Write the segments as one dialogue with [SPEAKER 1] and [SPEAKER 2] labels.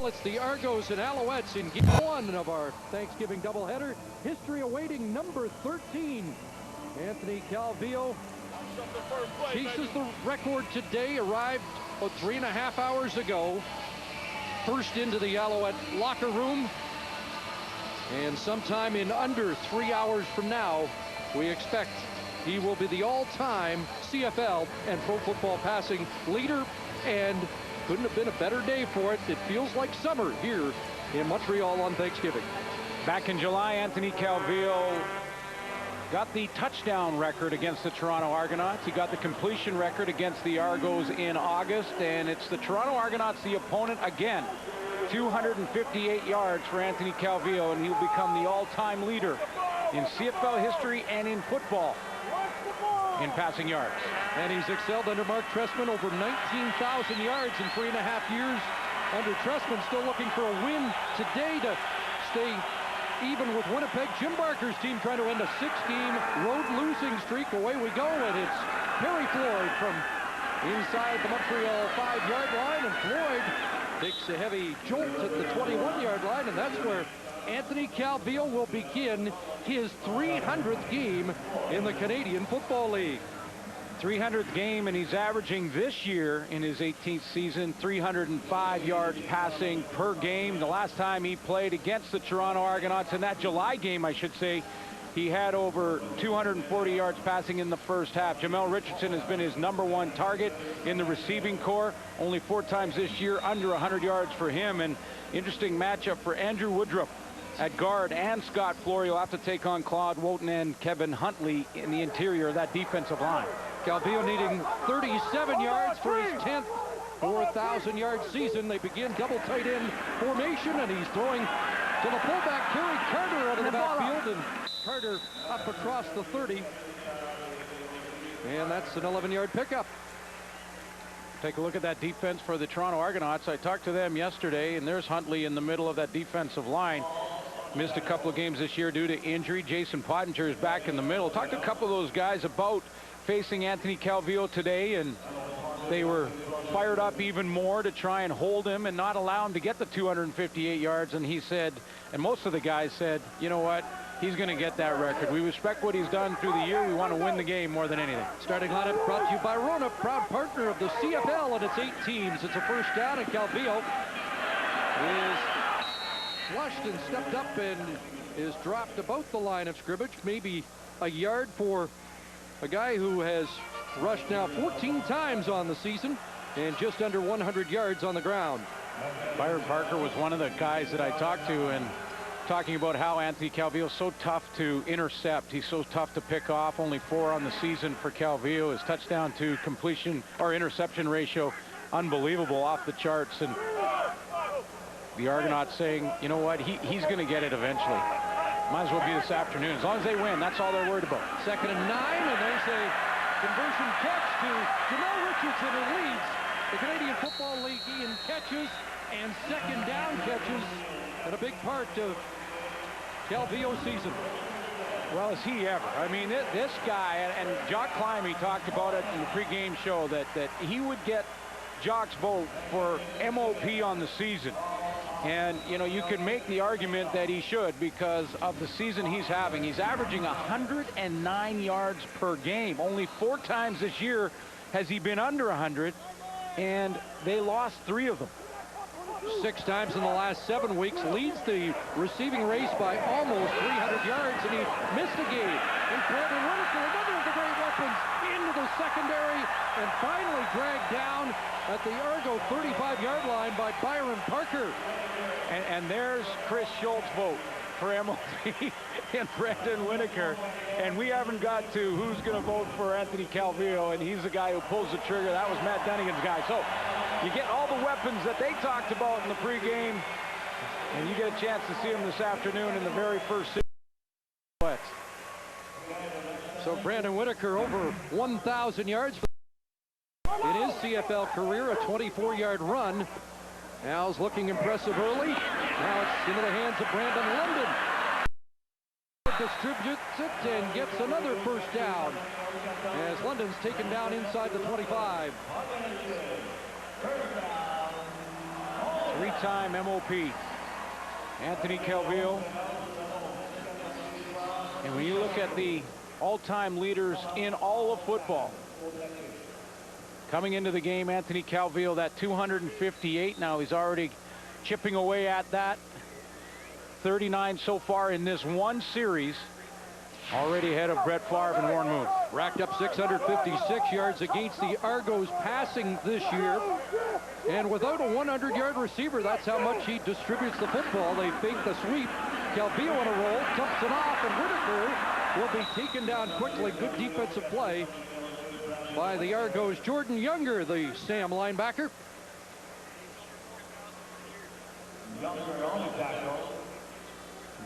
[SPEAKER 1] Well, it's the Argos and Alouettes in game 1 of our Thanksgiving doubleheader. History awaiting number 13. Anthony Calvillo chases the record today. Arrived about 3.5 hours ago. First into the Alouette locker room. And sometime in under 3 hours from now, we expect he will be the all-time CFL and pro football passing leader, and couldn't have been a better day for it. It feels like summer here in Montreal on Thanksgiving.
[SPEAKER 2] Back in July, Anthony Calvillo got the touchdown record against the Toronto Argonauts. He got the completion record against the Argos in August, and it's the Toronto Argonauts, the opponent again. 258 yards for Anthony Calvillo, and he'll become the all-time leader in CFL history and in football in passing yards.
[SPEAKER 1] And he's excelled under Mark Trestman, over 19,000 yards in 3.5 years under Trestman. Still looking for a win today to stay even with Winnipeg. Jim Barker's team trying to end a 6-game road losing streak. Away we go, and it's Perry Floyd from inside the Montreal 5-yard line, and Floyd takes a heavy jolt at the 21-yard line, and that's where Anthony Calvillo will begin his 300th game in the Canadian Football League.
[SPEAKER 2] 300th game, and he's averaging this year in his 18th season 305 yards passing per game. The last time he played against the Toronto Argonauts, in that July game, I should say, he had over 240 yards passing in the first half. Jamel Richardson has been his #1 target in the receiving corps. Only 4 times this year under 100 yards for him. And interesting matchup for Andrew Woodruff at guard, and Scott Flory will have to take on Claude Wotan and Kevin Huntley in the interior of that defensive line.
[SPEAKER 1] Calvillo needing 37 yards for his 10th 4,000-yard season. They begin double tight end formation, and he's throwing to the fullback, Kerry Carter, out of the backfield, and Carter up across the 30. And that's an 11-yard pickup.
[SPEAKER 2] Take a look at that defense for the Toronto Argonauts. I talked to them yesterday, and there's Huntley in the middle of that defensive line. Missed a couple of games this year due to injury. Jason Pottinger is back in the middle. Talked to a couple of those guys about facing Anthony Calvillo today, and they were fired up even more to try and hold him and not allow him to get the 258 yards. And he said, and most of the guys said, you know what, he's going to get that record. We respect what he's done through the year. We want to win the game more than anything.
[SPEAKER 1] Starting lineup brought to you by Rona, proud partner of the CFL and its 8 teams. It's a first down, and Calvillo is flushed and stepped up and is dropped about the line of scrimmage, maybe a yard for a guy who has rushed now 14 times on the season and just under 100 yards on the ground.
[SPEAKER 2] Byron Parker was one of the guys that I talked to, and talking about how Anthony Calvillo is so tough to intercept. He's so tough to pick off. Only 4 on the season for Calvillo. His touchdown to completion or interception ratio, unbelievable, off the charts. And the Argonauts saying, you know what, he's going to get it eventually. Might as well be this afternoon. As long as they win, that's all they're worried about.
[SPEAKER 1] 2nd and 9, and there's a conversion catch to Jamel Richardson, who leads the Canadian Football League in catches and 2nd down catches, and a big part of Calvillo's season.
[SPEAKER 2] Well, is he ever? I mean, this guy, and Jock Climby talked about it in the pregame show, that he would get Jock's vote for MOP on the season. And, you know, you can make the argument that he should because of the season he's having. He's averaging 109 yards per game. Only 4 times this year has he been under 100, and they lost 3 of them.
[SPEAKER 1] 6 times in the last 7 weeks, leads the receiving race by almost 300 yards, and he missed a game. And Brandon Winnicker, another of the great weapons, into the secondary, and finally dragged down at the Argo 35-yard line by Byron Parker.
[SPEAKER 2] And there's Chris Schultz's vote for MOP and Brandon Winnicker. And we haven't got to who's going to vote for Anthony Calvillo, and he's the guy who pulls the trigger. That was Matt Dunnigan's guy. So you get all the weapons that they talked about in the pregame, and you get a chance to see them this afternoon in the very first series.
[SPEAKER 1] So Brandon Winnicker over 1,000 yards in his CFL career, a 24-yard run. Al's looking impressive early. Now it's into the hands of Brandon London. Distributes it and gets another first down as London's taken down inside the 25.
[SPEAKER 2] three-time MOP, Anthony Calvillo. And when you look at the all-time leaders in all of football, coming into the game, Anthony Calvillo, that 258. Now he's already chipping away at that. 39 so far in this one series. Already ahead of Brett Favre and Warren Moon.
[SPEAKER 1] Racked up 656 yards against the Argos passing this year. And without a 100-yard receiver, that's how much he distributes the football. They fake the sweep. Calvillo on a roll, dumps it off, and Whitaker will be taken down quickly. Good defensive play by the Argos. Jordan Younger, the Sam linebacker.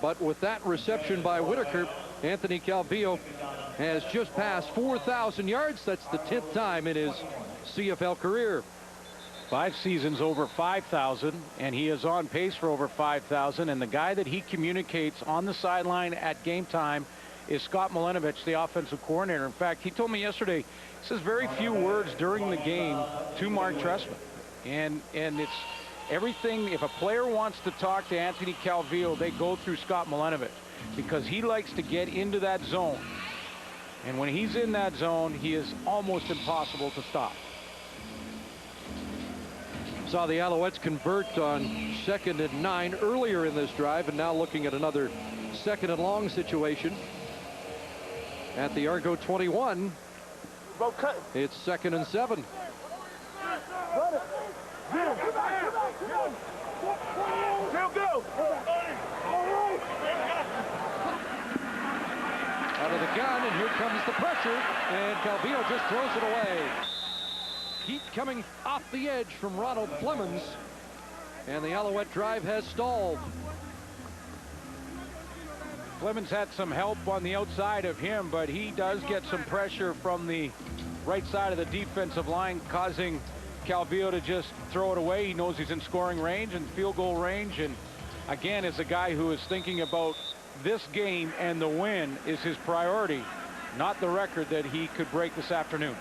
[SPEAKER 1] But with that reception by Whitaker, Anthony Calvillo has just passed 4,000 yards. That's the 10th time in his CFL career.
[SPEAKER 2] 5 seasons over 5,000, and he is on pace for over 5,000. And the guy that he communicates on the sideline at game time is Scott Milenovich, the offensive coordinator. In fact, he told me yesterday, he says very few words during the game to Mark Trestman. And it's everything. If a player wants to talk to Anthony Calvillo, they go through Scott Milenovich, because he likes to get into that zone. And when he's in that zone, he is almost impossible to stop.
[SPEAKER 1] Saw the Alouettes convert on 2nd and 9 earlier in this drive, and now looking at another 2nd and long situation at the Argo 21. It's 2nd and 7. Out of the gun, and here comes the pressure, and Calvillo just throws it away. Heat coming off the edge from Ronald Flemons, and the Alouette drive has stalled.
[SPEAKER 2] Flemons had some help on the outside of him, but he does get some pressure from the right side of the defensive line, causing Calvillo to just throw it away. He knows he's in scoring range and field goal range, and again, is a guy who is thinking about this game, and the win is his priority, not the record that he could break this afternoon.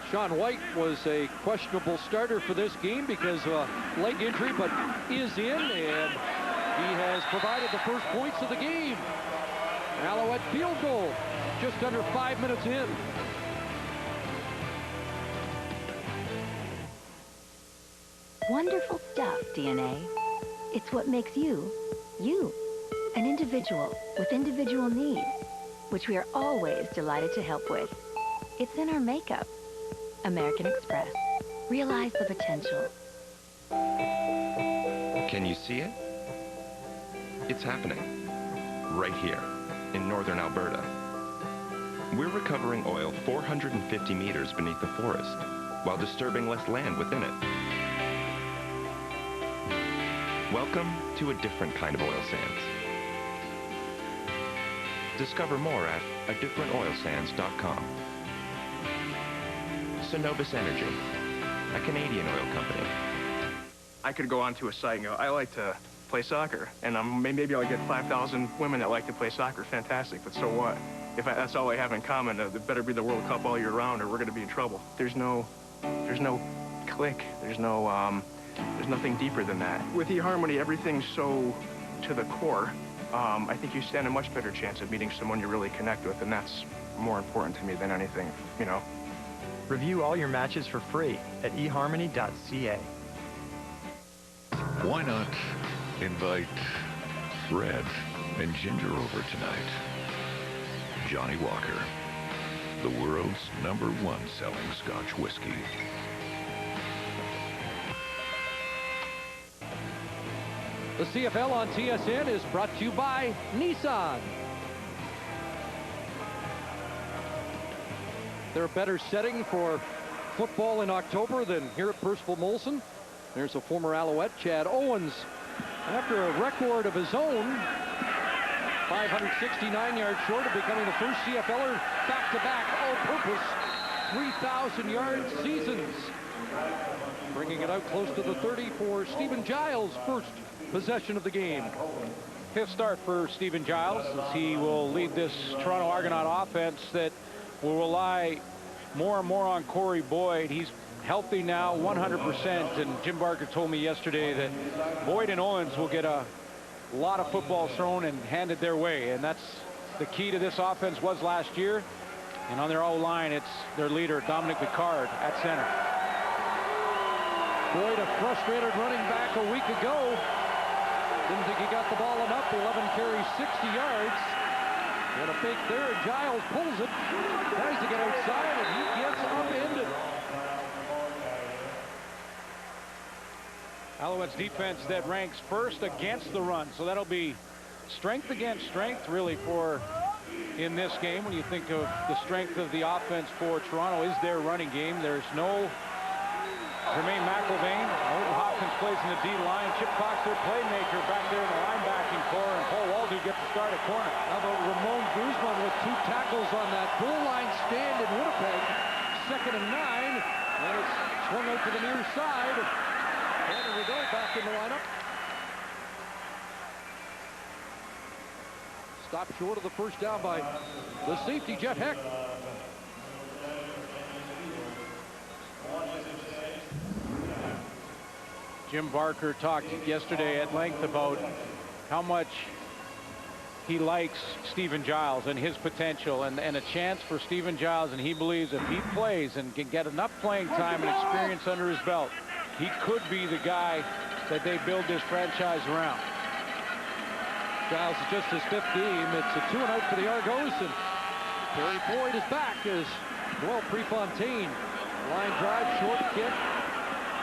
[SPEAKER 1] Sean White was a questionable starter for this game because of a leg injury, but is in, and he has provided the first points of the game. Alouette field goal just under 5 minutes in.
[SPEAKER 3] Wonderful stuff, DNA. It's what makes you, you. An individual with individual needs, which we are always delighted to help with. It's in our makeup. American Express. Realize the potential.
[SPEAKER 4] Can you see it? It's happening. Right here, in northern Alberta. We're recovering oil 450 meters beneath the forest, while disturbing less land within it. Welcome to a different kind of oil sands. Discover more at adifferentoilsands.com. Cenovus Energy, a Canadian oil company.
[SPEAKER 5] I could go onto a site and go, I like to play soccer, and maybe I'll get 5,000 women that like to play soccer. Fantastic, but so what? If that's all I have in common, it better be the World Cup all year round, or we're going to be in trouble. There's no click. There's nothing deeper than that. With eHarmony, everything's so to the core. I think you stand a much better chance of meeting someone you really connect with, and that's more important to me than anything, you know.
[SPEAKER 6] Review all your matches for free at eharmony.ca.
[SPEAKER 7] Why not invite Red and Ginger over tonight? Johnny Walker, the world's #1 selling Scotch whiskey.
[SPEAKER 1] The CFL on TSN is brought to you by Nissan. There a better setting for football in October than here at Percival Molson? There's a former Alouette, Chad Owens. After a record of his own, 569 yards short of becoming the first CFLer back-to-back all-purpose 3,000-yard seasons. Bringing it out close to the 30 for Stephen Giles' first possession of the game.
[SPEAKER 2] 5th start for Stephen Giles, as he will lead this Toronto Argonaut offense that will rely more and more on Corey Boyd. He's healthy now, 100%. And Jim Barker told me yesterday that Boyd and Owens will get a lot of footballs thrown and handed their way. And that's the key to this offense was last year. And on their O-line, it's their leader, Dominic Picard, at center.
[SPEAKER 1] Boyd, a frustrated running back a week ago. Didn't think he got the ball enough. 11 carries, 60 yards. And a fake there, and Giles pulls it. Tries to get outside, and he gets upended.
[SPEAKER 2] Alouettes defense that ranks first against the run. So that'll be strength against strength, really, for in this game. When you think of the strength of the offense for Toronto is their running game. There's no Jermaine McIlvain. Holden Hopkins plays in the D line. Chip Fox, their playmaker, back there in the linebacking core, and Paul Waldo gets to start at corner.
[SPEAKER 1] How about Ramon Guzman with 2 tackles on that goal line stand in Winnipeg. 2nd and 9, and it's swung out to the near side. And here we go, back in the lineup. Stopped short of the first down by the safety, Jeff Heck.
[SPEAKER 2] Jim Barker talked yesterday at length about how much he likes Stephen Giles and his potential, and a chance for Stephen Giles, and he believes if he plays and can get enough playing time and experience under his belt, he could be the guy that they build this franchise around.
[SPEAKER 1] Giles is just his 5th game. It's a 2-and-out for the Argos, and Terry Floyd is back as Noel Prefontaine. Line drive, short kick,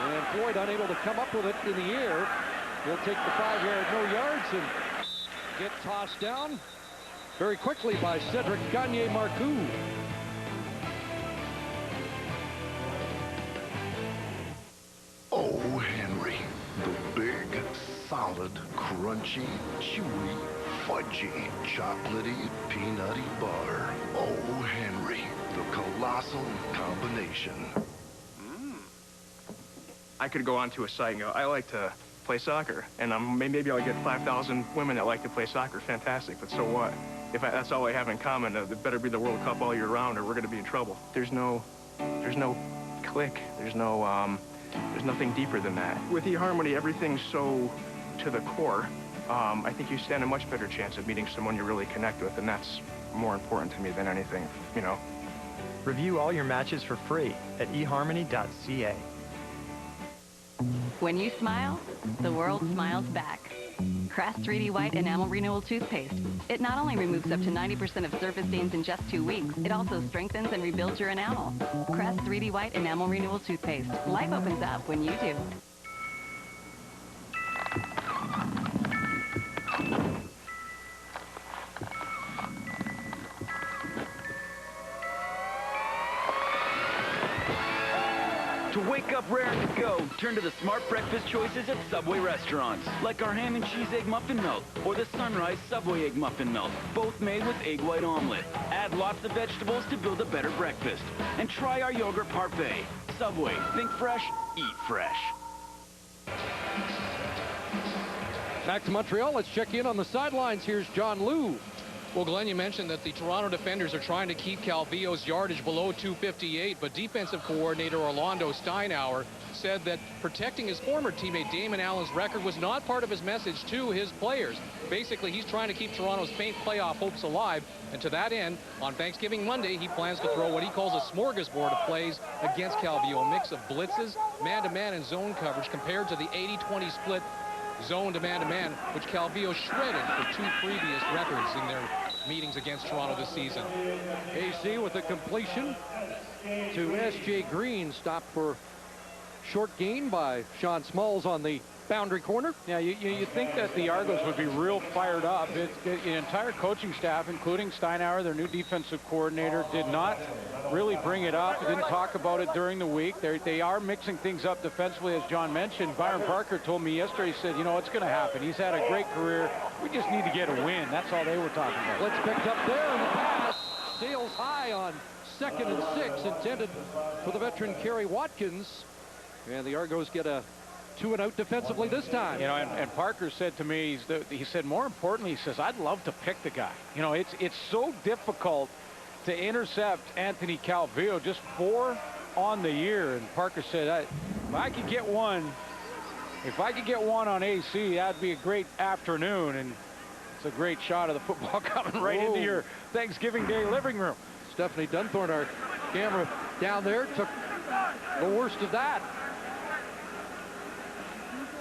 [SPEAKER 1] and Floyd unable to come up with it in the air. He'll take the 5-yard, no yards, and get tossed down very quickly by Cedric Gagne-Marcoux.
[SPEAKER 8] Oh, Henry, the big, solid, crunchy, chewy, fudgy, chocolatey, peanutty bar. Oh, Henry, the colossal combination.
[SPEAKER 5] I could go onto a site and go, I like to play soccer, and maybe I'll get 5,000 women that like to play soccer. Fantastic, but so what? If that's all I have in common, it better be the World Cup all year round, or we're going to be in trouble. There's no click. There's nothing deeper than that. With eHarmony, everything's so to the core. I think you stand a much better chance of meeting someone you really connect with, and that's more important to me than anything, you know.
[SPEAKER 6] Review all your matches for free at eharmony.ca.
[SPEAKER 9] When you smile, the world smiles back. Crest 3D White Enamel Renewal Toothpaste. It not only removes up to 90% of surface stains in just 2 weeks, it also strengthens and rebuilds your enamel. Crest 3D White Enamel Renewal Toothpaste. Life opens up when you do.
[SPEAKER 10] To wake up raring to go, turn to the smart breakfast choices at Subway restaurants, like our ham and cheese egg muffin melt or the Sunrise Subway egg muffin melt, both made with egg white omelet. Add lots of vegetables to build a better breakfast. And try our yogurt parfait. Subway, think fresh, eat fresh.
[SPEAKER 1] Back to Montreal. Let's check in on the sidelines. Here's John Liu.
[SPEAKER 11] Well, Glenn, you mentioned that the Toronto defenders are trying to keep Calvillo's yardage below 258, but defensive coordinator Orlando Steinauer said that protecting his former teammate Damon Allen's record was not part of his message to his players. Basically, he's trying to keep Toronto's faint playoff hopes alive, and to that end, on Thanksgiving Monday, he plans to throw what he calls a smorgasbord of plays against Calvillo, a mix of blitzes, man-to-man, and zone coverage compared to the 80-20 split zone to man-to-man, which Calvillo shredded for 2 previous records in their meetings against Toronto this season.
[SPEAKER 1] AC with a completion to S.J. Green, stopped for short gain by Sean Smalls on the boundary corner.
[SPEAKER 2] Yeah, you think that the Argos would be real fired up. The entire coaching staff, including Steinauer, their new defensive coordinator, did not really bring it up, didn't talk about it during the week. They are mixing things up defensively, as John mentioned. Byron Parker told me yesterday, he said, you know, it's going to happen. He's had a great career. We just need to get a win. That's all they were talking about.
[SPEAKER 1] Let's pick up there, and the pass sails high on 2nd and 6, intended for the veteran Kerry Watkins. And the Argos get a 2-and-out defensively this time.
[SPEAKER 2] You know, and Parker said to me, he said, more importantly, he says, I'd love to pick the guy. You know, it's so difficult to intercept Anthony Calvillo. Just 4 on the year. And Parker said, if I could get one on AC, that'd be a great afternoon. And it's a great shot of the football coming right into your Thanksgiving Day living room.
[SPEAKER 1] Stephanie Dunthorne, our camera down there, took the worst of that.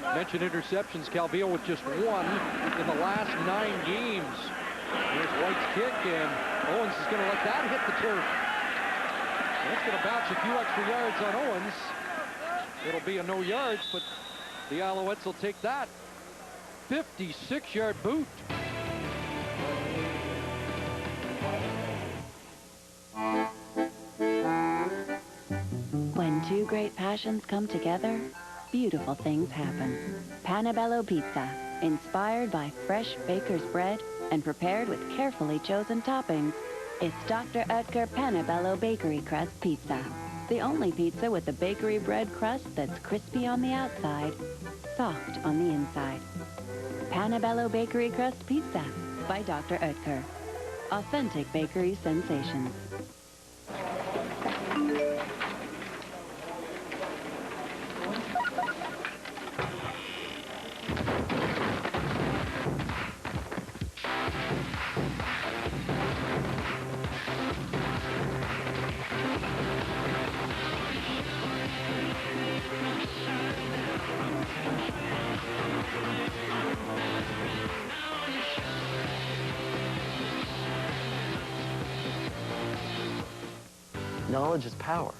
[SPEAKER 1] Mentioned interceptions. Calvillo with just one in the last 9 games. Here's White's kick, and Owens is going to let that hit the turf. That's going to bounce a few extra yards on Owens. It'll be a no yards, but the Alouettes will take that. 56-yard boot.
[SPEAKER 9] When two great passions come together, beautiful things happen. Panabello Pizza, inspired by fresh baker's bread and prepared with carefully chosen toppings. It's Dr. Oetker Panabello Bakery Crust Pizza. The only pizza with a bakery bread crust that's crispy on the outside, soft on the inside. Panabello Bakery Crust Pizza by Dr. Oetker. Authentic bakery sensations.
[SPEAKER 12] Knowledge is power.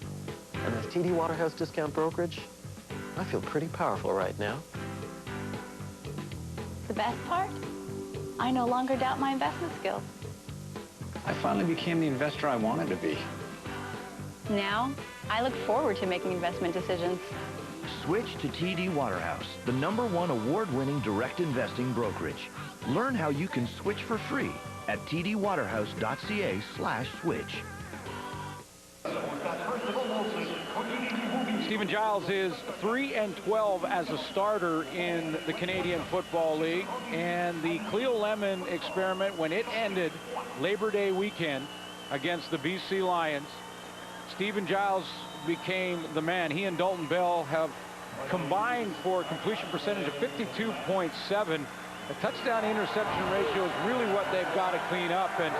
[SPEAKER 12] And with TD Waterhouse Discount Brokerage, I feel pretty powerful right now.
[SPEAKER 13] The best part? I no longer doubt my investment skills.
[SPEAKER 14] I finally became the investor I wanted to be.
[SPEAKER 13] Now, I look forward to making investment decisions.
[SPEAKER 15] Switch to TD Waterhouse, the #1 award-winning direct investing brokerage. Learn how you can switch for free at tdwaterhouse.ca/switch.
[SPEAKER 2] Stephen Giles is 3-12 as a starter in the Canadian Football League, and the Cleo Lemon experiment, when it ended Labor Day weekend against the BC Lions, Stephen Giles became the man. He and Dalton Bell have combined for a completion percentage of 52.7. The touchdown interception ratio is really what they've got to clean up, and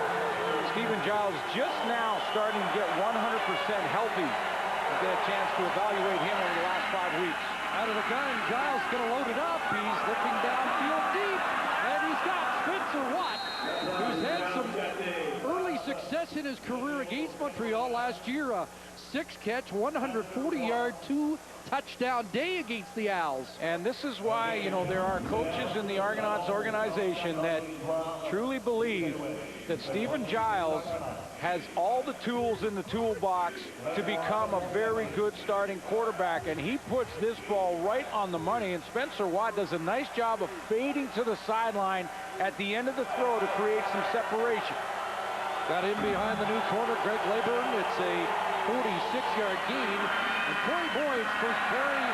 [SPEAKER 2] Stephen Giles just now starting to get 100% healthy. We'll get a chance to evaluate him over the last 5 weeks.
[SPEAKER 1] Out of the gun, Giles going to load it up. He's looking downfield deep, and he's got Spencer Watt, who's had some early success in his career against Montreal last year. A 6-catch, 140-yard, 2-touchdown day against the Owls.
[SPEAKER 2] And this is why, you know, there are coaches in the Argonauts organization that truly believe that Stephen Giles has all the tools in the toolbox to become a very good starting quarterback, and he puts this ball right on the money, and Spencer Watt does a nice job of fading to the sideline at the end of the throw to create some separation.
[SPEAKER 1] Got in behind the new corner, Greg Leyburn. It's a 46-yard gain, and Corey Boyd's first carry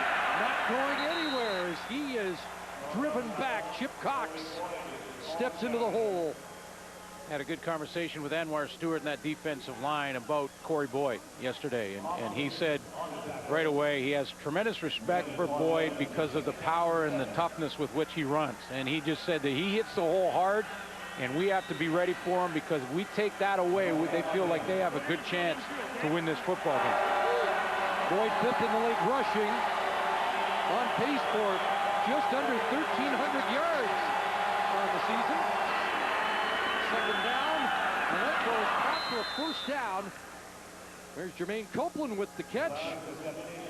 [SPEAKER 1] not going anywhere as he is driven back. Chip Cox steps into the hole.
[SPEAKER 2] Had a good conversation with Anwar Stewart in that defensive line about Corey Boyd yesterday, and he said right away he has tremendous respect for Boyd because of the power and the toughness with which he runs, and he just said that he hits the hole hard, and we have to be ready for him, because if we take that away, they feel like they have a good chance to win this football game.
[SPEAKER 1] Boyd 5th in the league rushing, on pace for just under 1,300 yards on the season. Second down, and that goes back for a first down. There's Jermaine Copeland with the catch,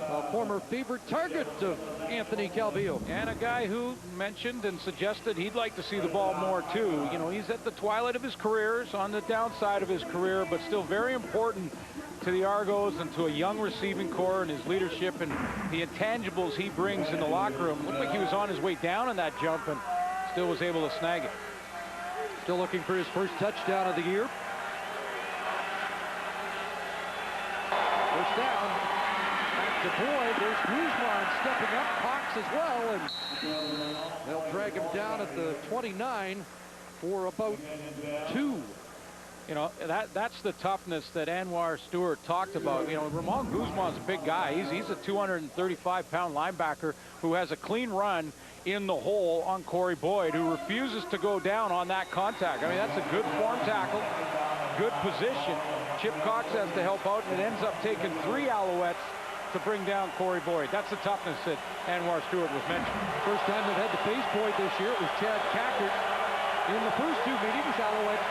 [SPEAKER 1] a former favorite target of Anthony Calvillo.
[SPEAKER 2] And a guy who mentioned and suggested he'd like to see the ball more too. You know, he's at the twilight of his career, on the downside of his career, but still very important to the Argos and to a young receiving core and his leadership and the intangibles he brings in the locker room. Looked like he was on his way down in that jump and still was able to snag it.
[SPEAKER 1] Still looking for his first touchdown of the year. First down. Back to Boyd. There's Guzman stepping up. Cox as well. And they'll drag him down at the 29 for about 2.
[SPEAKER 2] You know, that's the toughness that Anwar Stewart talked about. You know, Ramon Guzman's a big guy. He's a 235-pound linebacker who has a clean run in the hole on Corey Boyd, who refuses to go down on that contact. I mean, that's a good form tackle, good position. Chip Cox has to help out, and it ends up taking 3 Alouettes to bring down Corey Boyd. That's the toughness that Anwar Stewart was mentioning.
[SPEAKER 1] First time they've had to face Boyd this year, it was Chad Cackert. In the first 2 meetings, Alouette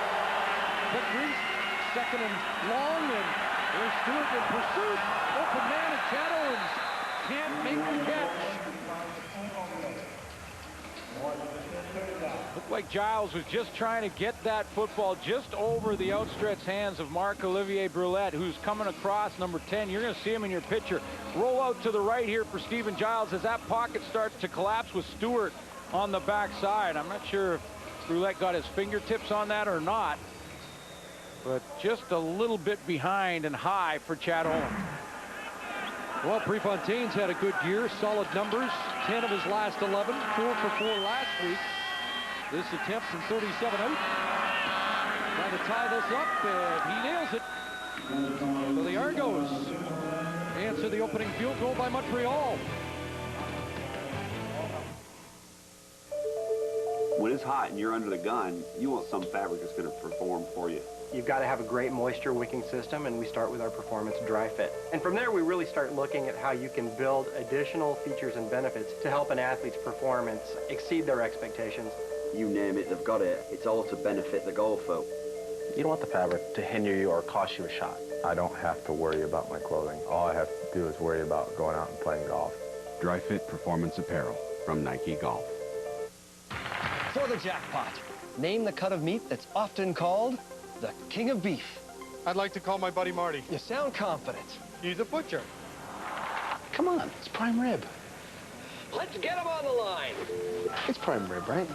[SPEAKER 1] victories, second and long, and there's Stewart in pursuit. Open man, and Chad Owens can't make the catch.
[SPEAKER 2] Looked like Giles was just trying to get that football just over the outstretched hands of Marc-Olivier Brulette, who's coming across number 10. You're going to see him in your picture. Roll out to the right here for Stephen Giles as that pocket starts to collapse with Stewart on the backside. I'm not sure if Brulette got his fingertips on that or not, but just a little bit behind and high for Chad Owens.
[SPEAKER 1] Well, Prefontaine's had a good year, solid numbers, 10 of his last 11, 4 for 4 last week. This attempt from 37 out. Trying to tie this up, and he nails it. So the Argos answer the opening field goal by Montreal.
[SPEAKER 16] When it's hot and you're under the gun, you want some fabric that's going to perform for you.
[SPEAKER 6] You've got to have a great moisture wicking system, and we start with our Performance Dry Fit. And from there, we really start looking at how you can build additional features and benefits to help an athlete's performance exceed their expectations.
[SPEAKER 16] You name it, they've got it. It's all to benefit the golfer.
[SPEAKER 17] You don't want the fabric to hinder you or cost you a shot. I don't have to worry about my clothing. All I have to do is worry about going out and playing golf.
[SPEAKER 18] Dry Fit Performance Apparel from Nike Golf.
[SPEAKER 12] For the jackpot, name the cut of meat that's often called the king of beef.
[SPEAKER 19] I'd like to call my buddy Marty.
[SPEAKER 12] You sound confident.
[SPEAKER 19] He's a butcher.
[SPEAKER 12] Come on, it's prime rib. Let's get him on the line. It's prime rib, right?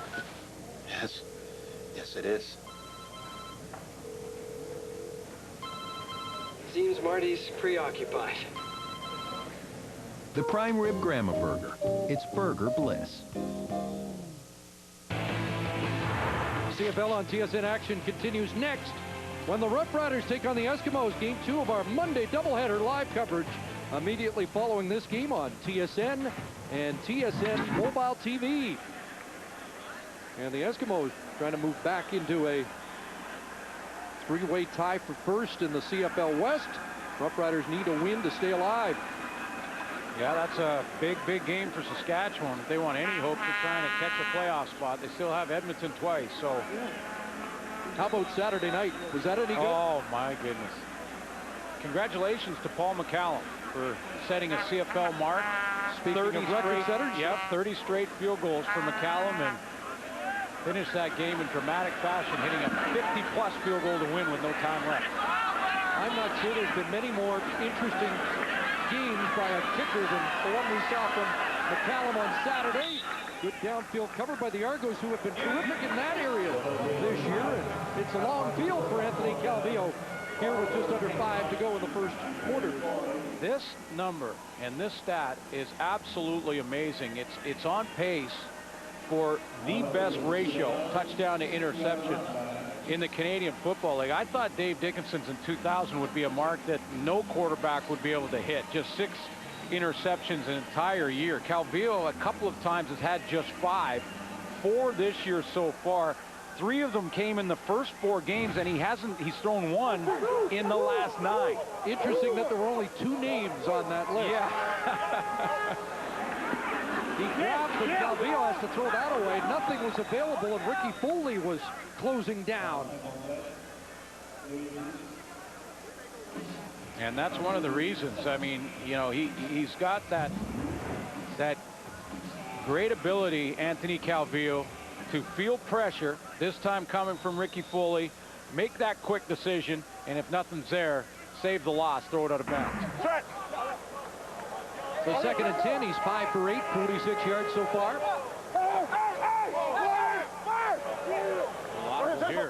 [SPEAKER 17] Yes. Yes, it is.
[SPEAKER 12] Seems Marty's preoccupied.
[SPEAKER 20] The Prime Rib Grandma Burger. It's burger bliss.
[SPEAKER 1] CFL on TSN action continues next when the Rough Riders take on the Eskimos. Game 2 of our Monday doubleheader live coverage immediately following this game on TSN and TSN Mobile TV. And the Eskimos trying to move back into a 3-way tie for first in the CFL West. Rough Riders need a win to stay alive.
[SPEAKER 2] Yeah, that's a big game for Saskatchewan. If they want any hope of trying to catch a playoff spot, they still have Edmonton twice. So,
[SPEAKER 1] how about Saturday night? Was that any good?
[SPEAKER 2] Oh my goodness! Congratulations to Paul McCallum for setting a CFL mark.
[SPEAKER 1] Speaking of record setters,
[SPEAKER 2] yep, 30 straight field goals for McCallum, and finished that game in dramatic fashion, hitting a 50-plus field goal to win with no time left.
[SPEAKER 1] I'm not sure there's been many more interesting games by a kicker than the one we saw from McCallum on Saturday. Good downfield cover by the Argos, who have been terrific in that area this year. And it's a long field for Anthony Calvillo here with just under 5 to go in the first quarter.
[SPEAKER 2] This number and this stat is absolutely amazing. It's on pace for the best ratio, touchdown to interception, in the Canadian Football League. I thought Dave Dickinson's in 2000 would be a mark that no quarterback would be able to hit. Just 6 interceptions an entire year. Calvillo a couple of times has had just 5. 4 this year so far. 3 of them came in the first 4 games, and he's thrown 1 in the last 9.
[SPEAKER 1] Interesting that there were only 2 names on that list.
[SPEAKER 2] Yeah.
[SPEAKER 1] He grabbed, but Calvillo has to throw that away. Nothing was available, and Ricky Foley was closing down.
[SPEAKER 2] And that's one of the reasons. I mean, you know, he's got that great ability, Anthony Calvillo, to feel pressure, this time coming from Ricky Foley, make that quick decision, and if nothing's there, save the loss, throw it out of bounds.
[SPEAKER 1] So 2nd and 10, he's 5 for 8, 46 yards so far.
[SPEAKER 2] Here.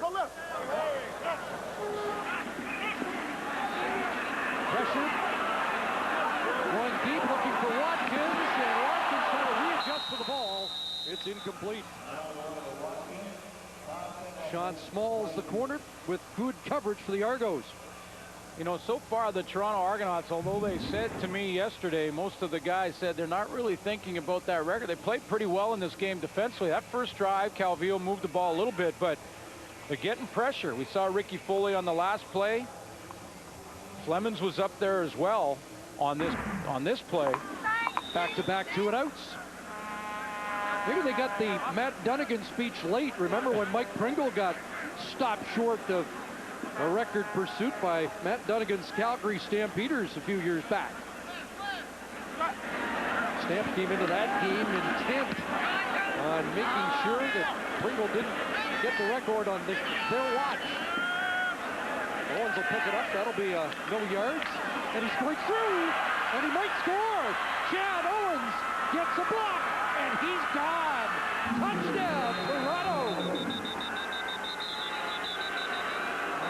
[SPEAKER 1] Pressure. Going deep, looking for Watkins, and Watkins trying to readjust to the ball. It's incomplete. Sean Smalls, the corner, with good coverage for the Argos.
[SPEAKER 2] You know, so far the Toronto Argonauts, although they said to me yesterday, most of the guys said they're not really thinking about that record. They played pretty well in this game defensively. That first drive, Calvillo moved the ball a little bit, but they're getting pressure. We saw Ricky Foley on the last play. Flemings was up there as well on this play.
[SPEAKER 1] Back-to-back 2-and-outs. Maybe they got the Matt Dunnigan speech late. Remember when Mike Pringle got stopped short of a record pursuit by Matt Dunnigan's Calgary Stampeders a few years back. Stamp came into that game intent on making sure that Pringle didn't get the record on their watch. Owens will pick it up. That'll be no yards. And he's going through, and he might score. Chad Owens gets a block, and he's gone. Touchdown, Toronto.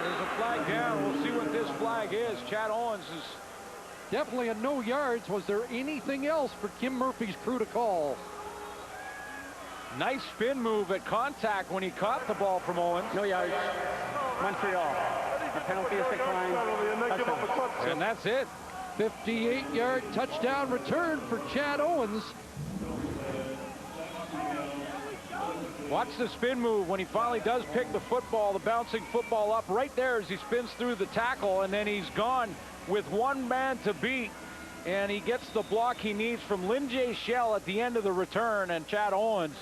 [SPEAKER 2] There's a flag down. We'll see what this flag is. Chad Owens is
[SPEAKER 1] definitely a no yards. Was there anything else for Kim Murphy's crew to call?
[SPEAKER 2] Nice spin move at contact when he caught the ball from Owens.
[SPEAKER 21] No yards. Montreal. The penalty is declined.
[SPEAKER 2] And that's it.
[SPEAKER 1] 58-yard touchdown return for Chad Owens.
[SPEAKER 2] Watch the spin move when he finally does pick the football, the bouncing football up right there as he spins through the tackle, and then he's gone with one man to beat, and he gets the block he needs from Linjay Shell at the end of the return, and Chad Owens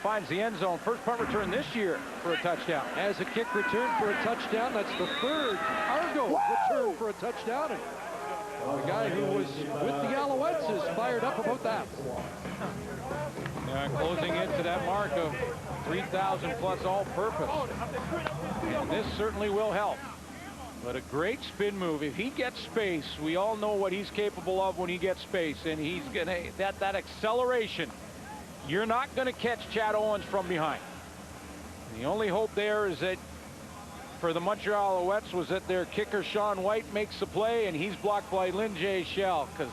[SPEAKER 2] finds the end zone. First punt return this year for a touchdown.
[SPEAKER 1] As a kick return for a touchdown, that's the third Argo return for a touchdown. And the guy who was with the Alouettes is fired up about that.
[SPEAKER 2] Closing into that mark of 3,000 plus all-purpose. And this certainly will help. But a great spin move. If he gets space, we all know what he's capable of when he gets space. And he's going to, that acceleration, you're not going to catch Chad Owens from behind. The only hope there is that for the Montreal Alouettes was that their kicker Sean White makes the play and he's blocked by Linjay Shell, because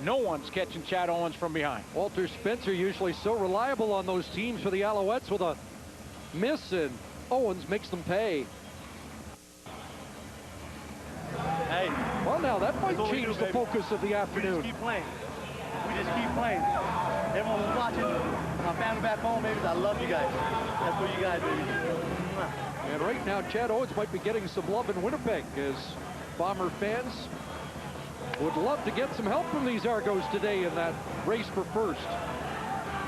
[SPEAKER 2] no one's catching Chad Owens from behind.
[SPEAKER 1] Walter Spencer usually so reliable on those teams for the Alouettes with a miss, and Owens makes them pay.
[SPEAKER 21] Hey.
[SPEAKER 1] Well, now that might change the focus of the afternoon.
[SPEAKER 21] We just keep playing. We just keep playing. Everyone was watching. My family back home, baby, I love you guys. That's for you guys, baby.
[SPEAKER 1] And right now, Chad Owens might be getting some love in Winnipeg, as Bomber fans would love to get some help from these Argos today in that race for first.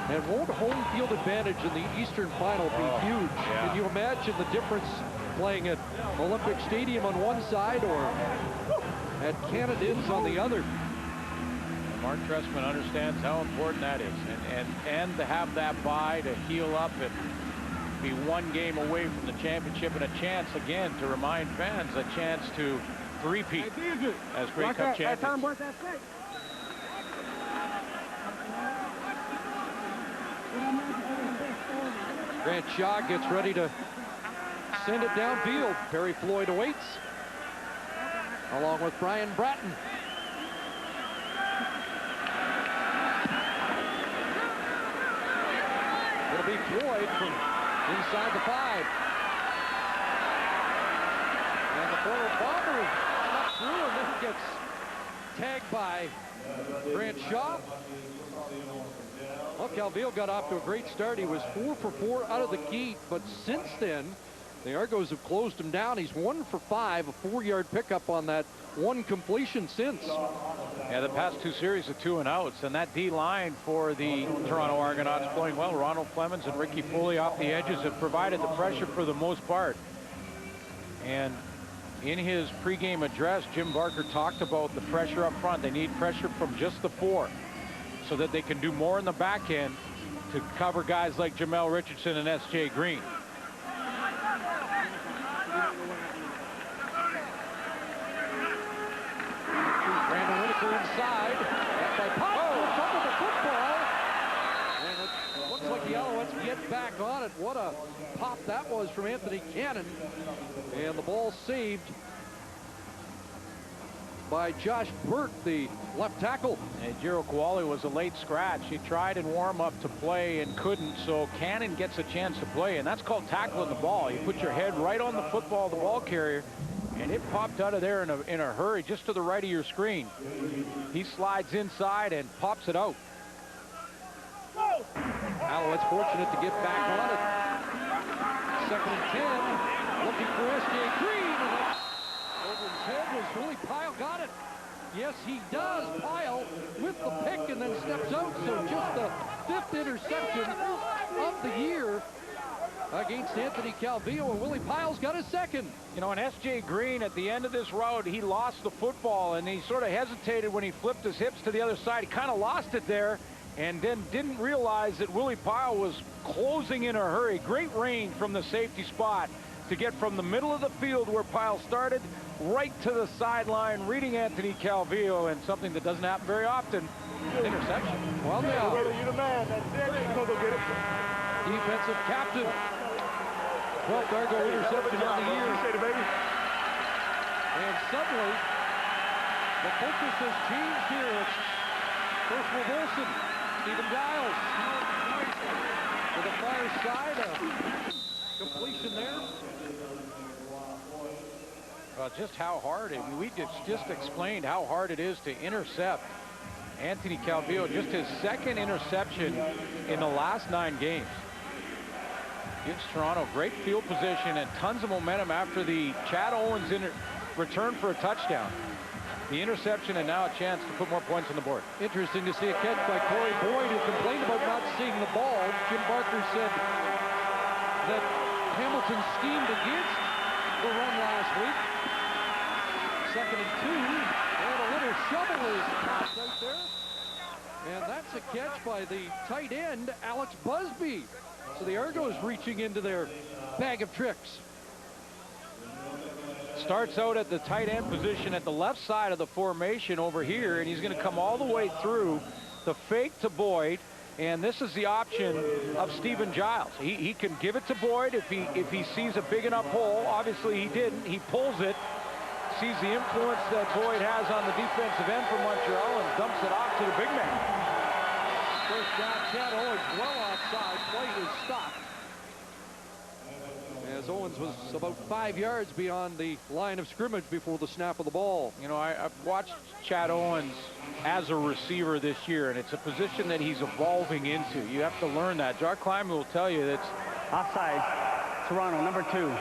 [SPEAKER 1] And won't home field advantage in the Eastern Final be huge?
[SPEAKER 2] Yeah.
[SPEAKER 1] Can you imagine the difference playing at Olympic Stadium on one side or at Canadians on the other?
[SPEAKER 2] Mark Trestman understands how important that is, and to have that bye to heal up and be one game away from the championship, and a chance again to remind fans, a chance to three-peat as Grey Cup champions.
[SPEAKER 1] Grant Shaw gets ready to send it downfield. Perry Floyd awaits, along with Brian Bratton. It'll be Floyd from inside the 5. And the former Bomber snuck through and then gets tagged by Grant Shaw. Well, Calvillo got off to a great start. He was 4 for 4 out of the gate, but since then, the Argos have closed him down. He's 1 for 5, a 4-yard pickup on that one completion since.
[SPEAKER 2] Yeah, the past 2 series of 2-and-outs, and that D-line for the Toronto Argonauts playing well. Ronald Flemings and Ricky Foley off the edges have provided the pressure for the most part. And in his pregame address, Jim Barker talked about the pressure up front. They need pressure from just the 4 so that they can do more in the back end to cover guys like Jamel Richardson and S.J. Green.
[SPEAKER 1] Brandon Whitaker inside. That's by Pop. Under the football. And it looks like the Alouettes get back on it. What a pop that was from Anthony Cannon. And the ball saved by Josh Burt, the left tackle.
[SPEAKER 2] And Jiro Kowali was a late scratch. He tried in warm-up to play and couldn't, so Cannon gets a chance to play, and that's called tackling the ball. You put your head right on the football of the ball carrier, and it popped out of there in a hurry just to the right of your screen. He slides inside and pops it out.
[SPEAKER 1] Alouettes fortunate to get back on it. 2nd and 10, looking for S.J. Green. And over his head was Willie Pyle. Got it. Yes, he does. Pyle with the pick and then steps out. So just the 5th interception of the year against Anthony Calvillo, and Willie Pyle's got a 2nd.
[SPEAKER 2] You know, and S.J. Green at the end of this route, he lost the football, and he sort of hesitated when he flipped his hips to the other side. He kind of lost it there, and then didn't realize that Willie Pyle was closing in a hurry. Great range from the safety spot to get from the middle of the field where Pyle started right to the sideline, reading Anthony Calvillo, and something that doesn't happen very often. Interception.
[SPEAKER 1] Well, now,
[SPEAKER 21] You're the man. That's it. Go get it.
[SPEAKER 1] defensive captain. 12th Argo interception on the year. And suddenly, the focus has changed here. It's first with Wilson, Stephen Giles. To the far side, a completion there.
[SPEAKER 2] Well, just how hard, and we just explained how hard it is to intercept Anthony Calvillo. Just his 2nd interception in the last 9 games. Gives Toronto great field position and tons of momentum after the Chad Owens return for a touchdown. The interception and now a chance to put more points on the board.
[SPEAKER 1] Interesting to see a catch by Corey Boyd, who complained about not seeing the ball. Jim Barker said that Hamilton schemed against the run last week. 2nd and 2, and a little shovel is tossed out there. And that's a catch by the tight end, Alex Busby. So the Argos reaching into their bag of tricks.
[SPEAKER 2] Starts out at the tight end position at the left side of the formation over here, and he's going to come all the way through the fake to Boyd, and this is the option of Stephen Giles. He can give it to Boyd if he sees a big enough hole. Obviously he didn't. He pulls it, sees the influence that Boyd has on the defensive end for Montreal, and dumps it off to the big man.
[SPEAKER 1] First down, Chad Owens well offside. Play is stopped. As Owens was about 5 yards beyond the line of scrimmage before the snap of the ball.
[SPEAKER 2] You know, I've watched Chad Owens as a receiver this year, and it's a position that he's evolving into. You have to learn that. Jar Kleiman will tell you that's
[SPEAKER 21] Offside. Toronto, number 2.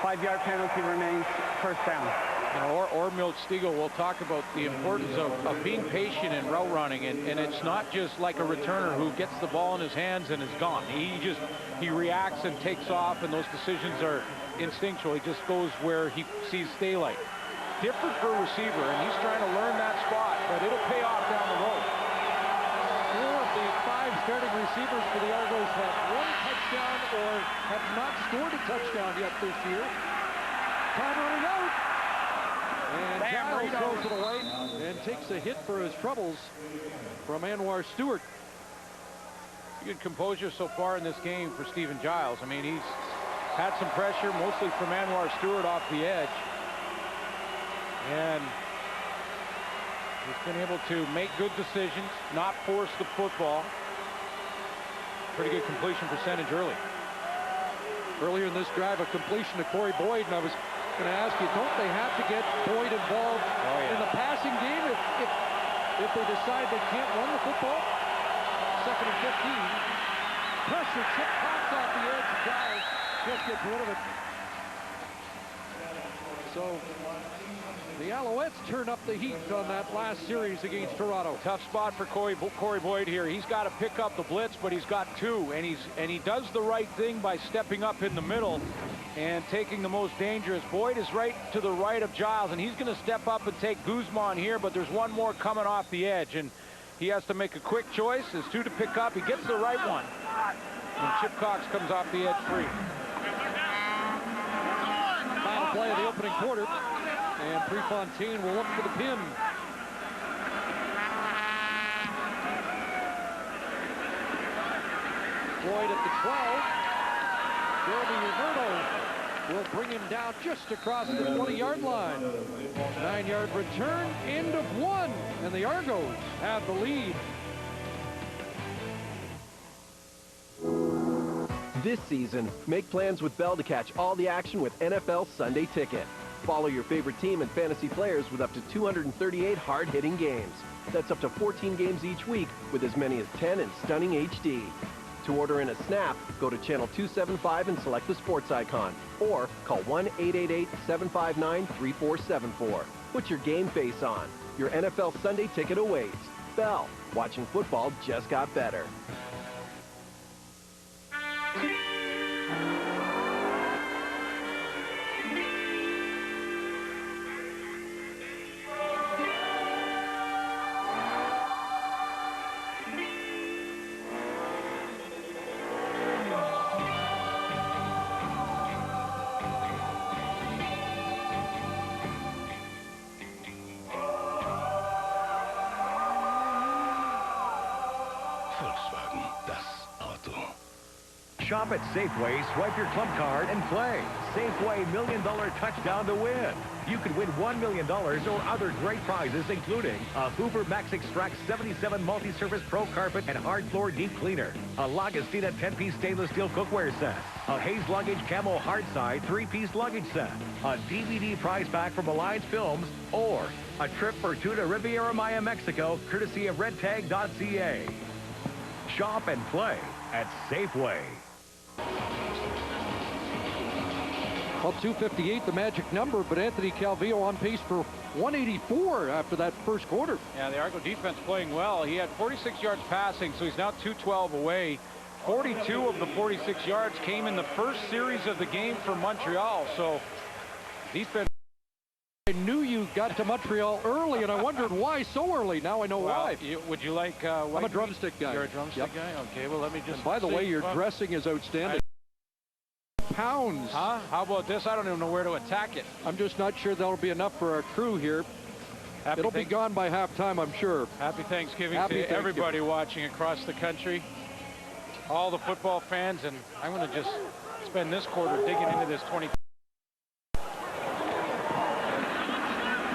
[SPEAKER 21] 5-yard penalty remains. First down.
[SPEAKER 2] You know, or Milt Stiegel will talk about the importance of being patient in route running, and it's not just like a returner who gets the ball in his hands and is gone. He reacts and takes off, and those decisions are instinctual. He just goes where he sees daylight. Different for a receiver, and he's trying to learn that spot, but it'll pay off down the road.
[SPEAKER 1] 4 of the 5 starting receivers for the Argos have 1 touchdown or have not scored a touchdown yet this year. Time running out. And Giles throws it away and takes a hit for his troubles from Anwar Stewart.
[SPEAKER 2] Good composure so far in this game for Stephen Giles. I mean, he's had some pressure, mostly from Anwar Stewart off the edge. And he's been able to make good decisions, not force the football. Pretty good completion percentage early.
[SPEAKER 1] Earlier in this drive, a completion to Corey Boyd, and I was going to ask you, don't they have to get Boyd involved in the passing game if they decide they can't run the football? 2nd and 15. Pressure, chip pops off the edge. Giles just gets rid of it. So the Alouettes turn up the heat on that last series against Toronto.
[SPEAKER 2] Tough spot for Corey Boyd here. He's got to pick up the blitz, but he's got 2, and he does the right thing by stepping up in the middle and taking the most dangerous. Boyd is right to the right of Giles, and he's going to step up and take Guzman here, but there's one more coming off the edge, and he has to make a quick choice. There's 2 to pick up. He gets the right one, and Chip Cox comes off the edge free.
[SPEAKER 1] Final play of the opening quarter, and Prefontaine will look for the pin. Boyd at the 12. Jeremy Roberto will bring him down just across the 20-yard line. 9-yard return, end of 1, and the Argos have the lead.
[SPEAKER 3] This season, make plans with Bell to catch all the action with NFL Sunday Ticket. Follow your favorite team and fantasy players with up to 238 hard-hitting games. That's up to 14 games each week with as many as 10 in stunning HD. To order in a snap, go to channel 275 and select the sports icon, or call 1-888-759-3474. Put your game face on. Your NFL Sunday Ticket awaits. Bell, watching football just got better.
[SPEAKER 15] Shop at Safeway, swipe your club card, and play. Safeway $1 Million Touchdown to win. You could win $1 million or other great prizes, including a Hoover Max Extract 77 Multi-Surface Pro Carpet and Hard Floor Deep Cleaner, a Lagostina 10-piece stainless steel cookware set, a Hayes Luggage Camo Hardside 3-piece luggage set, a DVD prize pack from Alliance Films, or a trip for two to Riviera Maya, Mexico, courtesy of redtag.ca. Shop and play at Safeway.
[SPEAKER 1] Well, 258, the magic number, but Anthony Calvillo on pace for 184 after that first quarter.
[SPEAKER 2] Yeah, the Argo defense playing well. He had 46 yards passing, so he's now 212 away. 42 of the 46 yards came in the first series of the game for Montreal, so defense.
[SPEAKER 1] I knew you got to Montreal early, and I wondered why so early. Now I know why.
[SPEAKER 2] Would you like...
[SPEAKER 1] I'm a drumstick guy.
[SPEAKER 2] You're a drumstick guy? Okay, well, let me just...
[SPEAKER 1] And by the way, your dressing is outstanding. Pounds.
[SPEAKER 2] Huh? How about this? I don't even know where to attack it.
[SPEAKER 1] I'm just not sure that'll be enough for our crew here. It'll be gone by halftime, I'm sure.
[SPEAKER 2] Happy Thanksgiving to everybody watching across the country. All the football fans, and I'm going to just spend this quarter digging into this 20.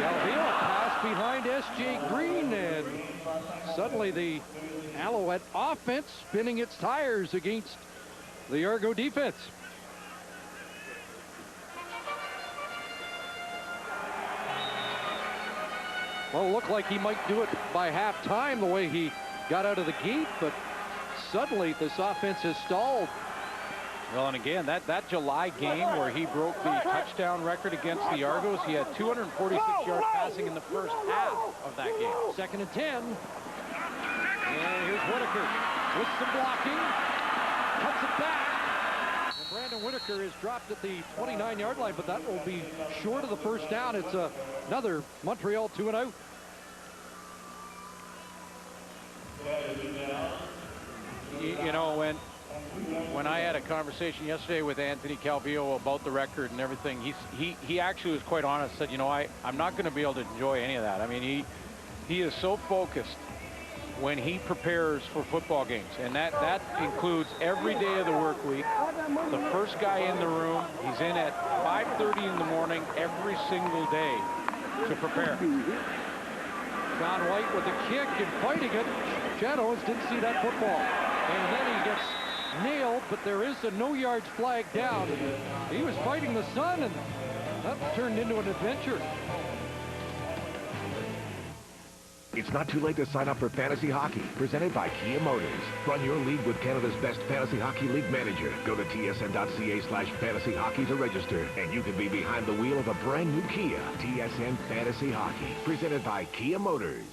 [SPEAKER 1] Calvillo pass behind S.J. Green, and suddenly the Alouette offense spinning its tires against the Argo defense. Well, it looked like he might do it by halftime the way he got out of the gate, but suddenly this offense has stalled.
[SPEAKER 2] Well, and again, that July game where he broke the touchdown record against the Argos, he had 246 yards passing in the first half of that game.
[SPEAKER 1] 2nd and 10. And here's Whitaker with some blocking. Cuts it back. And Brandon Whitaker is dropped at the 29-yard line, but that will be short of the first down. It's another Montreal 2-and-out.
[SPEAKER 2] You know, when I had a conversation yesterday with Anthony Calvillo about the record and everything, he actually was quite honest, said, you know, I'm not going to be able to enjoy any of that. I mean, he is so focused when he prepares for football games, and that includes every day of the work week. The first guy in the room, he's in at 5:30 in the morning every single day to prepare.
[SPEAKER 1] John White with a kick and fighting it. Chad Owens didn't see that football. And then he gets nailed, but there is a no yards flag down. He was fighting the sun, and that turned into an adventure.
[SPEAKER 7] It's not too late to sign up for Fantasy Hockey, presented by Kia Motors. Run your league with Canada's best Fantasy Hockey League manager. Go to tsn.ca/fantasy hockey to register, and you can be behind the wheel of a brand new Kia. TSN Fantasy Hockey, presented by Kia Motors.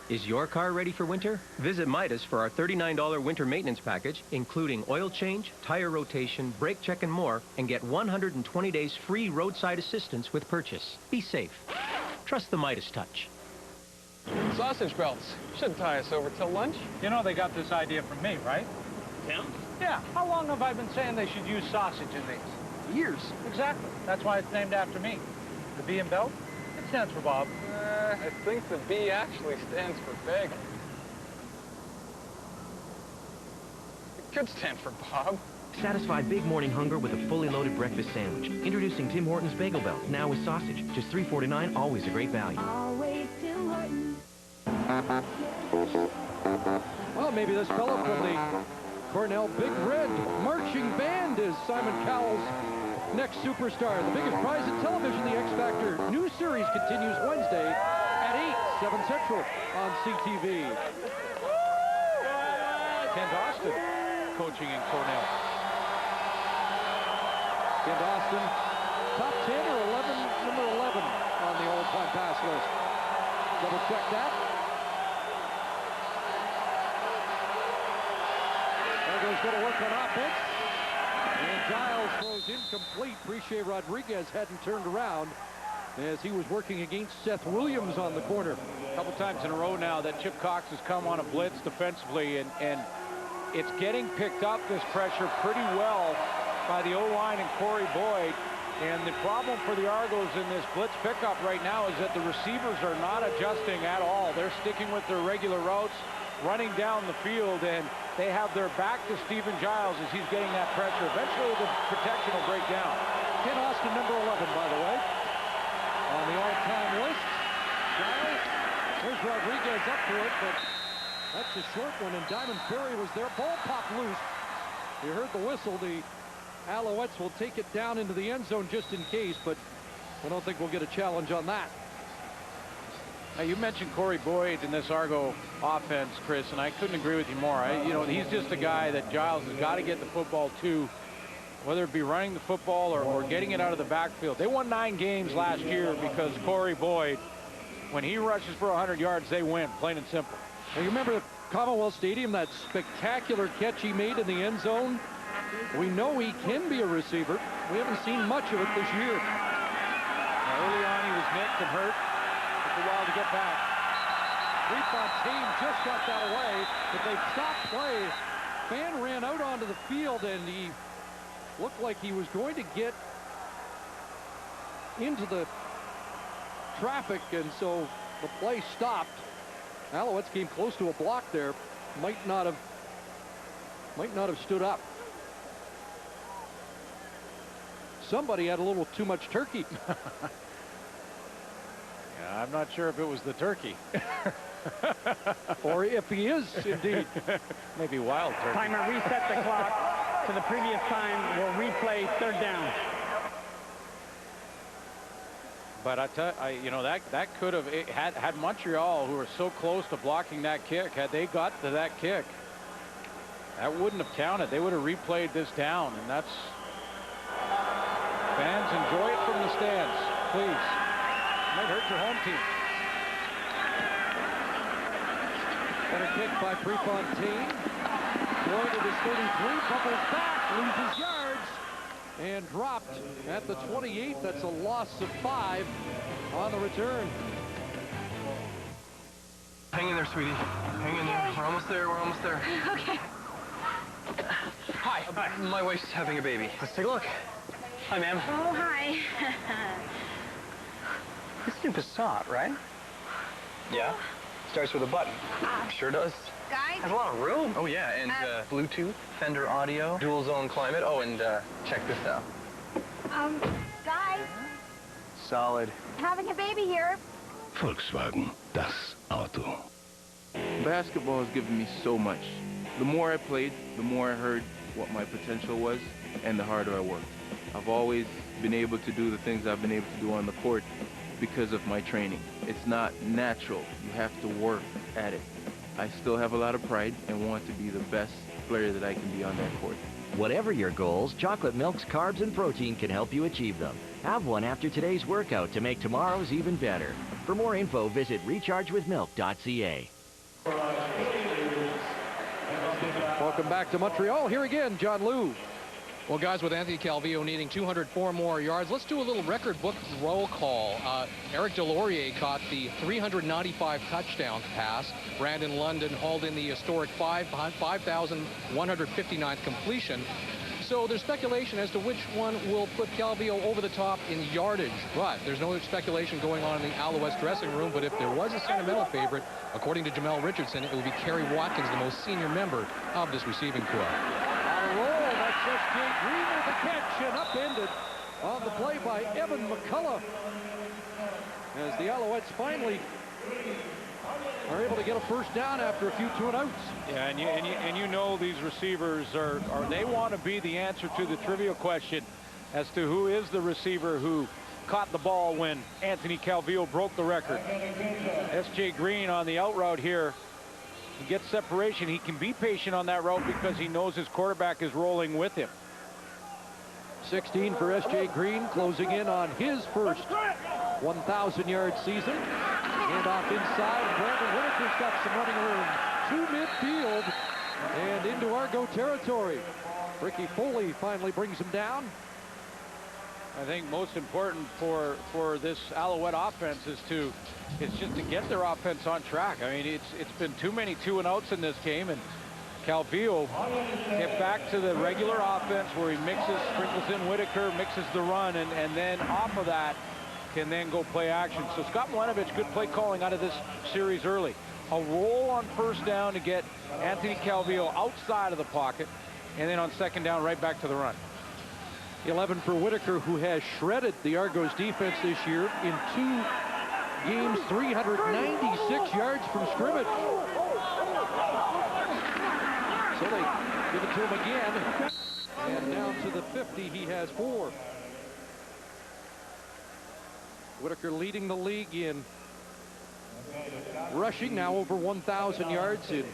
[SPEAKER 22] Is your car ready for winter? Visit Midas for our $39 winter maintenance package, including oil change, tire rotation, brake check, and more, and get 120 days free roadside assistance with purchase. Be safe. Trust the Midas touch.
[SPEAKER 19] Sausage belts. Shouldn't tie us over till lunch.
[SPEAKER 2] You know they got this idea from me, right?
[SPEAKER 19] Tim?
[SPEAKER 2] Yeah. How long have I been saying they should use sausage in these?
[SPEAKER 4] Years.
[SPEAKER 8] Exactly. That's why it's named after me. The B in belt, it stands for Bob.
[SPEAKER 19] I think the B actually stands for bagel. It could stand for Bob.
[SPEAKER 23] Satisfy big morning hunger with a fully loaded breakfast sandwich. Introducing Tim Hortons Bagel Belt, now with sausage. Just $3.49, always a great value.
[SPEAKER 24] Always Tim Hortons.
[SPEAKER 1] Well, maybe this fellow from the Cornell Big Red Marching Band is Simon Cowell's next superstar. The biggest prize in television, the X Factor new series, continues Wednesday at 8, 7 Central on CTV.
[SPEAKER 2] Ken Austin coaching in Cornell.
[SPEAKER 1] Ken Austin, top 10 or 11, number 11 on the all-time pass list. Double check that. Argo's going to work on offense. And Giles throws incomplete. Priche Rodriguez hadn't turned around as he was working against Seth Williams on the corner.
[SPEAKER 2] A couple times in a row now that Chip Cox has come on a blitz defensively, and it's getting picked up, this pressure, pretty well by the O-line and Corey Boyd. And the problem for the Argos in this blitz pickup right now is that the receivers are not adjusting at all. They're sticking with their regular routes, running down the field, and they have their back to Stephen Giles as he's getting that pressure. Eventually the protection will break down.
[SPEAKER 1] Ken Austin, number 11, by the way, on the all-time list. Giles, there's Rodriguez up to it, but that's a short one, and Diamond Ferry was there. Ball popped loose. You heard the whistle. The Alouettes will take it down into the end zone just in case, but I don't think we'll get a challenge on that.
[SPEAKER 2] Now, you mentioned Corey Boyd in this Argo offense, Chris, and I couldn't agree with you more. You know, he's just a guy that Giles has got to get the football to, whether it be running the football or getting it out of the backfield. They won 9 games last year because Corey Boyd, when he rushes for 100 yards, they win, plain and simple.
[SPEAKER 1] Now, you remember the Commonwealth Stadium, that spectacular catch he made in the end zone? We know he can be a receiver. We haven't seen much of it this year.
[SPEAKER 2] Now, early on, he was nicked and hurt. Took a while to get back.
[SPEAKER 1] Prefontaine just got that away, but they stopped play. Fan ran out onto the field, and he looked like he was going to get into the traffic, and so the play stopped. Alouettes came close to a block there. Might not have stood up. Somebody had a little too much turkey.
[SPEAKER 2] Yeah, I'm not sure if it was the turkey.
[SPEAKER 1] Or if he is, indeed.
[SPEAKER 2] Maybe wild turkey.
[SPEAKER 8] Timer, reset the clock to the previous time. We'll replay third down.
[SPEAKER 2] But you know, that could have had Montreal, who were so close to blocking that kick, had they got to that kick, that wouldn't have counted. They would have replayed this down, and that's, fans, enjoy it from the stands, please. Might hurt your home team.
[SPEAKER 1] Better kick by Prefontaine. Boyd at his 33, bubbles back, loses yards, and dropped at the 28. That's a loss of 5 on the return.
[SPEAKER 21] Hang in there, sweetie. Hang in there. We're almost there. We're almost there.
[SPEAKER 24] Okay.
[SPEAKER 21] Hi. My wife's having a baby. Let's take a look. Hi, ma'am.
[SPEAKER 24] Oh, hi.
[SPEAKER 21] This is Passat, right? Yeah. Starts with a button. Sure does.
[SPEAKER 24] Guys?
[SPEAKER 21] Has a lot of room. Oh, yeah, and Bluetooth, Fender audio, dual zone climate. Oh, and check this out.
[SPEAKER 24] Guys,
[SPEAKER 21] Solid.
[SPEAKER 24] having a baby here.
[SPEAKER 25] Volkswagen, das Auto. Basketball has given me so much. The more I played, the more I heard what my potential was, and the harder I worked. I've always been able to do the things I've been able to do on the court because of my training. It's not natural. You have to work at it. I still have a lot of pride and want to be the best player that I can be on that court.
[SPEAKER 26] Whatever your goals, Chocolate Milk's carbs and protein can help you achieve them. Have one after today's workout to make tomorrow's even better. For more info, visit rechargewithmilk.ca.
[SPEAKER 1] Welcome back to Montreal. Here again, John Lou.
[SPEAKER 11] Well, guys, with Anthony Calvillo needing 204 more yards, let's do a little record book roll call. Eric Delorier caught the 395 touchdown pass. Brandon London hauled in the historic 5,159th completion. So there's speculation as to which one will put Calvillo over the top in yardage, but there's no speculation going on in the Alouettes dressing room. But if there was a sentimental favorite, according to Jamel Richardson, it would be Kerry Watkins, the most senior member of this receiving corps.
[SPEAKER 1] On a roll, that's S.J. Green with the catch and upended on the play by Evan McCullough. As the Alouettes finally are able to get a first down after a few 2-and-outs.
[SPEAKER 2] Yeah, and you know these receivers they want to be the answer to the trivia question as to who is the receiver who caught the ball when Anthony Calvillo broke the record. S.J. Green on the out route here. He gets separation. He can be patient on that route because he knows his quarterback is rolling with him.
[SPEAKER 1] 16 for S.J. Green, closing in on his first 1,000-yard season. And off inside, Brandon Whitaker's got some running room to midfield and into Argo territory. Ricky Foley finally brings him down.
[SPEAKER 2] I think most important for this Alouette offense is just to get their offense on track. I mean, it's been too many 2-and-outs in this game, and Calvillo get back to the regular offense where he sprinkles in Whitaker, mixes the run, and then off of that can then go play action. So Scott Mlanovich, good play calling out of this series early. A roll on first down to get Anthony Calvillo outside of the pocket, and then on second down right back to the run.
[SPEAKER 1] 11 for Whitaker, who has shredded the Argos defense this year in 2 games, 396 yards from scrimmage. So they give it to him again. And down to the 50, he has 4. Whitaker leading the league in rushing, now over 1,000 yards in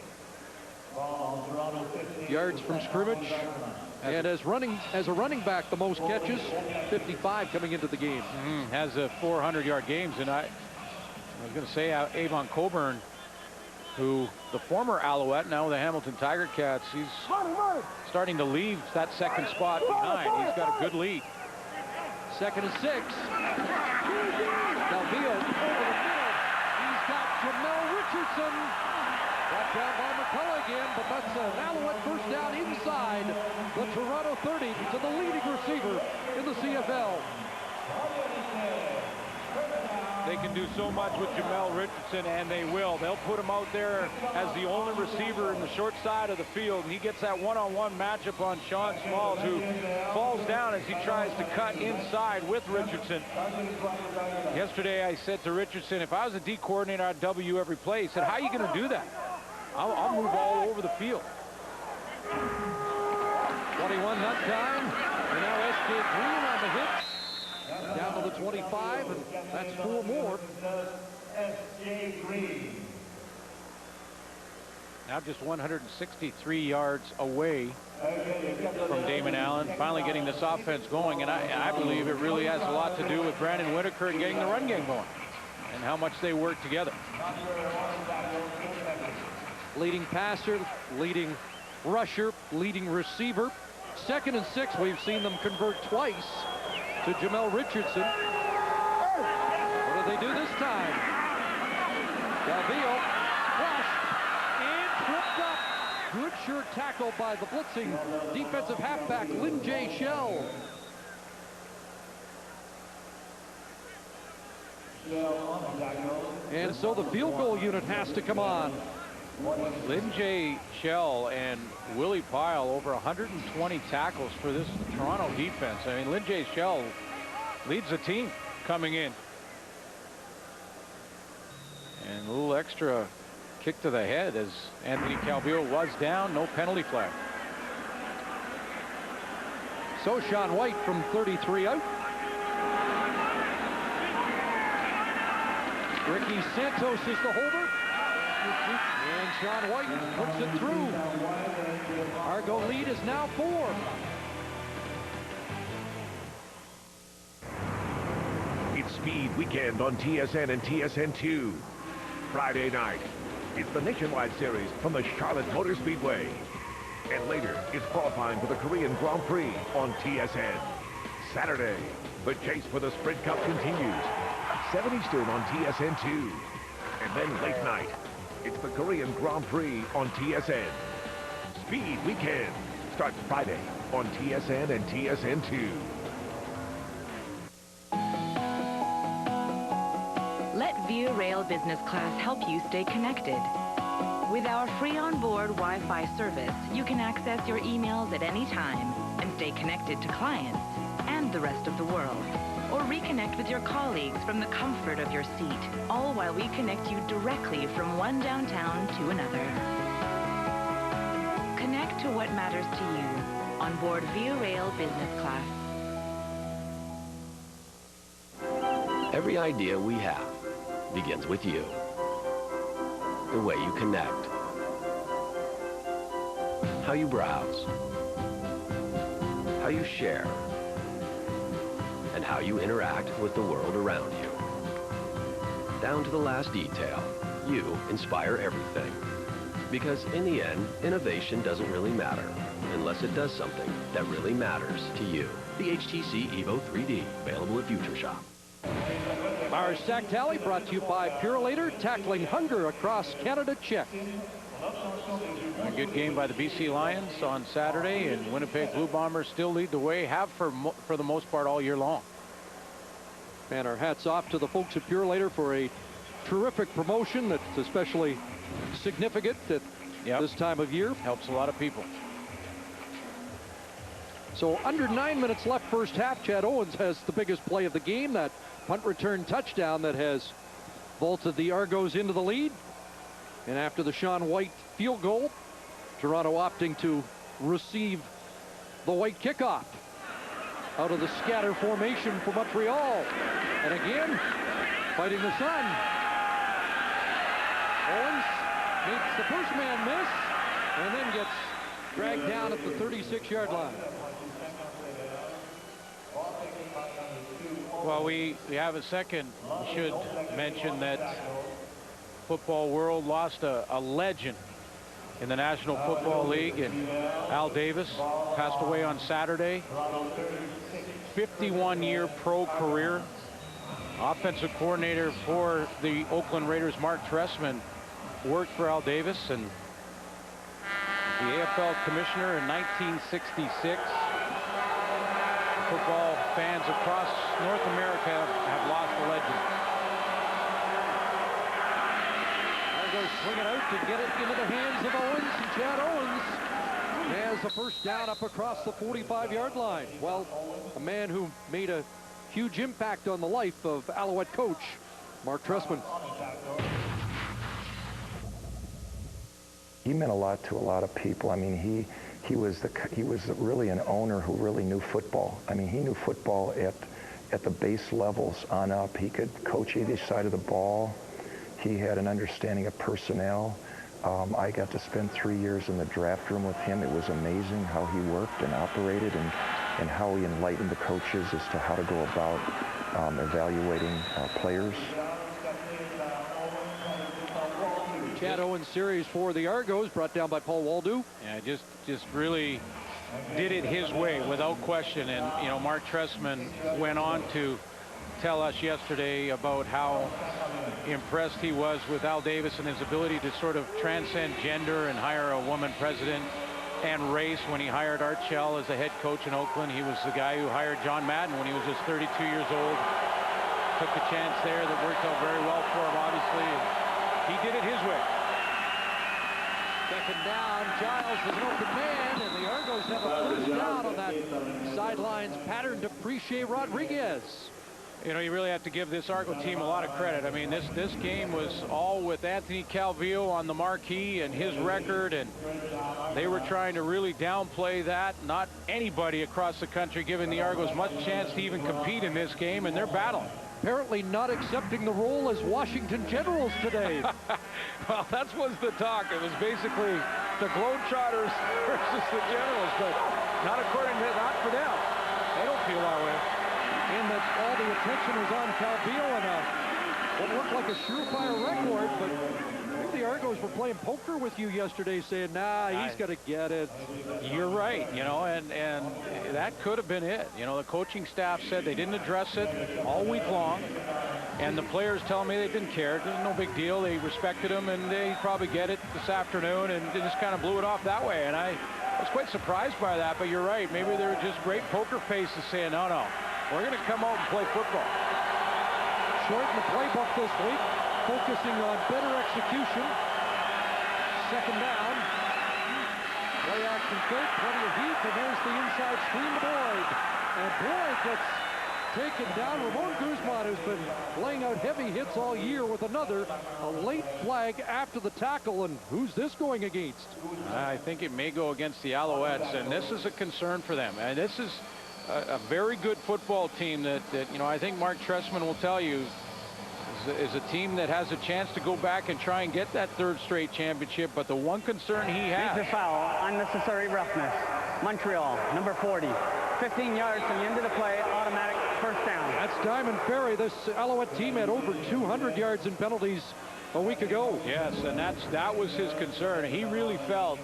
[SPEAKER 1] yards from scrimmage. And as a running back, the most catches, 55 coming into the game.
[SPEAKER 2] Has 400-yard games. And I was going to say Avon Coburn, who the former Alouette, now the Hamilton Tiger Cats, he's starting to leave that second spot behind. He's got a good lead.
[SPEAKER 1] 2nd and 6. Calvillo over the middle. He's got Jamel Richardson. Brought down by McCullough again, but that's an Alouette first down inside the Toronto 30 to the leading receiver in the CFL.
[SPEAKER 2] They can do so much with Jamel Richardson, and they will. They'll put him out there as the only receiver in the short side of the field, and he gets that one-on-one matchup on Sean Smalls, who falls down as he tries to cut inside with Richardson. Yesterday, I said to Richardson, if I was a D coordinator, I'd W every play. He said, how are you going to do that? I'll move all over the field.
[SPEAKER 1] 21 that time, and now S.J. Green on the hit. Down to the 25, and that's 4 more.
[SPEAKER 2] Now just 163 yards away from Damon Allen, finally getting this offense going. And I believe it really has a lot to do with Brandon Whitaker and getting the run game going and how much they work together.
[SPEAKER 1] Leading passer, leading rusher, leading receiver. 2nd and 6, we've seen them convert twice to Jamel Richardson. What do they do this time? Calvillo crushed and tripped up. Good sure tackle by the blitzing defensive halfback Lynn J. Shell. And so the field goal unit has to come on.
[SPEAKER 2] Lynn J. Shell and Willie Pyle over 120 tackles for this Toronto defense. I mean, Lynn J. Shell leads the team coming in. And a little extra kick to the head as Anthony Calvillo was down. No penalty flag.
[SPEAKER 1] So Sean White from 33 out. Ricky Santos is the holder. And Sean White puts it through. Argo lead is now 4.
[SPEAKER 7] It's Speed Weekend on TSN and TSN2. Friday night, it's the Nationwide Series from the Charlotte Motor Speedway. And later, it's qualifying for the Korean Grand Prix on TSN. Saturday, the chase for the Sprint Cup continues. 7 Eastern on TSN2. And then late night, it's the Korean Grand Prix on TSN. Speed Weekend. starts Friday on TSN and TSN2.
[SPEAKER 4] Let Via Rail Business Class help you stay connected. With our free onboard Wi-Fi service, you can access your emails at any time and stay connected to clients and the rest of the world. Or reconnect with your colleagues from the comfort of your seat, all while we connect you directly from one downtown to another. Connect to what matters to you on board Via Rail Business Class.
[SPEAKER 3] Every idea we have begins with you. The way you connect. How you browse. How you share. And how you interact with the world around you. Down to the last detail, you inspire everything. Because in the end, innovation doesn't really matter unless it does something that really matters to you. The HTC Evo 3D, available at Future Shop.
[SPEAKER 1] Our stack tally brought to you by Purolator, tackling hunger across Canada. Check.
[SPEAKER 2] A good game by the BC Lions on Saturday, and Winnipeg Blue Bombers still lead the way, have for the most part all year long.
[SPEAKER 1] And our hats off to the folks at Purolator for a terrific promotion that's especially significant at this time of year.
[SPEAKER 2] Helps a lot of people.
[SPEAKER 1] So under 9 minutes left first half, Chad Owens has the biggest play of the game, that punt return touchdown that has vaulted the Argos into the lead. And after the Sean White field goal, Toronto opting to receive the White kickoff out of the scatter formation for Montreal. And again, fighting the sun. Owens makes the first man miss and then gets dragged down at the 36-yard line.
[SPEAKER 2] Well, we have a second. We should mention that football world lost a legend in the National Football League, and Al Davis passed away on Saturday. 51-year pro career. Offensive coordinator for the Oakland Raiders, Mark Trestman, worked for Al Davis, and the AFL commissioner in 1966. Football fans across North America have lost a legend.
[SPEAKER 1] Argos swing it out to get it into the hands of Owens, and Chad Owens has a first down up across the 45-yard line. Well, a man who made a huge impact on the life of Alouette coach Mark Trestman.
[SPEAKER 5] He meant a lot to a lot of people. I mean, he was really an owner who really knew football. I mean, he knew football at the base levels on up. He could coach either side of the ball. He had an understanding of personnel. I got to spend 3 years in the draft room with him. It was amazing how he worked and operated, and how he enlightened the coaches as to how to go about evaluating players.
[SPEAKER 1] Chad Owens series for the Argos, brought down by Paul Waldo.
[SPEAKER 2] Yeah, just really did it his way without question. And you know, Mark Trestman went on to tell us yesterday about how impressed he was with Al Davis and his ability to sort of transcend gender and hire a woman president and race. When he hired Art Shell as a head coach in Oakland, he was the guy who hired John Madden when he was just 32 years old. Took a chance there that worked out very well for him, obviously. He did it his way.
[SPEAKER 1] Second down, Giles is an open man, and the Argos have a first down on that sidelines pattern to Preche Rodriguez.
[SPEAKER 2] You know, you really have to give this Argo team a lot of credit. I mean, this game was all with Anthony Calvillo on the marquee and his record, and they were trying to really downplay that. Not anybody across the country giving the Argos much chance to even compete in this game, and they're battling.
[SPEAKER 1] Apparently not accepting the role as Washington Generals today.
[SPEAKER 2] Well, that was the talk. It was basically the Globetrotters versus the Generals, but not for them. They don't feel that way.
[SPEAKER 1] In that all the attention was on Calvillo and what looked like a surefire record, but maybe the Argos were playing poker with you yesterday, saying, nah, he's got to get it.
[SPEAKER 2] You're right, you know, and that could have been it. You know, the coaching staff said they didn't address it all week long, and the players tell me they didn't care. It was no big deal. They respected him, and they probably get it this afternoon, and they just kind of blew it off that way. And I was quite surprised by that, but you're right. Maybe they were just great poker faces saying, no, we're going to come out and play football.
[SPEAKER 1] Shorten the playbook this week, focusing on better execution. Second down. Play action fake, plenty of heat, and there's the inside screen to Boyd. And Boyd gets taken down. Ramon Guzman, who's been laying out heavy hits all year, with a late flag after the tackle. And who's this going against?
[SPEAKER 2] I think it may go against the Alouettes, and this is a concern for them. And this is a very good football team that you know, I think Mark Trestman will tell you is a team that has a chance to go back and try and get that third straight championship. But the one concern he has...
[SPEAKER 6] Needs a foul, unnecessary roughness. Montreal, number 40. 15 yards from the end of the play, automatic first down.
[SPEAKER 1] That's Diamond Ferry. This Alouette team had over 200 yards in penalties a week ago.
[SPEAKER 2] Yes, and that was his concern. He really felt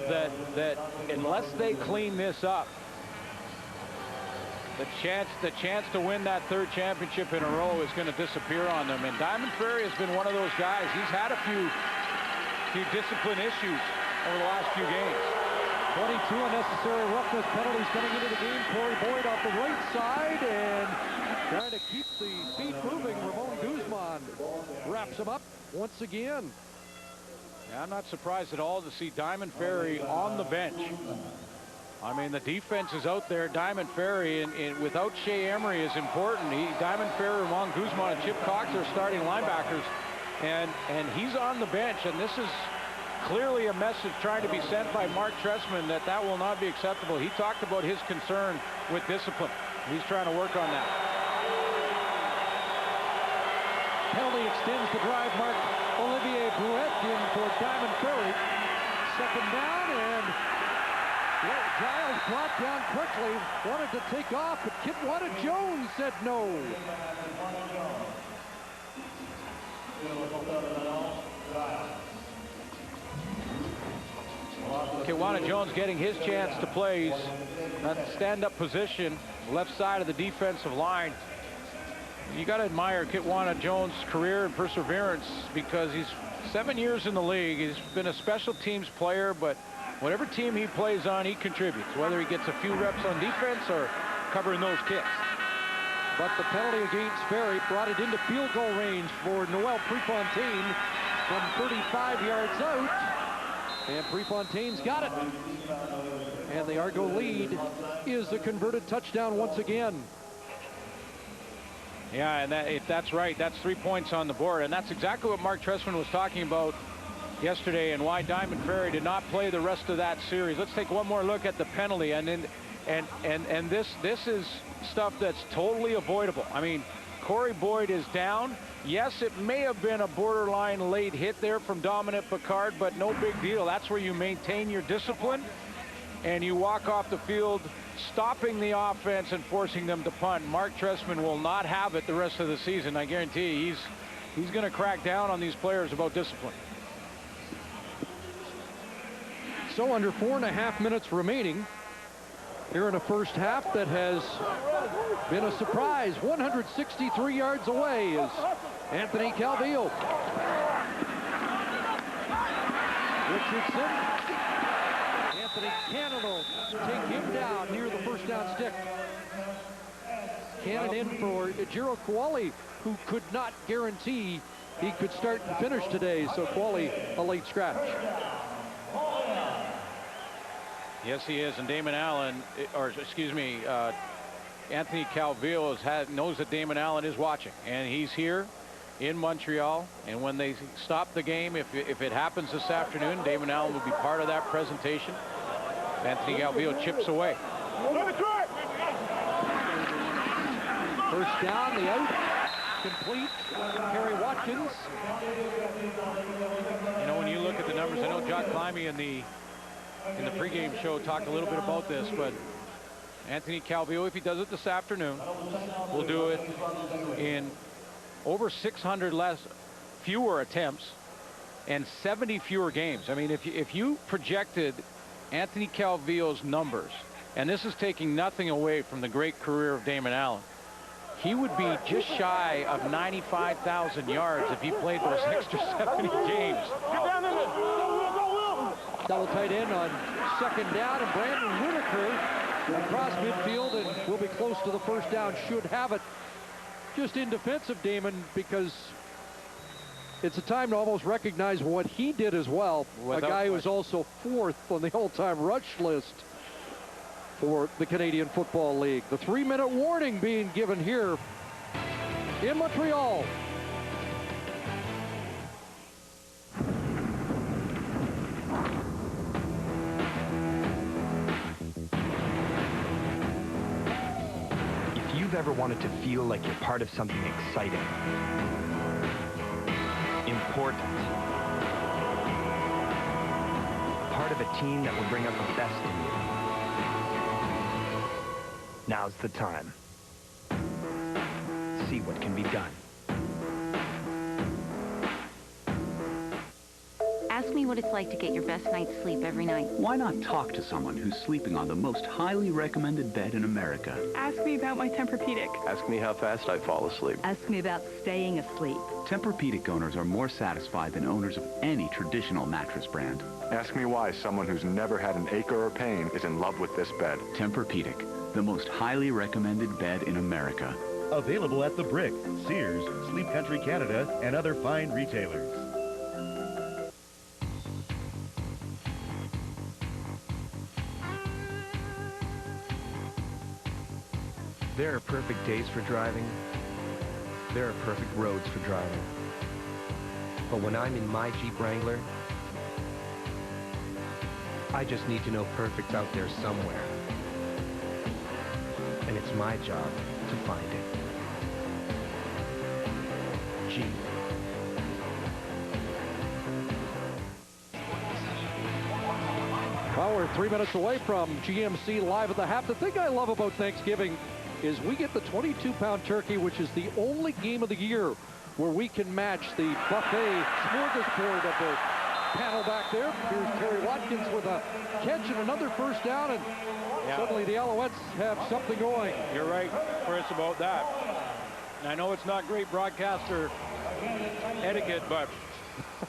[SPEAKER 2] that unless they clean this up, the chance to win that third championship in a row is going to disappear on them. And Diamond Ferry has been one of those guys. He's had a few discipline issues over the last few games.
[SPEAKER 1] 22 unnecessary roughness penalties coming into the game. Corey Boyd off the right side and trying to keep the feet moving. Ramon Guzman wraps him up once again.
[SPEAKER 2] Yeah, I'm not surprised at all to see Diamond Ferry on the bench. I mean, the defense is out there. Diamond Ferry, and without Shea Emery, is important. Diamond Ferry, Ramon Guzman, and Chip Cox are starting linebackers, and he's on the bench. And this is clearly a message trying to be sent by Mark Trestman that will not be acceptable. He talked about his concern with discipline. He's trying to work on that.
[SPEAKER 1] Penalty extends the drive. Mark Olivier Brouette in for Diamond Ferry. Second down, and Giles brought down quickly. Wanted to take off, but Kitwana Jones said no.
[SPEAKER 2] Kitwana Jones getting his chance to play. He's at stand-up position, left side of the defensive line. You got to admire Kitwana Jones' career and perseverance, because he's 7 years in the league. He's been a special teams player, but whatever team he plays on, he contributes, whether he gets a few reps on defense or covering those kicks.
[SPEAKER 1] But the penalty against Ferry brought it into field goal range for Noel Prefontaine from 35 yards out. And Prefontaine's got it. And the Argo lead is a converted touchdown once again.
[SPEAKER 2] Yeah, and that's right. That's 3 points on the board. And that's exactly what Mark Trestman was talking about yesterday, and why Diamond Ferry did not play the rest of that series. Let's take one more look at the penalty. And this is stuff that's totally avoidable. I mean, Corey Boyd is down. Yes, it may have been a borderline late hit there from Dominic Picard, but no big deal. That's where you maintain your discipline and you walk off the field, stopping the offense and forcing them to punt. Mark Trestman will not have it the rest of the season. I guarantee you, he's going to crack down on these players about discipline.
[SPEAKER 1] So under 4.5 minutes remaining here in a first half that has been a surprise. 163 yards away is Anthony Calvillo. Richardson. Anthony Cannon will take him down near the first down stick. Cannon in for Jiro Qualley, who could not guarantee he could start and finish today. So Qualley, a late scratch.
[SPEAKER 2] Yes, he is. And Damon Allen, or excuse me, Anthony Calvillo knows that Damon Allen is watching, and he's here in Montreal. And when they stop the game, if it happens this afternoon, Damon Allen will be part of that presentation. Anthony Calvillo chips away.
[SPEAKER 1] First down, the out, complete. Harry Watkins.
[SPEAKER 2] You know, when you look at the numbers, I know Jock Climby in the pregame show talked a little bit about this, but Anthony Calvillo, if he does it this afternoon, will do it in over 600 fewer attempts and 70 fewer games. I mean, if you projected Anthony Calvillo's numbers, and this is taking nothing away from the great career of Damon Allen, he would be just shy of 95,000 yards if he played those extra 70 games.
[SPEAKER 1] Double tight end on second down, and Brandon Whitaker across midfield and will be close to the first down, should have it. Just in defense of Damon, because it's a time to almost recognize what he did as well. A guy who was also 4th on the all-time rush list for the Canadian Football League. The 3-minute warning being given here in Montreal.
[SPEAKER 9] If you've ever wanted to feel like you're part of something exciting, important, part of a team that will bring out the best in you, now's the time. See what can be done.
[SPEAKER 10] Ask me what it's like to get your best night's sleep every night.
[SPEAKER 13] Why not talk to someone who's sleeping on the most highly recommended bed in America?
[SPEAKER 14] Ask me about my Tempur-Pedic.
[SPEAKER 17] Ask me how fast I fall asleep.
[SPEAKER 14] Ask me about staying asleep.
[SPEAKER 13] Tempur-Pedic owners are more satisfied than owners of any traditional mattress brand.
[SPEAKER 17] Ask me why someone who's never had an ache or a pain is in love with this bed.
[SPEAKER 13] Tempur-Pedic, the most highly recommended bed in America.
[SPEAKER 16] Available at The Brick, Sears, Sleep Country Canada, and other fine retailers.
[SPEAKER 22] There are perfect days for driving. There are perfect roads for driving. But when I'm in my Jeep Wrangler, I just need to know perfect's out there somewhere. And it's my job to find it. Jeep.
[SPEAKER 1] Well, we're 3 minutes away from GMC Live at the Half. The thing I love about Thanksgiving is we get the 22-pound turkey, which is the only game of the year where we can match the buffet smorgasbord of the panel back there. Here's Terry Watkins with a catch and another first down, and suddenly the Alouettes have something going.
[SPEAKER 2] You're right, Chris, about that. And I know it's not great broadcaster etiquette, but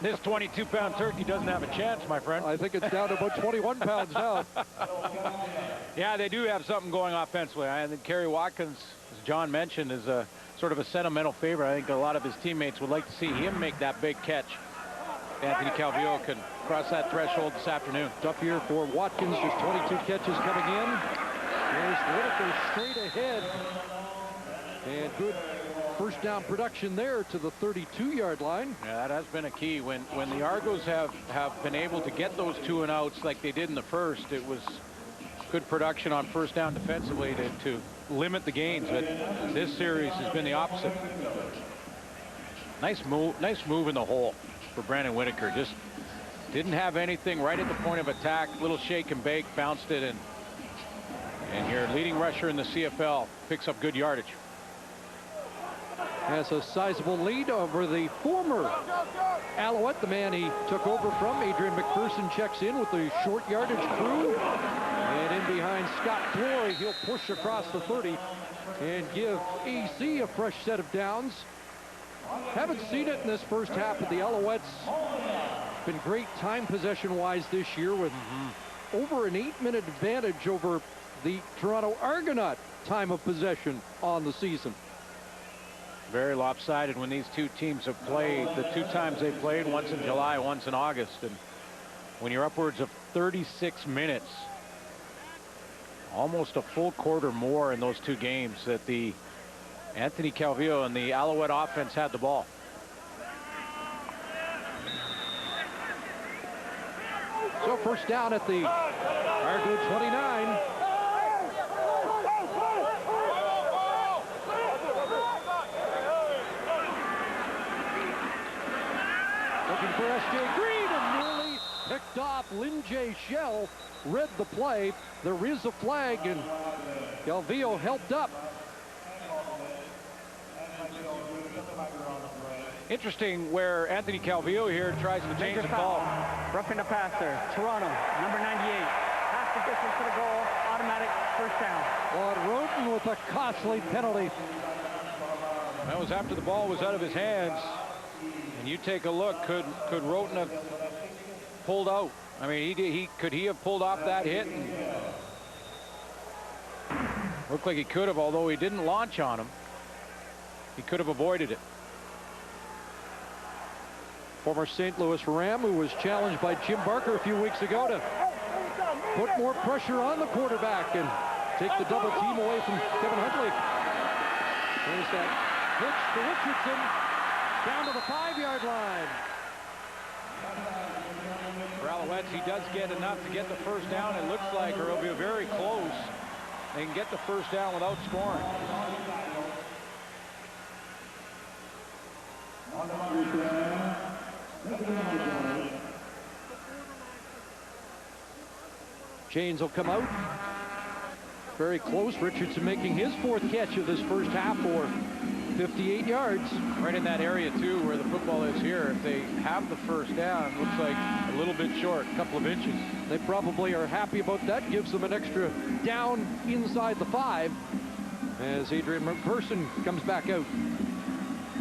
[SPEAKER 2] this 22-pound turkey doesn't have a chance, my friend.
[SPEAKER 1] I think it's down to about 21 pounds now.
[SPEAKER 2] Yeah, they do have something going offensively. I think Kerry Watkins, as John mentioned, is a sort of a sentimental favorite. I think a lot of his teammates would like to see him make that big catch. Anthony Calvillo can cross that threshold this afternoon.
[SPEAKER 1] Tough year for Watkins, just 22 catches coming in. There's Whitaker straight ahead. And good first down production there to the 32-yard line.
[SPEAKER 2] Yeah, that has been a key. When the Argos have been able to get those 2 and outs like they did in the first, it was good production on first down defensively to limit the gains. But this series has been the opposite. Nice move in the hole for Brandon Whitaker. Just didn't have anything right at the point of attack. Little shake and bake, bounced it, and your leading rusher in the CFL picks up good yardage.
[SPEAKER 1] Has a sizable lead over the former Alouette, the man he took over from. Adrian McPherson checks in with the short yardage crew. And in behind Scott Flory, he'll push across the 30 and give AC a fresh set of downs. Haven't seen it in this first half, but the Alouettes been great time possession-wise this year with over an 8-minute advantage over the Toronto Argonaut time of possession on the season.
[SPEAKER 2] Very lopsided when these two teams have played. The 2 times they played, once in July, once in August. And when you're upwards of 36 minutes, almost a full quarter more in those 2 games, that the Anthony Calvillo and the Alouette offense had the ball.
[SPEAKER 1] So first down at the Argo 29. Looking for S.J. Green, and nearly picked off. Lynn J. Shell read the play. There is a flag, and Calvillo helped up.
[SPEAKER 2] Interesting where Anthony Calvillo here tries to change the call.
[SPEAKER 6] Roughing the passer. Toronto, number 98. Pass the distance to the goal. Automatic first down.
[SPEAKER 1] Claude Roten with a costly penalty.
[SPEAKER 2] That was after the ball was out of his hands. And you take a look, could Roten have pulled out I mean, could he have pulled off that hit? Looked like he could have, although he didn't launch on him. He could have avoided it.
[SPEAKER 1] Former St. Louis Ram, who was challenged by Jim Barker a few weeks ago to put more pressure on the quarterback and take the double team away from Kevin Huntley. There's that pitch to Richardson down to the 5-yard line.
[SPEAKER 2] For Alouettes, he does get enough to get the first down, it looks like, or it'll be very close. They can get the first down without scoring.
[SPEAKER 1] Chains will come out. Very close. Richardson making his 4th catch of this first half for 58 yards.
[SPEAKER 2] Right in that area, too, where the football is here. If they have the first down, looks like a little bit short, a couple of inches.
[SPEAKER 1] They probably are happy about that. Gives them an extra down inside the 5 as Adrian McPherson comes back out.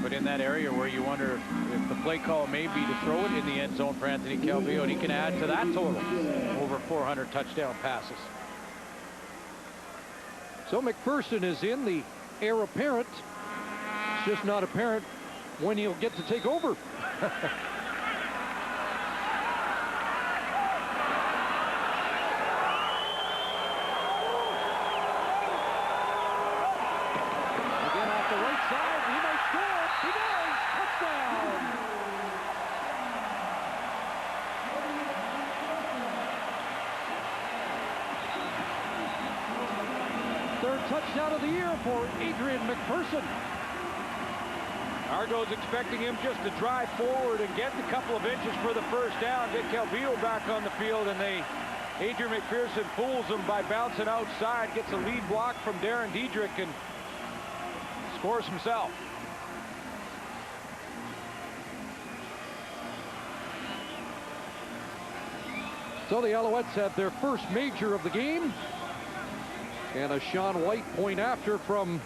[SPEAKER 2] But in that area where you wonder if the play call may be to throw it in the end zone for Anthony Calvillo, and he can add to that total. Over 400 touchdown passes.
[SPEAKER 1] So McPherson is in, the heir apparent. It's just not apparent when he'll get to take over. Touchdown of the year for Adrian McPherson.
[SPEAKER 2] Argo's expecting him just to drive forward and get a couple of inches for the first down, get Calvillo back on the field, and Adrian McPherson fools him by bouncing outside, gets a lead block from Darren Diedrich and scores himself.
[SPEAKER 1] So the Alouettes have their first major of the game. And a Sean White point after from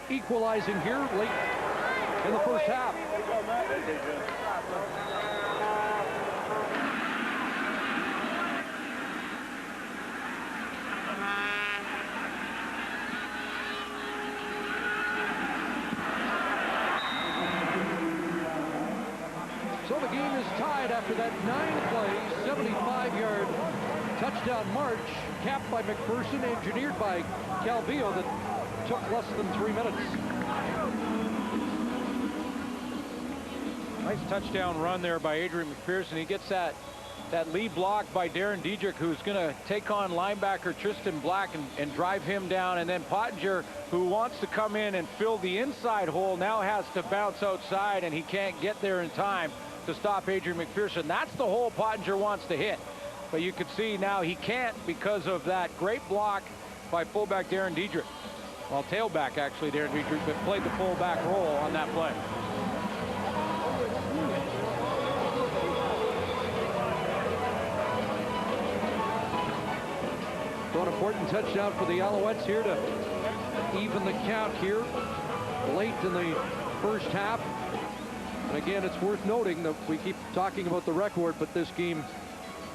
[SPEAKER 1] equalizing here late in the first half. So the game is tied after that 9-play, 75-yard touchdown march, capped by McPherson, engineered by Calvillo, that took less than 3 minutes.
[SPEAKER 2] Nice touchdown run there by Adrian McPherson. He gets that lead block by Darren Diedrich, who's going to take on linebacker Tristan Black and drive him down. And then Pottinger, who wants to come in and fill the inside hole, now has to bounce outside, and he can't get there in time to stop Adrian McPherson. That's the hole Pottinger wants to hit. But you can see now he can't because of that great block by fullback Darren Diedrich. Well, tailback, actually, Darren Diedrich, but played the fullback role on that play.
[SPEAKER 1] So an important touchdown for the Alouettes here to even the count here late in the first half. And again, it's worth noting that we keep talking about the record, but this game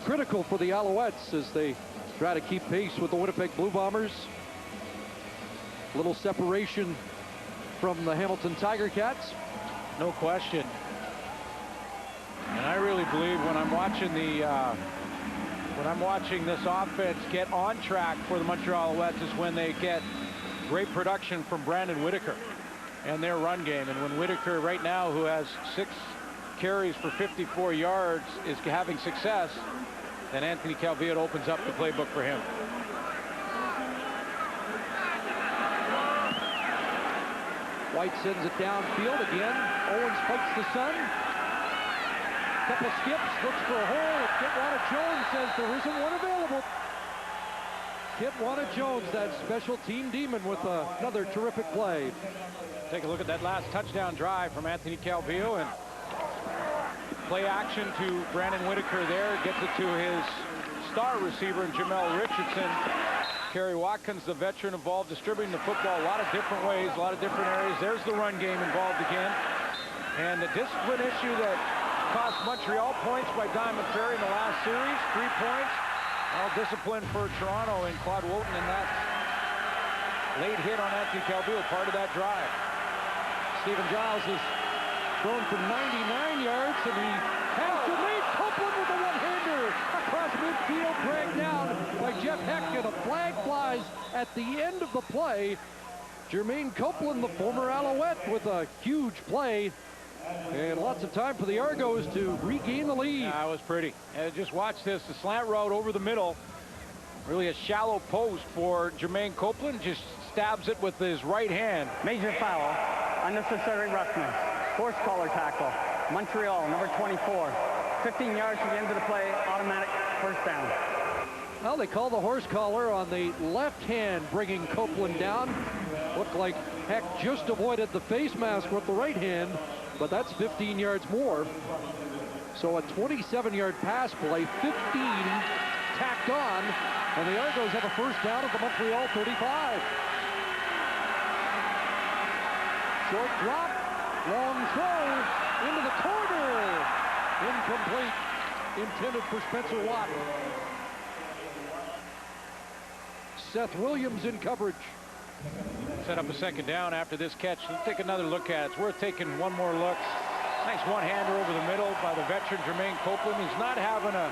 [SPEAKER 1] critical for the Alouettes as they try to keep pace with the Winnipeg Blue Bombers. Little separation from the Hamilton Tiger Cats.
[SPEAKER 2] No question. And I really believe when I'm watching this offense get on track for the Montreal Alouettes is when they get great production from Brandon Whitaker and their run game. And when Whitaker right now, who has 6 carries for 54 yards, is having success, then Anthony Calvillo opens up the playbook for him.
[SPEAKER 1] White sends it downfield again. Owens fights the sun. Couple skips, looks for a hole. Kitwana Jones says there isn't one available. Kitwana Jones, that special team demon, with another terrific play.
[SPEAKER 2] Take a look at that last touchdown drive from Anthony Calvillo, and play action to Brandon Whitaker there. Gets it to his star receiver, Jamel Richardson. Kerry Watkins, the veteran, involved distributing the football a lot of different ways, a lot of different areas. There's the run game involved again. And the discipline issue that cost Montreal points by Diamond Ferry in the last series. 3 points. All discipline for Toronto and Claude Wotan in that late hit on Anthony Calvillo, part of that drive.
[SPEAKER 1] Stephen Giles has thrown for 99 yards, and he has Jermaine Copeland with a one-hander across midfield, dragged down by Jeff Heck, and a flag flies at the end of the play. Jermaine Copeland, the former Alouette, with a huge play, and lots of time for the Argos to regain the lead.
[SPEAKER 2] Yeah, that was pretty. And just watch this, the slant route over the middle. Really a shallow post for Jermaine Copeland. Just stabs it with his right hand.
[SPEAKER 6] Major foul, unnecessary roughness, horse collar tackle. Montreal, number 24. 15 yards from the end of the play, automatic first down.
[SPEAKER 1] Well, they call the horse collar on the left hand, bringing Copeland down. Looked like Heck just avoided the face mask with the right hand, but that's 15 yards more. So a 27-yard pass play, 15 tacked on, and the Argos have a first down at the Montreal 35. Short drop, long throw, into the corner. Incomplete, intended for Spencer Watt. Seth Williams in coverage.
[SPEAKER 2] Set up a second down after this catch. Let's take another look at it. It's worth taking one more look. Nice one-hander over the middle by the veteran Jermaine Copeland. He's not having a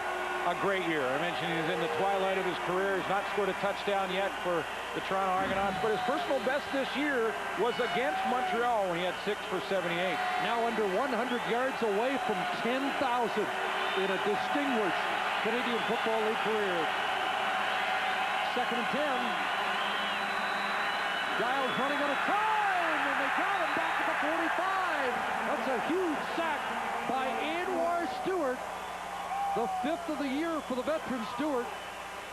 [SPEAKER 2] great year. I mentioned he's in the twilight of his career. He's not scored a touchdown yet for the Toronto Argonauts, but his personal best this year was against Montreal when he had 6 for 78.
[SPEAKER 1] Now under 100 yards away from 10,000 in a distinguished Canadian Football League career. Second and 10. Giles running out of time, and they got him back to the 45. That's a huge sack by Anwar Stewart. The 5th of the year for the veteran Stewart,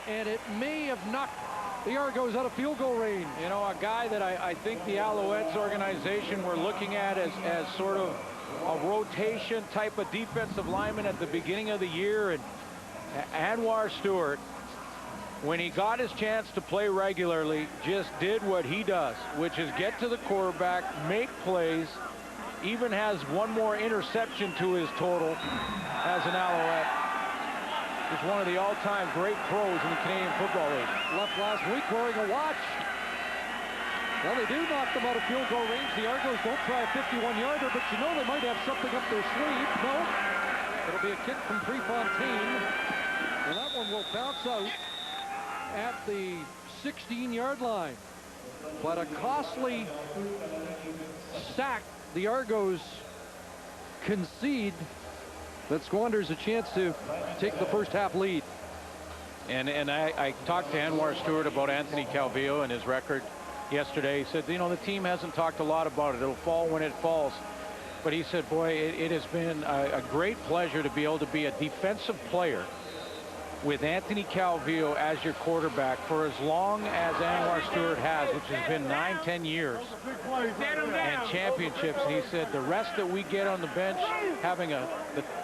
[SPEAKER 1] and it may have knocked the Argos out of field goal range.
[SPEAKER 2] You know, a guy that I think the Alouettes organization were looking at as sort of a rotation type of defensive lineman at the beginning of the year, and Anwar Stewart, when he got his chance to play regularly, just did what he does, which is get to the quarterback, make plays, even has one more interception to his total as an Alouette. He's one of the all-time great pros in the Canadian Football League.
[SPEAKER 1] Left last week wearing a watch. Well, they do knock them out of field goal range. The Argos don't try a 51-yarder, but you know they might have something up their sleeve. No, it'll be a kick from Prefontaine. And that one will bounce out at the 16-yard line. But a costly sack. The Argos concede that squanders a chance to take the first half lead.
[SPEAKER 2] And I talked to Anwar Stewart about Anthony Calvillo and his record yesterday. He said, you know, the team hasn't talked a lot about it. It'll fall when it falls. But he said, boy, it has been a great pleasure to be able to be a defensive player with Anthony Calvillo as your quarterback for as long as Anwar Stewart has, which has been 9-10 years, and championships. And he said the rest that we get on the bench, having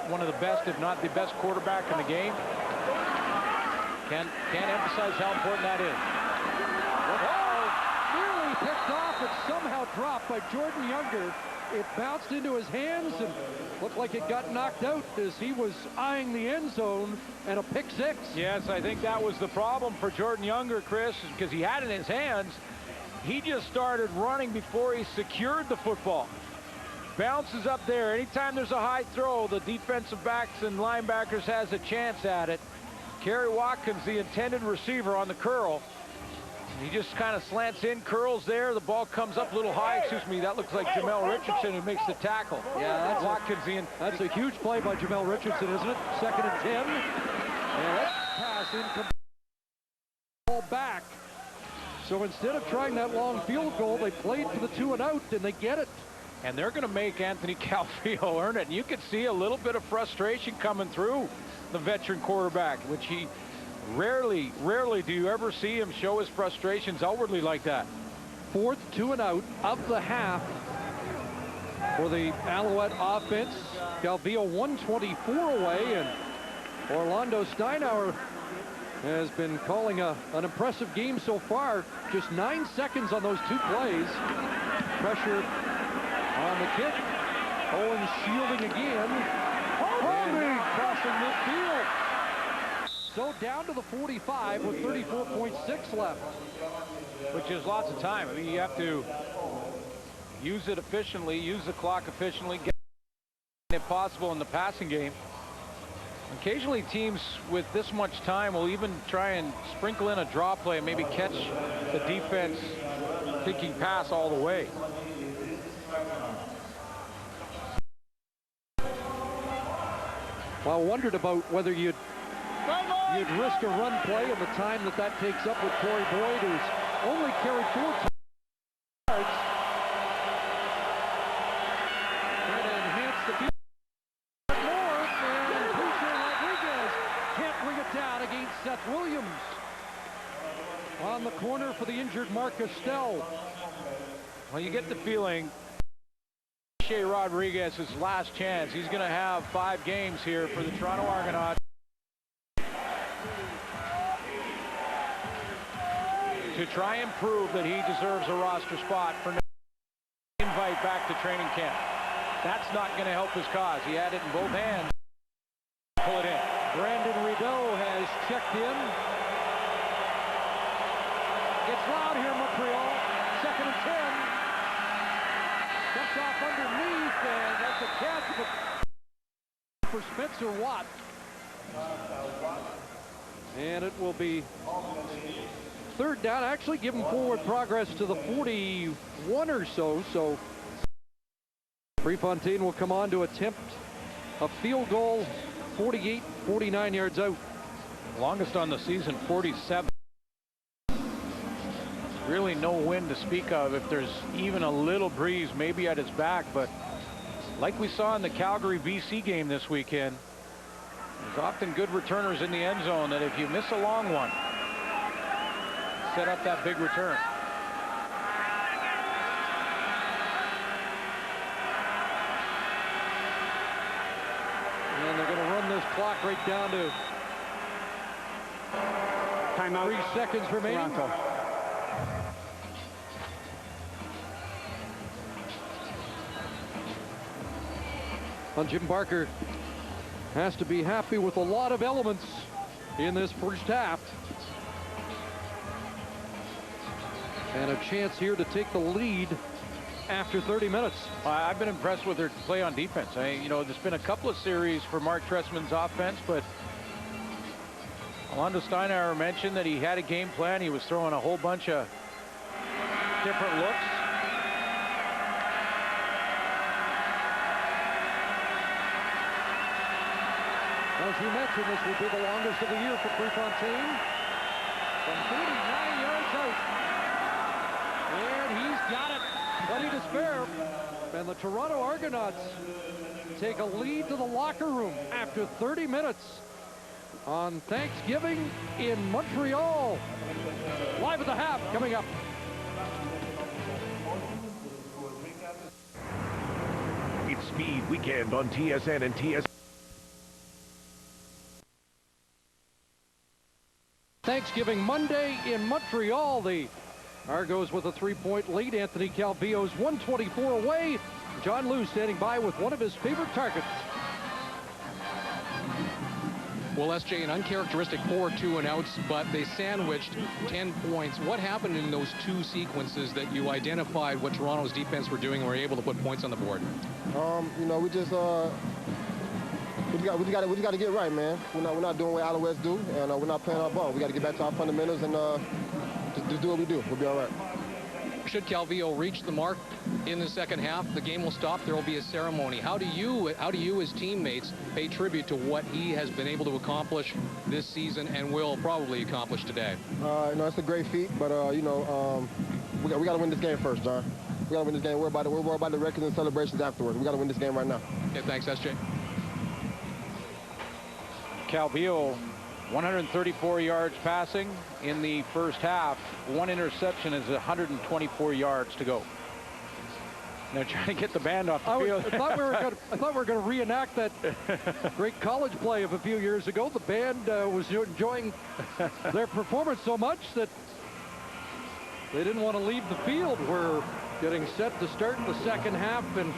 [SPEAKER 2] one of the best, if not the best quarterback in the game, can't emphasize how important that is.
[SPEAKER 1] Oh, nearly picked off, but somehow dropped by Jordan Younger. It bounced into his hands and looked like it got knocked out as he was eyeing the end zone, and a pick six.
[SPEAKER 2] Yes, I think that was the problem for Jordan Younger, Chris, because he had it in his hands. He just started running before he secured the football. Bounces up there. Anytime there's a high throw, the defensive backs and linebackers has a chance at it. Kerry Watkins, the intended receiver, on the curl. He just kind of slants in, curls there. The ball comes up a little high. Excuse me, that looks like Jamel Richardson who makes the tackle.
[SPEAKER 1] Yeah,
[SPEAKER 2] Watkins.
[SPEAKER 1] That's a huge play by Jamel Richardson, isn't it? Second and 10. And that pass incomplete. Ball back. So instead of trying that long field goal, they played for the 2 and out, and they get it.
[SPEAKER 2] And they're going to make Anthony Calvillo earn it. And you could see a little bit of frustration coming through the veteran quarterback, which he rarely do you ever see him show his frustrations outwardly like that.
[SPEAKER 1] 4th 2 and out of the half for the Alouette offense. Calvillo 124 away, and Orlando Steinauer has been calling an impressive game so far. Just 9 seconds on those 2 plays. Pressure on the kick. Owens shielding again. Crossing midfield. So down to the 45 with 34.6 left.
[SPEAKER 2] Which is lots of time. I mean, you have to use it efficiently, use the clock efficiently, get it possible in the passing game. Occasionally teams with this much time will even try and sprinkle in a draw play and maybe catch the defense thinking pass all the way.
[SPEAKER 1] Well, I wondered about whether you'd risk a run play and the time that takes up with Corey Boyd, who's only carried 4 yards. Trying to enhance the field more, and Pusher Rodriguez can't bring it down against Seth Williams. On the corner for the injured Mark Estelle.
[SPEAKER 2] Well, you get the feeling Rodriguez's last chance. He's going to have 5 games here for the Toronto Argonauts to try and prove that he deserves a roster spot for invite back to training camp. That's not going to help his cause. He had it in both hands. Pull it in.
[SPEAKER 1] Brandon Rideau has checked in. Gets loud here, Montreal. 2nd and 10. Comes off underneath, and that's a catch for Spencer Watt. And it will be 3rd down. Actually giving forward progress to the 41 or so. So Prefontaine will come on to attempt a field goal, 49 yards out.
[SPEAKER 2] Longest on the season, 47. Really no wind to speak of. If there's even a little breeze, maybe at his back, but like we saw in the Calgary BC game this weekend, there's often good returners in the end zone that if you miss a long one, set up that big return.
[SPEAKER 1] And they're going to run this clock right down to
[SPEAKER 6] timeout.
[SPEAKER 1] 3 seconds remaining.
[SPEAKER 6] Toronto.
[SPEAKER 1] Well, Jim Barker has to be happy with a lot of elements in this first half. And a chance here to take the lead after 30 minutes.
[SPEAKER 2] I've been impressed with their play on defense. You know, there's been a couple of series for Mark Trestman's offense, but Orlando Steinauer mentioned that he had a game plan. He was throwing a whole bunch of different looks.
[SPEAKER 1] As you mentioned, this will be the longest of the year for Prefontaine. From 49 yards out. And he's got it. Plenty to spare. And the Toronto Argonauts take a lead to the locker room after 30 minutes on Thanksgiving in Montreal. Live at the half coming up.
[SPEAKER 7] It's Speed Weekend on TSN and TSN.
[SPEAKER 1] Thanksgiving Monday in Montreal. The Argos with a 3-point lead. Anthony Calvillo's 124 away. John Lou standing by with one of his favorite targets.
[SPEAKER 11] Well, SJ, an uncharacteristic 4 2-and-outs, but they sandwiched 10 points. What happened in those 2 sequences that you identified what Toronto's defense were doing and were able to put points on the board?
[SPEAKER 12] You know, we just got to get right, man. We're not doing what Alouettes do, and we're not playing our ball. We got to get back to our fundamentals and just do what we do. We'll be all right.
[SPEAKER 11] Should Calvillo reach the mark in the second half, the game will stop. There will be a ceremony. How do you as teammates pay tribute to what he has been able to accomplish this season and will probably accomplish today?
[SPEAKER 12] You know, it's a great feat, but you know, we got to win this game first, John. We got to win this game. We're worried about the records and celebrations afterwards. We got to win this game right now.
[SPEAKER 11] Okay, thanks, SJ.
[SPEAKER 2] Calvillo, 134 yards passing in the first half. 1 interception is 124 yards to go. They're trying to get the band off the field.
[SPEAKER 1] I thought we were going to reenact that great college play of a few years ago. The band was enjoying their performance so much that they didn't want to leave the field. We're getting set to start the second half, and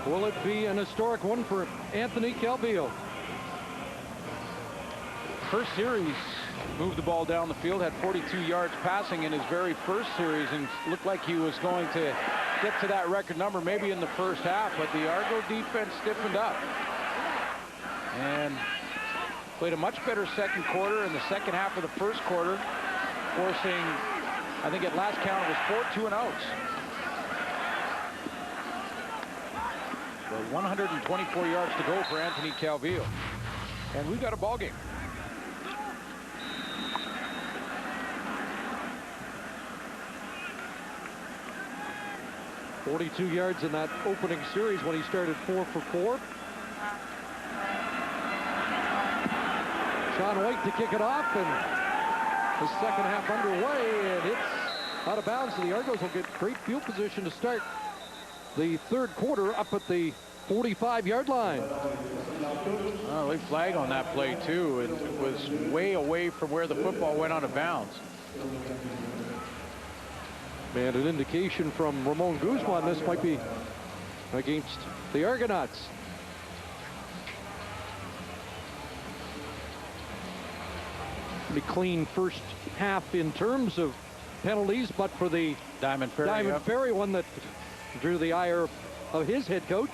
[SPEAKER 1] Will it be an historic one for Anthony Calvillo?
[SPEAKER 2] First series, moved the ball down the field, had 42 yards passing in his very first series, and looked like he was going to get to that record number maybe in the first half, but the Argo defense stiffened up and played a much better second quarter in the second half of the first quarter, forcing, I think at last count it was 4 2-and-outs. So 124 yards to go for Anthony Calvillo, and we've got a ball game.
[SPEAKER 1] .42 yards in that opening series when he started 4 for 4. Sean White to kick it off, and the second half underway, and it's out of bounds. So the Argos will get great field position to start the third quarter up at the 45-yard line.
[SPEAKER 2] Oh, they flag on that play too. It was way away from where the football went out of bounds.
[SPEAKER 1] And an indication from Ramon Guzman, this might be against the Argonauts. Pretty clean first half in terms of penalties, but for the
[SPEAKER 2] Diamond Ferry
[SPEAKER 1] one that drew the ire of his head coach.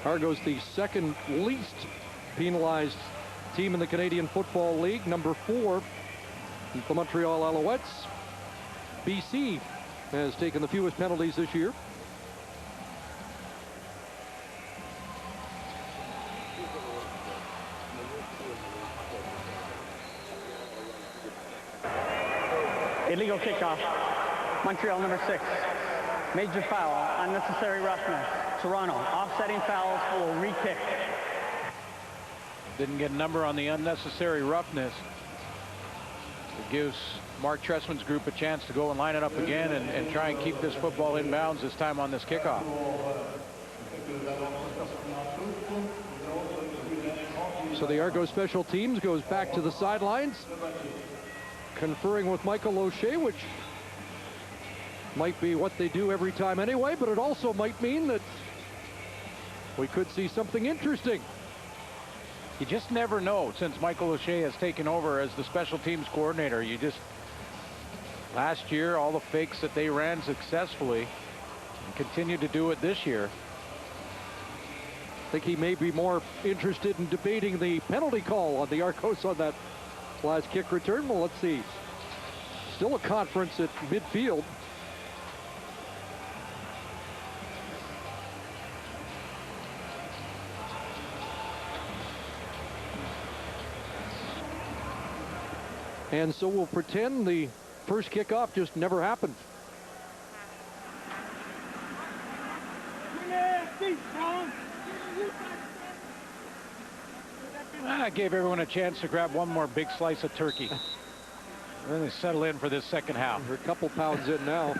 [SPEAKER 1] Argos the second least penalized team in the Canadian Football League, number 4, the Montreal Alouettes. BC has taken the fewest penalties this year.
[SPEAKER 6] Illegal kickoff. Montreal number 6. Major foul, unnecessary roughness. Toronto, offsetting fouls will re-kick.
[SPEAKER 2] Didn't get a number on the unnecessary roughness. It gives Mark Tressman's group a chance to go and line it up again and try and keep this football in bounds this time on this kickoff.
[SPEAKER 1] So the Argos special teams goes back to the sidelines, conferring with Michael O'Shea, which might be what they do every time anyway, but it also might mean that we could see something interesting.
[SPEAKER 2] You just never know since Michael O'Shea has taken over as the special teams coordinator. Last year, all the fakes that they ran successfully and continue to do it this year.
[SPEAKER 1] I think he may be more interested in debating the penalty call on the Argos on that last kick return. Well, let's see. Still a conference at midfield. And so we'll pretend the first kickoff just never happened.
[SPEAKER 2] I gave everyone a chance to grab one more big slice of turkey. And then they settle in for this second half.
[SPEAKER 1] They're a couple pounds in now.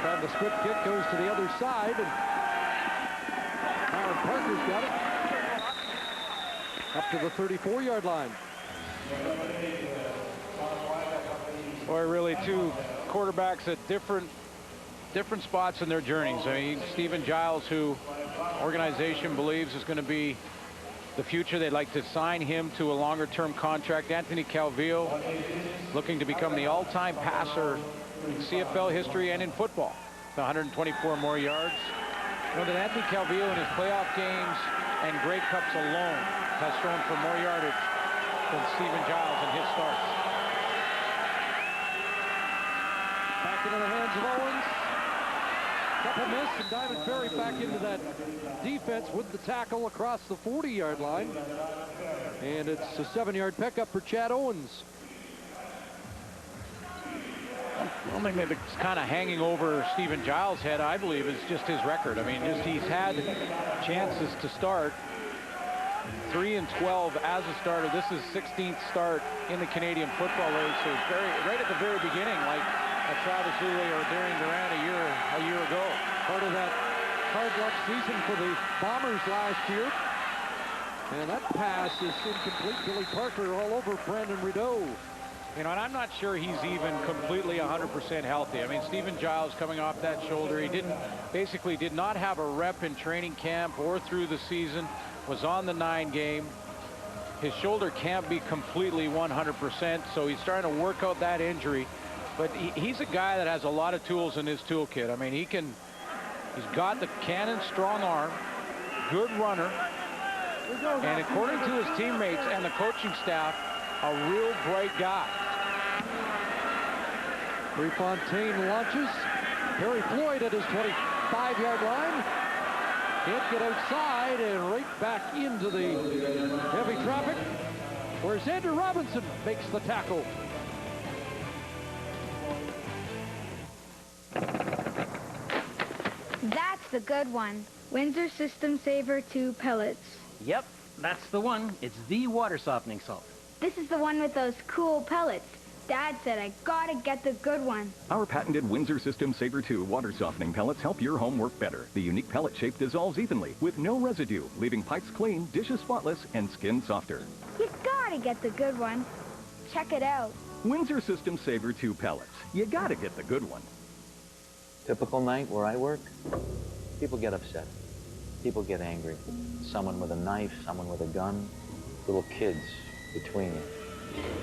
[SPEAKER 1] And the split kick goes to the other side, and Aaron Parker's got it up to the 34-yard line.
[SPEAKER 2] Boy, really two quarterbacks at different spots in their journeys. I mean, Stephen Giles, who organization believes is going to be the future. They'd like to sign him to a longer-term contract. Anthony Calvillo looking to become the all-time passer in CFL history and in football. 124 more yards. You know that Anthony Calvillo in his playoff games and Grey Cups alone has thrown for more yardage than Stephen Giles in his starts.
[SPEAKER 1] Back into the hands of Owens. Couple miss, and Diamond Ferry back into that defense with the tackle across the 40-yard line. And it's a 7-yard pickup for Chad Owens.
[SPEAKER 2] One thing that's kind of hanging over Stephen Giles' head, I believe, is just his record. I mean, he's had chances to start. 3-12 as a starter. This is 16th start in the Canadian Football League, so it's right at the very beginning, like Travis Louis or Darian Durant a year ago.
[SPEAKER 1] Part of that hard luck season for the Bombers last year. And that pass is incomplete. Billy Parker all over Brandon Rideau.
[SPEAKER 2] You know, and I'm not sure he's even completely 100% healthy. I mean, Stephen Giles coming off that shoulder, he basically did not have a rep in training camp or through the season, was on the 9 game. His shoulder can't be completely 100%, so he's starting to work out that injury. But he's a guy that has a lot of tools in his toolkit. I mean, he's got the cannon strong arm, good runner, and according to his teammates and the coaching staff, a real bright guy.
[SPEAKER 1] Prefontaine launches. Perry Floyd at his 25-yard line. Can't get outside and right back into the heavy traffic, where Andrew Robinson makes the tackle.
[SPEAKER 24] That's the good one. Windsor System Saver 2 pellets.
[SPEAKER 8] Yep, that's the one. It's the water softening salt.
[SPEAKER 24] This is the one with those cool pellets. Dad said I gotta get the good one.
[SPEAKER 15] Our patented Windsor System Saver 2 water softening pellets help your home work better. The unique pellet shape dissolves evenly with no residue, leaving pipes clean, dishes spotless, and skin softer.
[SPEAKER 24] You gotta get the good one. Check it out.
[SPEAKER 15] Windsor System Saver 2 pellets. You gotta get the good one.
[SPEAKER 18] Typical night where I work, people get upset. People get angry. Someone with a knife, someone with a gun, little kids between you.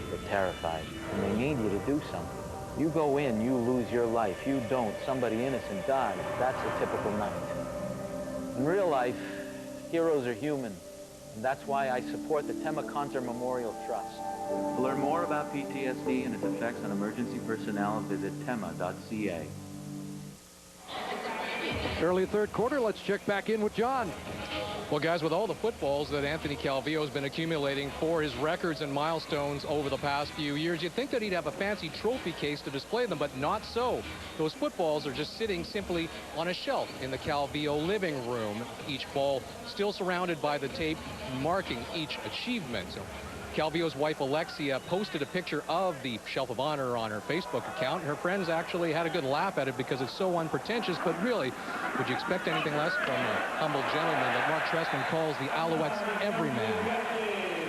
[SPEAKER 18] They're terrified, and they need you to do something. You go in, you lose your life. You don't, somebody innocent dies. That's a typical night. In real life, heroes are human, and that's why I support the Tema Conter Memorial Trust.
[SPEAKER 13] To learn more about PTSD and its effects on emergency personnel, visit tema.ca.
[SPEAKER 1] Early third quarter, let's check back in with John.
[SPEAKER 11] Well, guys, with all the footballs that Anthony Calvillo has been accumulating for his records and milestones over the past few years, you'd think that he'd have a fancy trophy case to display them, but not so. Those footballs are just sitting simply on a shelf in the Calvillo living room, each ball still surrounded by the tape marking each achievement. So Calvillo's wife, Alexia, posted a picture of the Shelf of Honor on her Facebook account. Her friends actually had a good laugh at it because it's so unpretentious, but really, would you expect anything less from a humble gentleman that Mark Trestman calls the Alouettes everyman?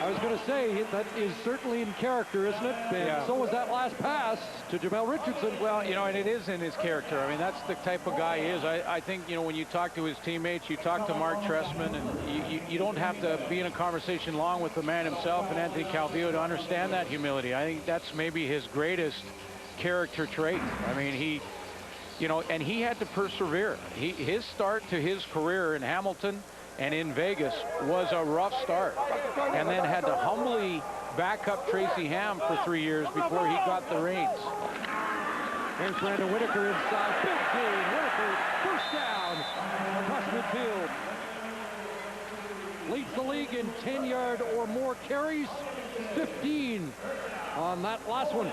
[SPEAKER 1] I was going to say, that is certainly in character, isn't it? And so was that last pass to Jamel Richardson.
[SPEAKER 2] Well, you know, and it is in his character. I mean, that's the type of guy he is. I think, you know, when you talk to his teammates, you talk to Mark Trestman, and you don't have to be in a conversation long with the man himself and Anthony Calvillo to understand that humility. I think that's maybe his greatest character trait. I mean, you know, and he had to persevere. His start to his career in Hamilton and in Vegas was a rough start, and then had to humbly back up Tracy Ham for 3 years before he got the reins.
[SPEAKER 1] Here's Brandon Whitaker inside. Big game. Whitaker, first down across midfield. Leads the league in 10-yard or more carries. 15 on that last one.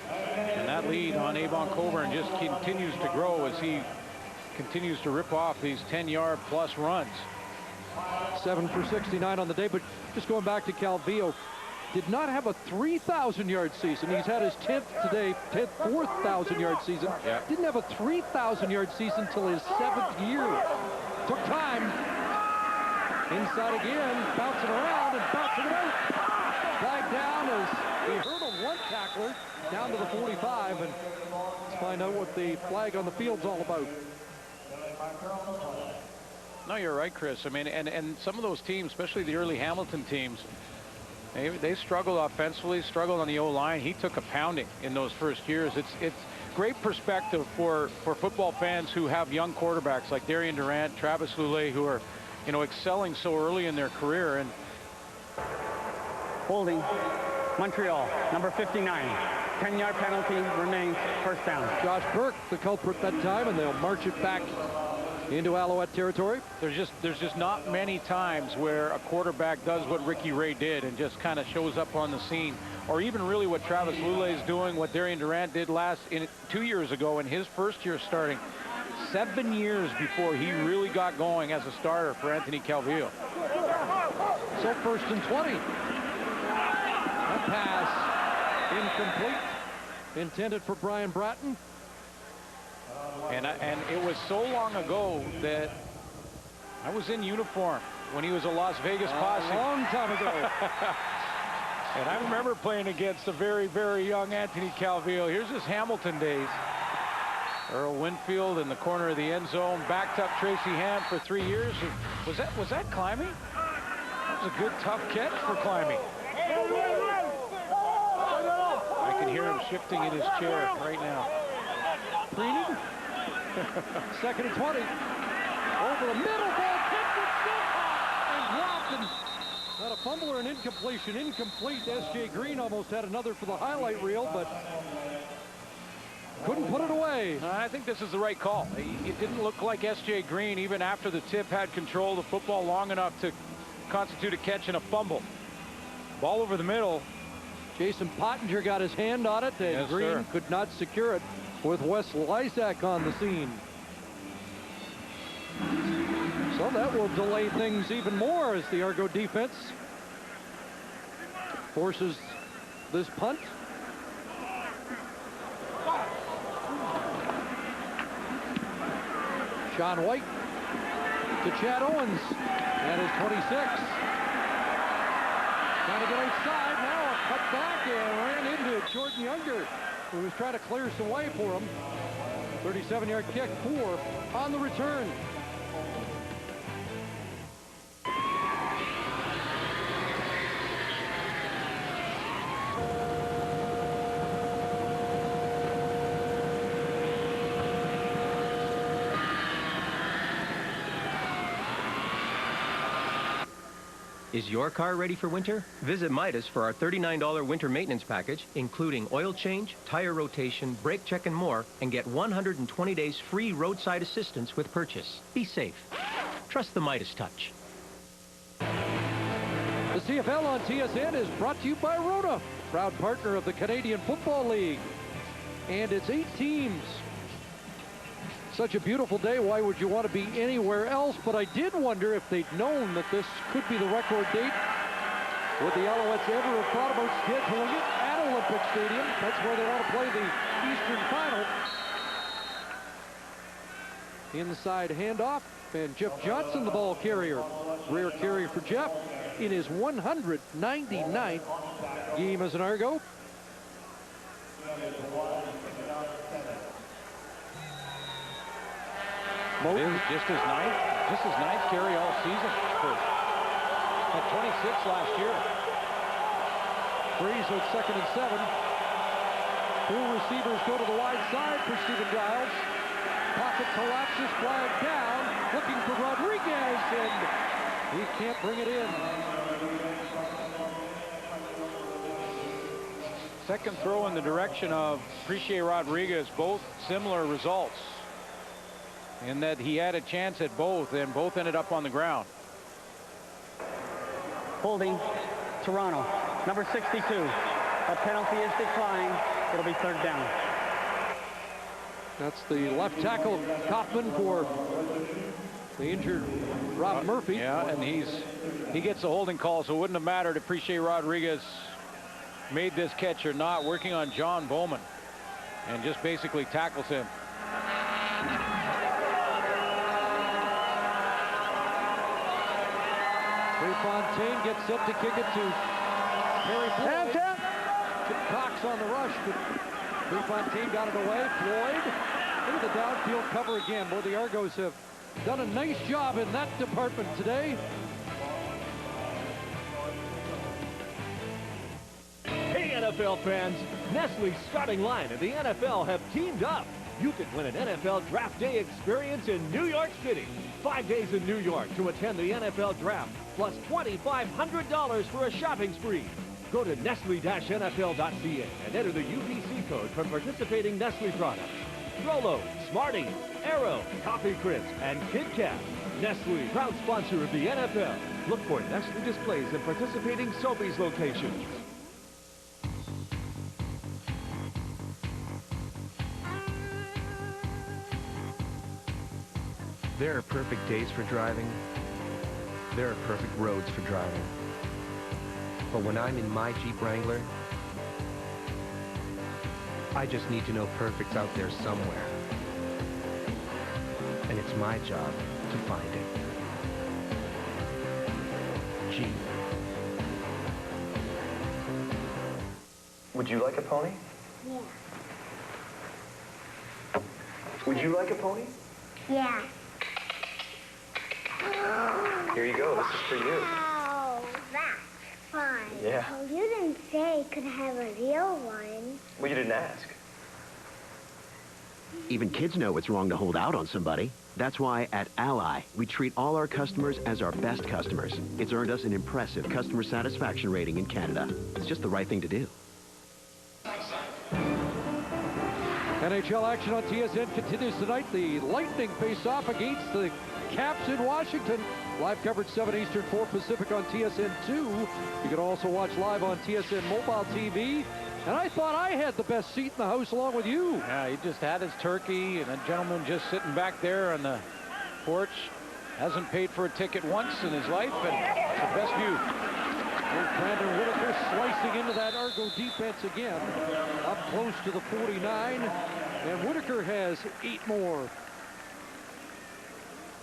[SPEAKER 2] And that lead on Avon Coburn just continues to grow as he continues to rip off these 10-yard plus runs.
[SPEAKER 1] 7 for 69 on the day, but just going back to Calvillo, did not have a 3,000-yard season. He's had his 10th today, 10th 4,000-yard season.
[SPEAKER 2] Yeah.
[SPEAKER 1] Didn't have a 3,000-yard season till his 7th year. Took time. Inside again, bouncing around and bouncing it out. Flag down as he hurdled one tackler down to the 45, and let's find out what the flag on the field's all about.
[SPEAKER 2] No, you're right, Chris. I mean, and some of those teams, especially the early Hamilton teams, they struggled offensively, struggled on the O-line. He took a pounding in those first years. It's great perspective for football fans who have young quarterbacks like Darian Durant, Travis Lulay, who are, you know, excelling so early in their career. And
[SPEAKER 6] holding Montreal, number 59. 10-yard penalty remains, first down.
[SPEAKER 1] Josh Burke, the culprit that time, and they'll march it back into Alouette territory.
[SPEAKER 2] There's just not many times where a quarterback does what Ricky Ray did and just kind of shows up on the scene, or even really what Travis Lulay is doing, what Darian Durant did 2 years ago in his first year starting. 7 years before he really got going as a starter for Anthony Calvillo.
[SPEAKER 1] So 1st and 20. That pass incomplete. Intended for Brian Bratton.
[SPEAKER 2] And it was so long ago that I was in uniform when he was a Las Vegas Posse.
[SPEAKER 1] A long time ago.
[SPEAKER 2] And I remember playing against the very, very young Anthony Calvillo. Here's his Hamilton days. Earl Winfield in the corner of the end zone, backed up Tracy Ham for 3 years. Was that climbing? That was a good, tough catch for climbing. I can hear him shifting in his chair right now.
[SPEAKER 1] Preening. 2nd and 20. Over the middle, ball kicked and dropped, and got a fumble or an incompletion. Incomplete. S.J. Green almost had another for the highlight reel, but couldn't put it away.
[SPEAKER 2] I think this is the right call. It didn't look like S.J. Green, even after the tip, had control of the football long enough to constitute a catch and a fumble. Ball over the middle.
[SPEAKER 1] Jason Pottinger got his hand on it, and Green could not secure it with Wes Lysak on the scene. So that will delay things even more as the Argo defense forces this punt. Sean White to Chad Owens. That is 26. Trying to get outside. Now a cut back and ran into Jordan Younger, who was trying to clear some way for him. 37-yard kick, 4 on the return.
[SPEAKER 22] Is your car ready for winter? Visit Midas for our $39 winter maintenance package, including oil change, tire rotation, brake check, and more, and get 120 days free roadside assistance with purchase. Be safe. Trust the Midas touch.
[SPEAKER 1] The CFL on TSN is brought to you by Rhoda, proud partner of the Canadian Football League. And it's 8 teams. Such a beautiful day. Why would you want to be anywhere else? But I did wonder if they'd known that this could be the record date. Would the Alouettes ever have thought about scheduling it at Olympic Stadium? That's where they want to play the Eastern Final. Inside handoff, and Jeff Johnson, the ball carrier. Rear carry for Jeff in his 199th game as an Argo.
[SPEAKER 2] It is just his ninth carry all season. At 26 last year.
[SPEAKER 1] Breeze with 2nd and 7. 2 receivers go to the wide side for Stephen Giles. Pocket collapses, flag down, looking for Rodriguez, and he can't bring it in.
[SPEAKER 2] Second throw in the direction of Appreciate Rodriguez, both similar results. In that he had a chance at both, and both ended up on the ground.
[SPEAKER 6] Holding Toronto, number 62. A penalty is declined. It'll be 3rd down.
[SPEAKER 1] That's the left tackle, Kaufman, for the injured Rob Murphy.
[SPEAKER 2] Yeah, and he gets a holding call, so it wouldn't have mattered if Appreciate Rodriguez made this catch or not, working on John Bowman, and just basically tackles him.
[SPEAKER 1] Fontaine gets set to kick it to Perry Floyd. Chip Cox on the rush, but Fontaine got it away. Floyd into the downfield cover again. Boy, the Argos have done a nice job in that department today.
[SPEAKER 19] Hey, NFL fans, Nestle's starting line and the NFL have teamed up. You can win an NFL Draft Day experience in New York City. 5 days in New York to attend the NFL Draft, plus $2,500 for a shopping spree. Go to Nestle-NFL.ca and enter the UPC code from participating Nestle products. Rolo, Smarties, Aero, Coffee Crisp, and Kit Kat. Nestle, proud sponsor of the NFL. Look for Nestle displays in participating Sobeys locations.
[SPEAKER 9] There are perfect days for driving. There are perfect roads for driving. But when I'm in my Jeep Wrangler, I just need to know perfect's out there somewhere. And it's my job to find it. Jeep.
[SPEAKER 17] Would you like a pony?
[SPEAKER 24] Yeah.
[SPEAKER 17] Would you like a pony?
[SPEAKER 24] Yeah.
[SPEAKER 17] Here you go. This is for you.
[SPEAKER 24] Oh, that's fun.
[SPEAKER 17] Yeah.
[SPEAKER 24] Well, you didn't say you could have a real one.
[SPEAKER 17] Well, you didn't ask.
[SPEAKER 4] Even kids know it's wrong to hold out on somebody. That's why at Ally, we treat all our customers as our best customers. It's earned us an impressive customer satisfaction rating in Canada. It's just the right thing to do.
[SPEAKER 1] NHL action on TSN continues tonight. The Lightning face off against the Caps in Washington. Live coverage 7 Eastern, 4 Pacific on TSN2. You can also watch live on TSN Mobile TV. And I thought I had the best seat in the house along with you.
[SPEAKER 2] Yeah, he just had his turkey, and a gentleman just sitting back there on the porch. Hasn't paid for a ticket once in his life, and it's the best view.
[SPEAKER 1] Here's Brandon Whitaker slicing into that Argo defense again. Up close to the 49. And Whitaker has 8 more.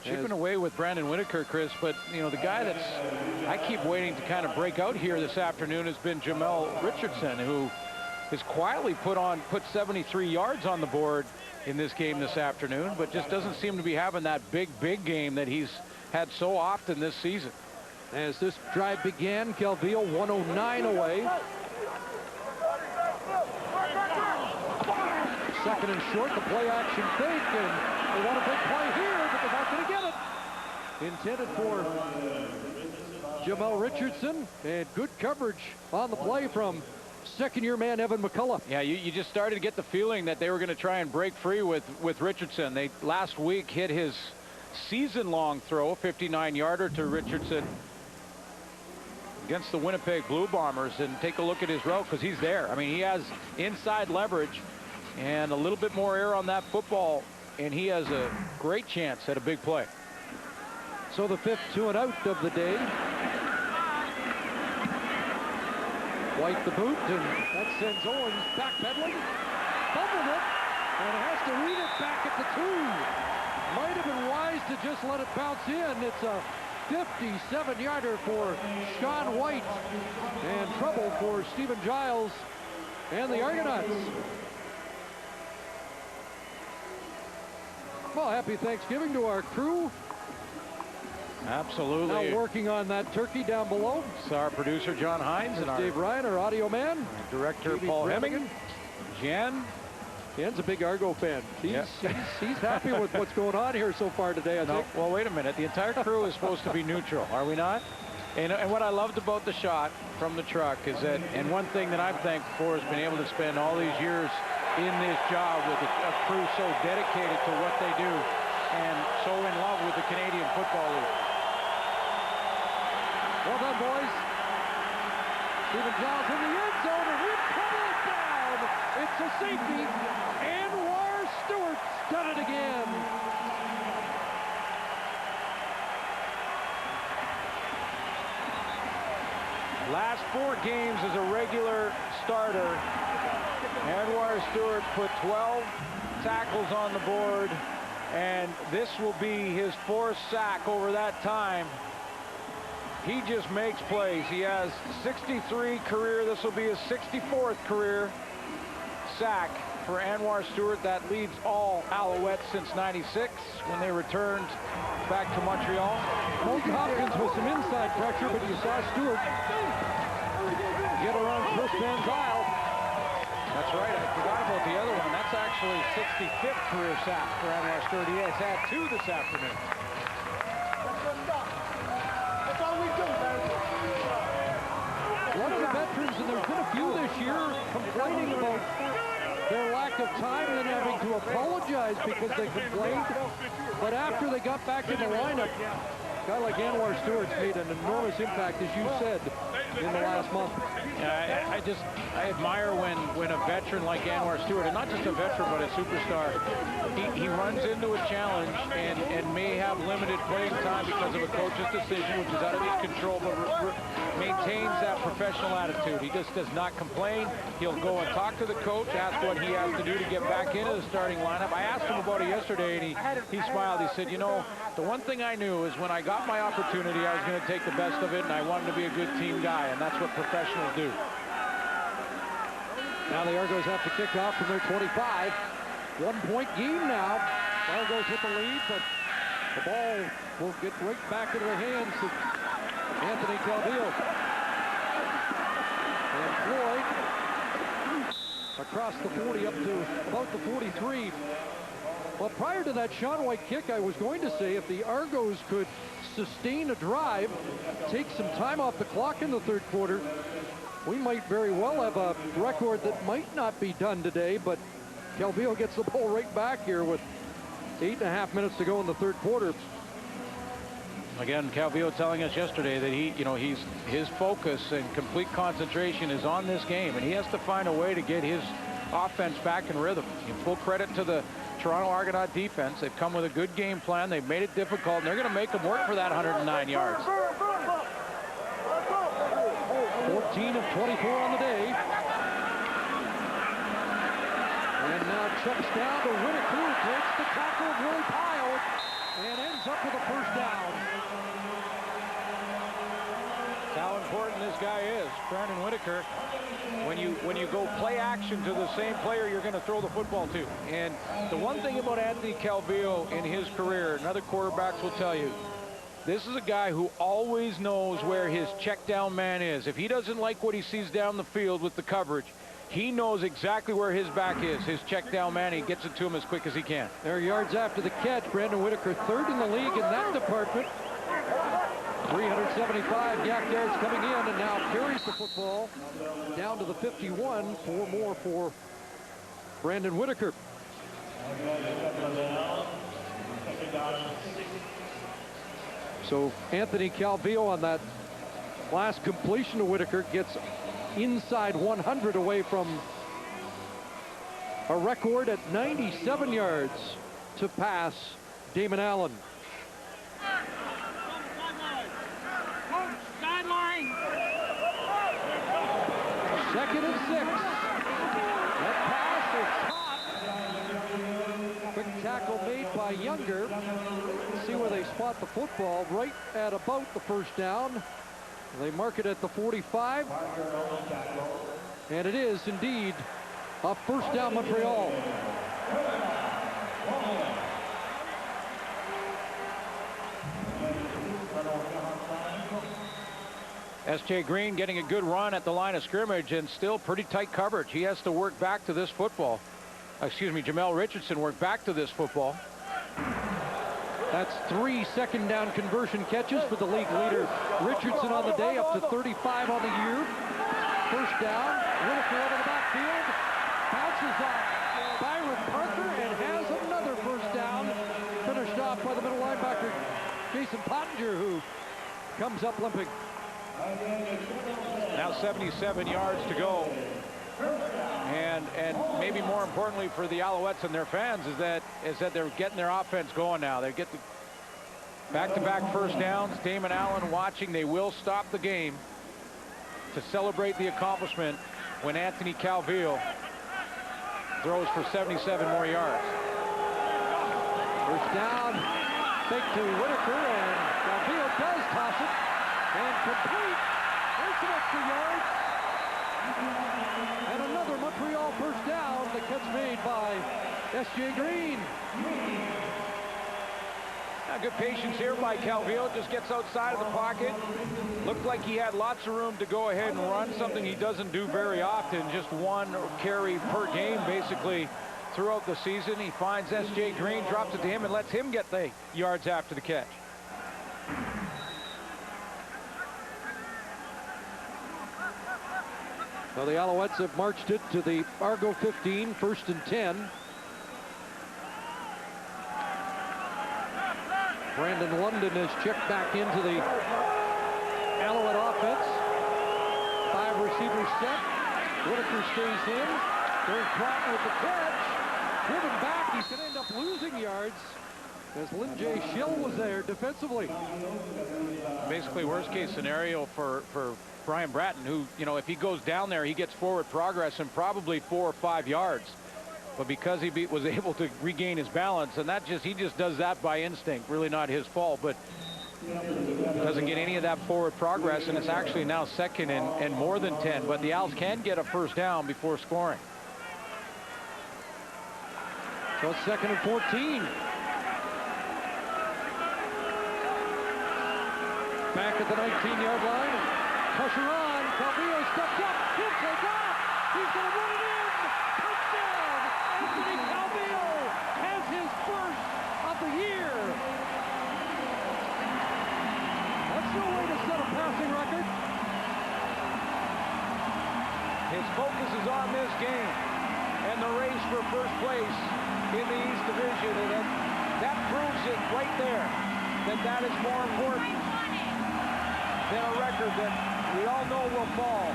[SPEAKER 2] Chipping away with Brandon Whitaker, Chris, but you know the guy that's I keep waiting to kind of break out here this afternoon has been Jamel Richardson, who has quietly put 73 yards on the board in this game this afternoon, but just doesn't seem to be having that big game that he's had so often this season.
[SPEAKER 1] As this drive began, Calvillo 109 away. Second and short, the play action fake, and they want a big play here, but they're not going to get it. Intended for Jamel Richardson, and good coverage on the play from second-year man Evan McCullough.
[SPEAKER 2] Yeah, you just started to get the feeling that they were going to try and break free with Richardson. They last week hit his season-long throw, a 59-yarder to Richardson against the Winnipeg Blue Bombers, and take a look at his route because he's there. I mean, he has inside leverage and a little bit more air on that football, and he has a great chance at a big play.
[SPEAKER 1] So the 5th 2-and-out of the day. White the boot, and that sends Owens backpedaling. Fumbled it, and has to read it back at the 2. Might have been wise to just let it bounce in. It's a 57-yarder for Sean White, and trouble for Stephen Giles and the Argonauts. Well, happy Thanksgiving to our crew.
[SPEAKER 2] Absolutely.
[SPEAKER 1] Now working on that turkey down below.
[SPEAKER 2] It's our producer, John Hines, and our
[SPEAKER 1] Dave Ryan, our audio man.
[SPEAKER 2] Our director, Paul Hemming. Jen.
[SPEAKER 1] Jen's a big Argo fan. He's happy with what's going on here so far today, I think.
[SPEAKER 2] Well, wait a minute. The entire crew is supposed to be neutral, are we not? And what I loved about the shot from the truck is that, and one thing that I'm thankful for is being able to spend all these years in this job with a crew so dedicated to what they do and so in love with the Canadian Football League.
[SPEAKER 1] Well done, boys. Stephen Giles in the end zone, and we pummel it down. It's a safety. Anwar Stewart's done it again.
[SPEAKER 2] Last 4 games as a regular starter, Anwar Stewart put 12 tackles on the board, and this will be his 4th sack over that time. He just makes plays. He has 63 career. This will be his 64th career sack for Anwar Stewart. That leads all Alouettes since '96 when they returned back to Montreal.
[SPEAKER 1] Colton Hopkins with some inside pressure, but you saw Stewart get around Chris Van Zyl.
[SPEAKER 2] That's right. I forgot about the other one. That's actually 65th career sack for Anwar Stewart. He has had 2 this afternoon.
[SPEAKER 1] One of the veterans, and there's been a few this year, complaining about their lack of time and then having to apologize because they complained. But after they got back in the lineup, a guy like Anwar Stewart's made an enormous impact, as you said, in the last month.
[SPEAKER 2] Yeah, I admire when a veteran like Anwar Stewart, and not just a veteran but a superstar, he runs into a challenge and may have limited playing time because of a coach's decision, which is out of his control, but maintains that professional attitude. He just does not complain. He'll go and talk to the coach, ask what he has to do to get back into the starting lineup. I asked him about it yesterday, and he smiled. He said, you know, the one thing I knew is when I got my opportunity, I was going to take the best of it, and I wanted to be a good team guy, and that's what professionals do.
[SPEAKER 1] Now the Argos have to kick off from their 25. 1-point game now. Argos with the lead, but the ball will get right back into the hands of Anthony Calvillo. And Floyd across the 40 up to about the 43. Well, prior to that Shaun White kick, I was going to say if the Argos could sustain a drive, take some time off the clock in the third quarter, we might very well have a record that might not be done today, but Calvillo gets the ball right back here with 8.5 minutes to go in the third quarter.
[SPEAKER 2] Again, Calvillo telling us yesterday that his focus and complete concentration is on this game, and he has to find a way to get his offense back in rhythm. And full credit to the Toronto Argonaut defense. They've come with a good game plan. They've made it difficult, and they're going to make them work for that 109 yards.
[SPEAKER 1] 14 of 24 on the day. And now chucks down to Whitaker, who takes the tackle of Willie Pyle and ends up with a first down.
[SPEAKER 2] That's how important this guy is, Brandon Whitaker. When you go play action to the same player you're going to throw the football to. And the one thing about Anthony Calvillo in his career, and other quarterbacks will tell you, this is a guy who always knows where his check down man is. If he doesn't like what he sees down the field with the coverage, he knows exactly where his back is, his check down man. He gets it to him as quick as he can.
[SPEAKER 1] There are yards after the catch. Brandon Whitaker, third in the league in that department. 375 yak yards coming in, and now carries the football down to the 51. 4 more for Brandon Whitaker. So Anthony Calvillo on that last completion to Whitaker gets inside 100 away from a record at 97 yards to pass Damon Allen. Second and 6. That pass is caught. Quick tackle made by Younger. See where they spot the football, right at about the first down. They mark it at the 45. And it is indeed a first down, Montreal.
[SPEAKER 2] S.J. Green getting a good run at the line of scrimmage and still pretty tight coverage. He has to work back to this football. Excuse me, Jamel Richardson worked back to this football.
[SPEAKER 1] That's 3 second down conversion catches for the league leader Richardson on the day, up to 35 on the year. First down, Whitaker out of the backfield, bounces off Byron Parker and has another first down, finished off by the middle linebacker Jason Pottinger, who comes up limping.
[SPEAKER 2] Now 77 yards to go. And maybe more importantly for the Alouettes and their fans is that they're getting their offense going now. They get the back-to-back first downs. Damon Allen watching. They will stop the game to celebrate the accomplishment when Anthony Calvillo throws for 77 more yards.
[SPEAKER 1] First down, fake to Whitaker, and Calvillo does toss it and complete. There's some extra yards. And another Montreal first down. The catch made by S.J. Green.
[SPEAKER 2] Good patience here by Calvillo. Just gets outside of the pocket. Looked like he had lots of room to go ahead and run, something he doesn't do very often. Just one carry per game, basically, throughout the season. He finds S.J. Green, drops it to him, and lets him get the yards after the catch.
[SPEAKER 1] Well, the Alouettes have marched it to the Argo 15, 1st and 10. Brandon London is checked back into the Alouette offense. 5 receivers set. Whitaker stays in. There's Broughton with the catch. Driven back. He's going to end up losing yards as Lynn J. Schill was there defensively.
[SPEAKER 2] Basically, worst case scenario for Brian Bratton, who, if he goes down there, he gets forward progress and probably 4 or 5 yards. But because he was able to regain his balance, and he just does that by instinct, really not his fault. But Doesn't get any of that forward progress, and it's actually now second and more than 10. But the Owls can get a first down before scoring.
[SPEAKER 1] So it's second and 14. Back at the 19-yard line. Pressure on. Calvillo steps up. He'll take off. He's going to run it in. Touchdown. Anthony Calvillo has his first of the year. That's no way to set a passing record.
[SPEAKER 2] His focus is on this game and the race for first place in the East Division, and that proves it right there, that is more important than a record that we all know will fall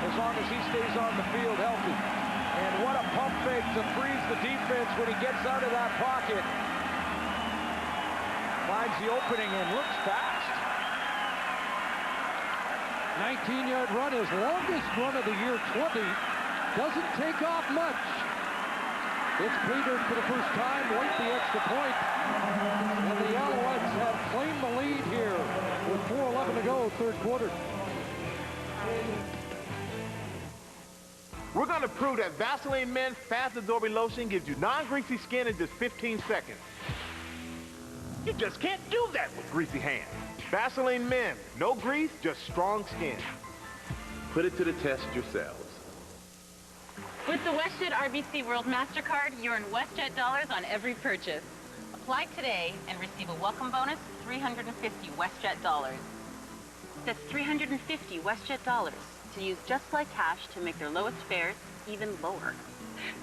[SPEAKER 2] as long as he stays on the field healthy. And what a pump fake to freeze the defense when he gets out of that pocket. Finds the opening and looks fast.
[SPEAKER 1] 19-yard run, his longest run of the year, 20. Doesn't take off much. It's cleared for the first time, late the extra point. And the Alouettes have claimed the lead here with 4:11 to go, third quarter.
[SPEAKER 3] We're going to prove that Vaseline Men's Fast Absorbing Lotion gives you non-greasy skin in just 15 seconds. You just can't do that with greasy hands. Vaseline Men, no grease, just strong skin. Put it to the test yourselves.
[SPEAKER 20] With the WestJet RBC World MasterCard, you earn WestJet dollars on every purchase. Apply today and receive a welcome bonus of 350 WestJet dollars. That's 350 WestJet dollars to use just like cash to make their lowest fares even lower.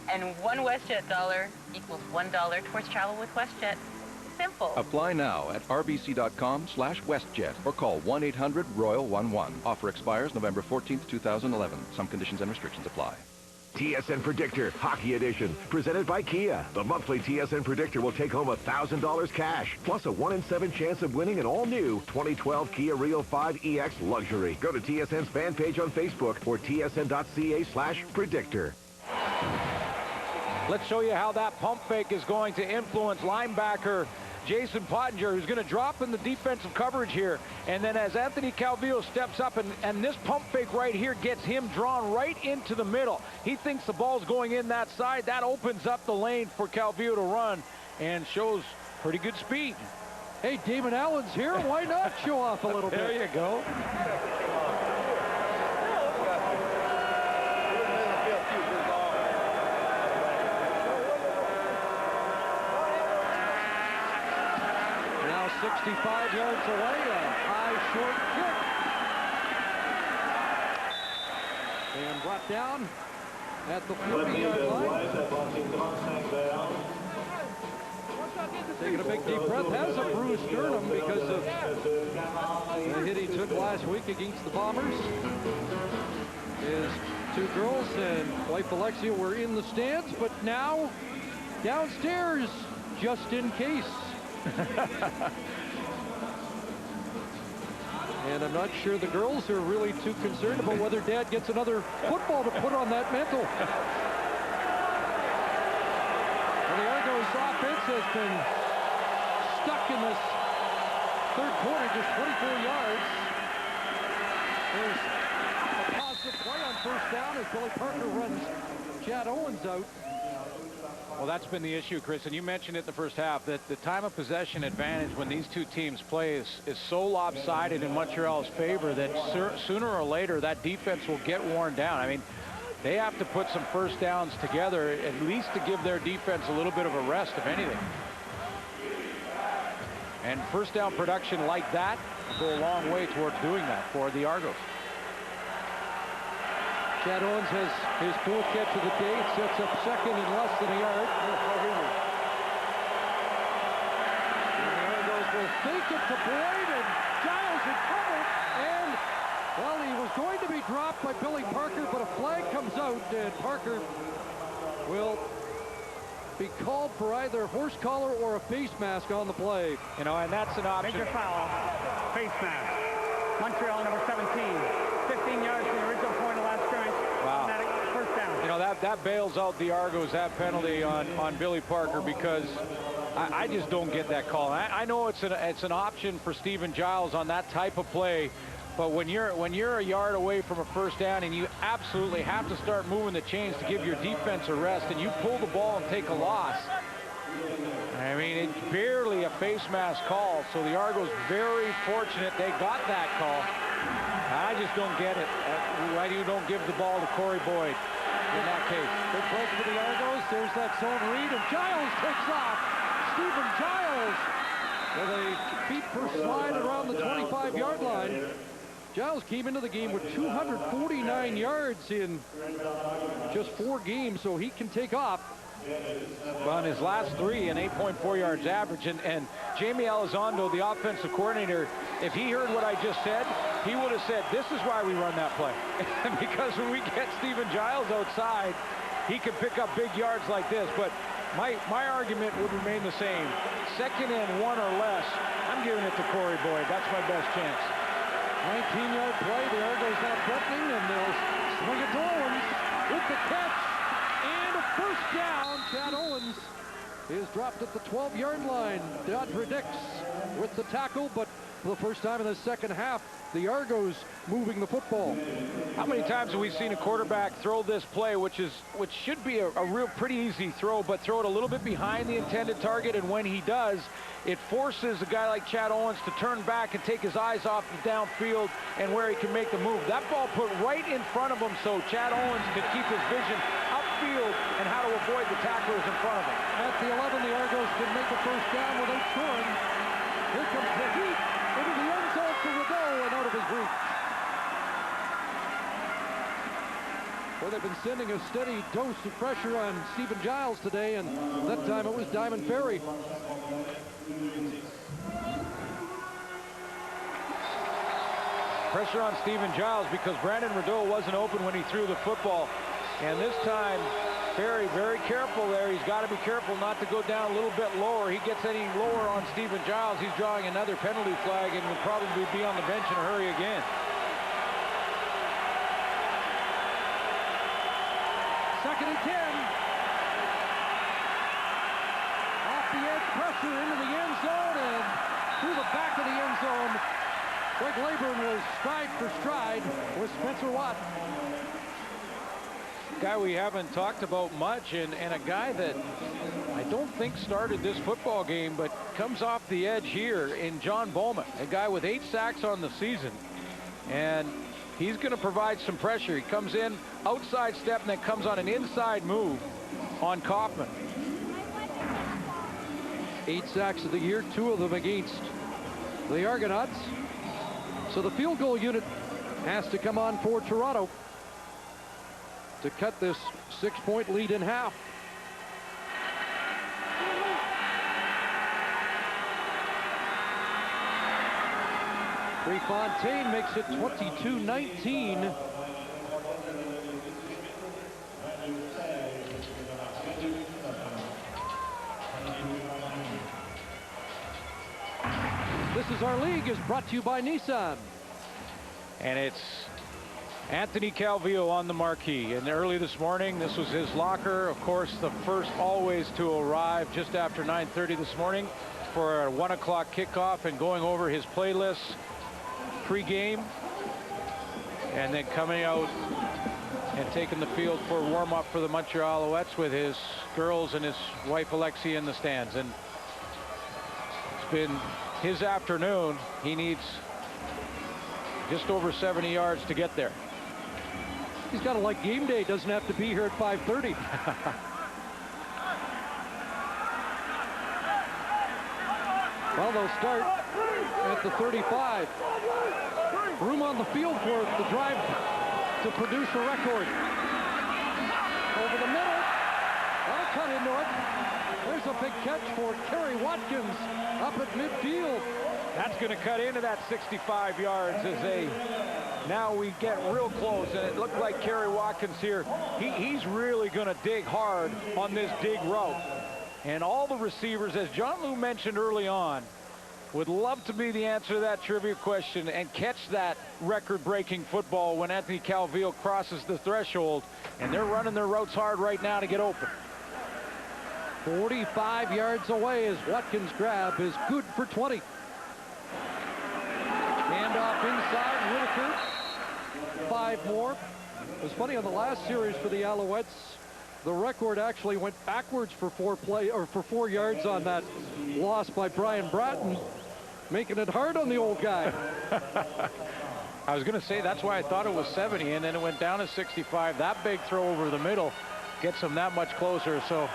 [SPEAKER 20] And one WestJet dollar equals $1 towards travel with WestJet. Simple.
[SPEAKER 21] Apply now at rbc.com/WestJet or call 1-800-ROYAL-11. Offer expires November 14th, 2011. Some conditions and restrictions apply.
[SPEAKER 7] TSN Predictor Hockey Edition, presented by Kia. The monthly TSN Predictor will take home $1,000 cash, plus a 1 in 7 chance of winning an all-new 2012 Kia Rio 5 EX Luxury. Go to TSN's fan page on Facebook or tsn.ca/predictor.
[SPEAKER 2] Let's show you how that pump fake is going to influence linebacker Jason Pottinger, who's going to drop in the defensive coverage here. And then as Anthony Calvillo steps up, and this pump fake right here gets him drawn right into the middle. He thinks the ball's going in that side. That opens up the lane for Calvillo to run and shows pretty good speed.
[SPEAKER 1] Hey, Damon Allen's here. Why not show off a little bit?
[SPEAKER 2] There you go.
[SPEAKER 1] Now 65 yards away, a high short kick. And brought down at the 40-yard line. Taking a big deep breath, has a bruised sternum because of the hit he took last week against the Bombers. His two girls and wife Alexia were in the stands, but now downstairs just in case. And I'm not sure the girls are really too concerned about whether Dad gets another football to put on that mantle. And the Argos offense has been stuck in this third quarter, just 24 yards. There's a positive play on first down as Billy Parker runs Chad Owens out.
[SPEAKER 2] Well, that's been the issue, Chris, and you mentioned it in the first half, that the time of possession advantage when these two teams play is so lopsided in Montreal's favor that sooner or later that defense will get worn down. I mean, they have to put some first downs together, at least to give their defense a little bit of a rest, if anything. And first down production like that will go a long way towards doing that for the Argos.
[SPEAKER 1] Chad Owens has his fourth catch of the day. It sets up second and less than a yard. And the Argos will fake it to Boyd, and Giles in trouble. And, well, he was going to be dropped by Billy Parker, but a flag comes out, and Parker will be called for either horse collar or a face mask on the play.
[SPEAKER 2] You know, and that's an option.
[SPEAKER 6] Major foul, face mask. Montreal, number 17. 15 yards from the original point of last scrimmage.
[SPEAKER 2] Wow.
[SPEAKER 6] Automatic first down.
[SPEAKER 2] You know, that bails out the Argos, that penalty on Billy Parker, because I just don't get that call. I know it's an option for Stephen Giles on that type of play, but when you're a yard away from a first down and you absolutely have to start moving the chains to give your defense a rest, and you pull the ball and take a loss, I mean, it's barely a face mask call, so the Argos very fortunate they got that call. I just don't get it. Why you don't give the ball to Corey Boyd in that case?
[SPEAKER 1] Good break for the Argos. There's that zone read, and Giles takes off. Stephen Giles with a feet first slide around the 25-yard line. Giles came into the game with 249 yards in just 4 games, so he can take off.
[SPEAKER 2] On his last 3 and 8.4 yards average, and Jamie Elizondo, the offensive coordinator, if he heard what I just said, he would have said, this is why we run that play. Because when we get Stephen Giles outside, he can pick up big yards like this. But my argument would remain the same. 2nd and 1 or less, I'm giving it to Corey Boyd. That's my best chance.
[SPEAKER 1] 19-yard play. The Argos not threatening, and they'll swing it to Owens with the catch. And a first down. Chad Owens is dropped at the 12-yard line. Dodger Dix with the tackle, but for the first time in the second half, the Argos moving the football.
[SPEAKER 2] How many times have we seen a quarterback throw this play, which should be a real pretty easy throw, but throw it a little bit behind the intended target, and when he does, it forces a guy like Chad Owens to turn back and take his eyes off the downfield and where he can make the move. That ball put right in front of him so Chad Owens could keep his vision upfield and how to avoid the tacklers in front of him.
[SPEAKER 1] At the 11, the Argos can make a first down without scoring. Here comes the heat into the end zone for Rideau and out of his reach. Well, they've been sending a steady dose of pressure on Stephen Giles today, and that time it was Diamond Ferry.
[SPEAKER 2] Pressure on Stephen Giles because Brandon Rideau wasn't open when he threw the football. And this time, Ferry very careful there. He's got to be careful not to go down a little bit lower. He gets any lower on Stephen Giles, he's drawing another penalty flag and will probably be on the bench in a hurry again.
[SPEAKER 1] Second and 10. Off the edge, pressure into the end zone and through the back of the end zone. Greg Leyburn was stride for stride with Spencer Watt.
[SPEAKER 2] Guy we haven't talked about much, and a guy that I don't think started this football game, but comes off the edge here in John Bowman, a guy with 8 sacks on the season, and he's going to provide some pressure. He comes in outside step and then comes on an inside move on Kaufman.
[SPEAKER 1] 8 sacks of the year, 2 of them against the Argonauts. So the field goal unit has to come on for Toronto to cut this 6-point lead in half. Prefontaine makes it 22-19. This is Our League is brought to you by Nissan.
[SPEAKER 2] And it's Anthony Calvillo on the marquee. And early this morning, this was his locker. Of course, the first always to arrive just after 9:30 this morning for a 1 o'clock kickoff, and going over his playlist pre-game, and then coming out and taking the field for warm-up for the Montreal Alouettes with his girls and his wife Alexia in the stands. And it's been his afternoon. He needs just over 70 yards to get there.
[SPEAKER 1] He's got to like game day. Doesn't have to be here at 5:30. Well, they'll start at the 35. Room on the field for the drive to produce a record. Over the middle. That'll cut into it. There's a big catch for Kerry Watkins up at midfield.
[SPEAKER 2] That's going to cut into that 65 yards as now we get real close, and it looked like Kerry Watkins here. He's really going to dig hard on this dig route. And all the receivers, as John Lou mentioned early on, would love to be the answer to that trivia question and catch that record-breaking football when Anthony Calvillo crosses the threshold. And they're running their routes hard right now to get open.
[SPEAKER 1] 45 yards away as Watkins' grab is good for 20. Handoff inside, Whitaker. 5 more. It was funny on the last series for the Alouettes. The record actually went backwards for 4 yards on that loss by Brian Bratton, making it hard on the old guy.
[SPEAKER 2] I was going to say that's why I thought it was 70, and then it went down to 65. That big throw over the middle gets them that much closer. So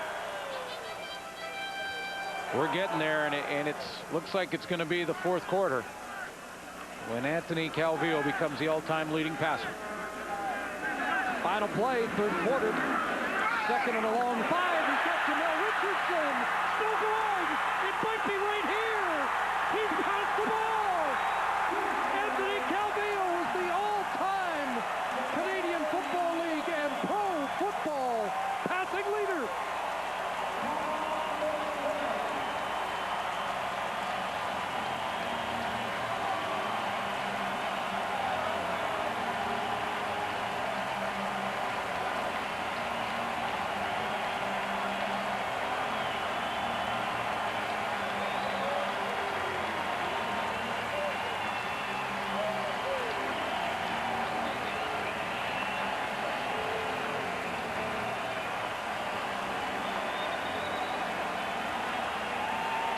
[SPEAKER 2] we're getting there, and it looks like it's going to be the 4th quarter when Anthony Calvillo becomes the all-time leading passer.
[SPEAKER 1] Final play, 3rd quarter. 2nd and a long 5. He's got Jamel Richardson. Still going. It might be right here. He's passed the ball. Anthony Calvillo is the all-time Canadian Football League and pro football passing leader.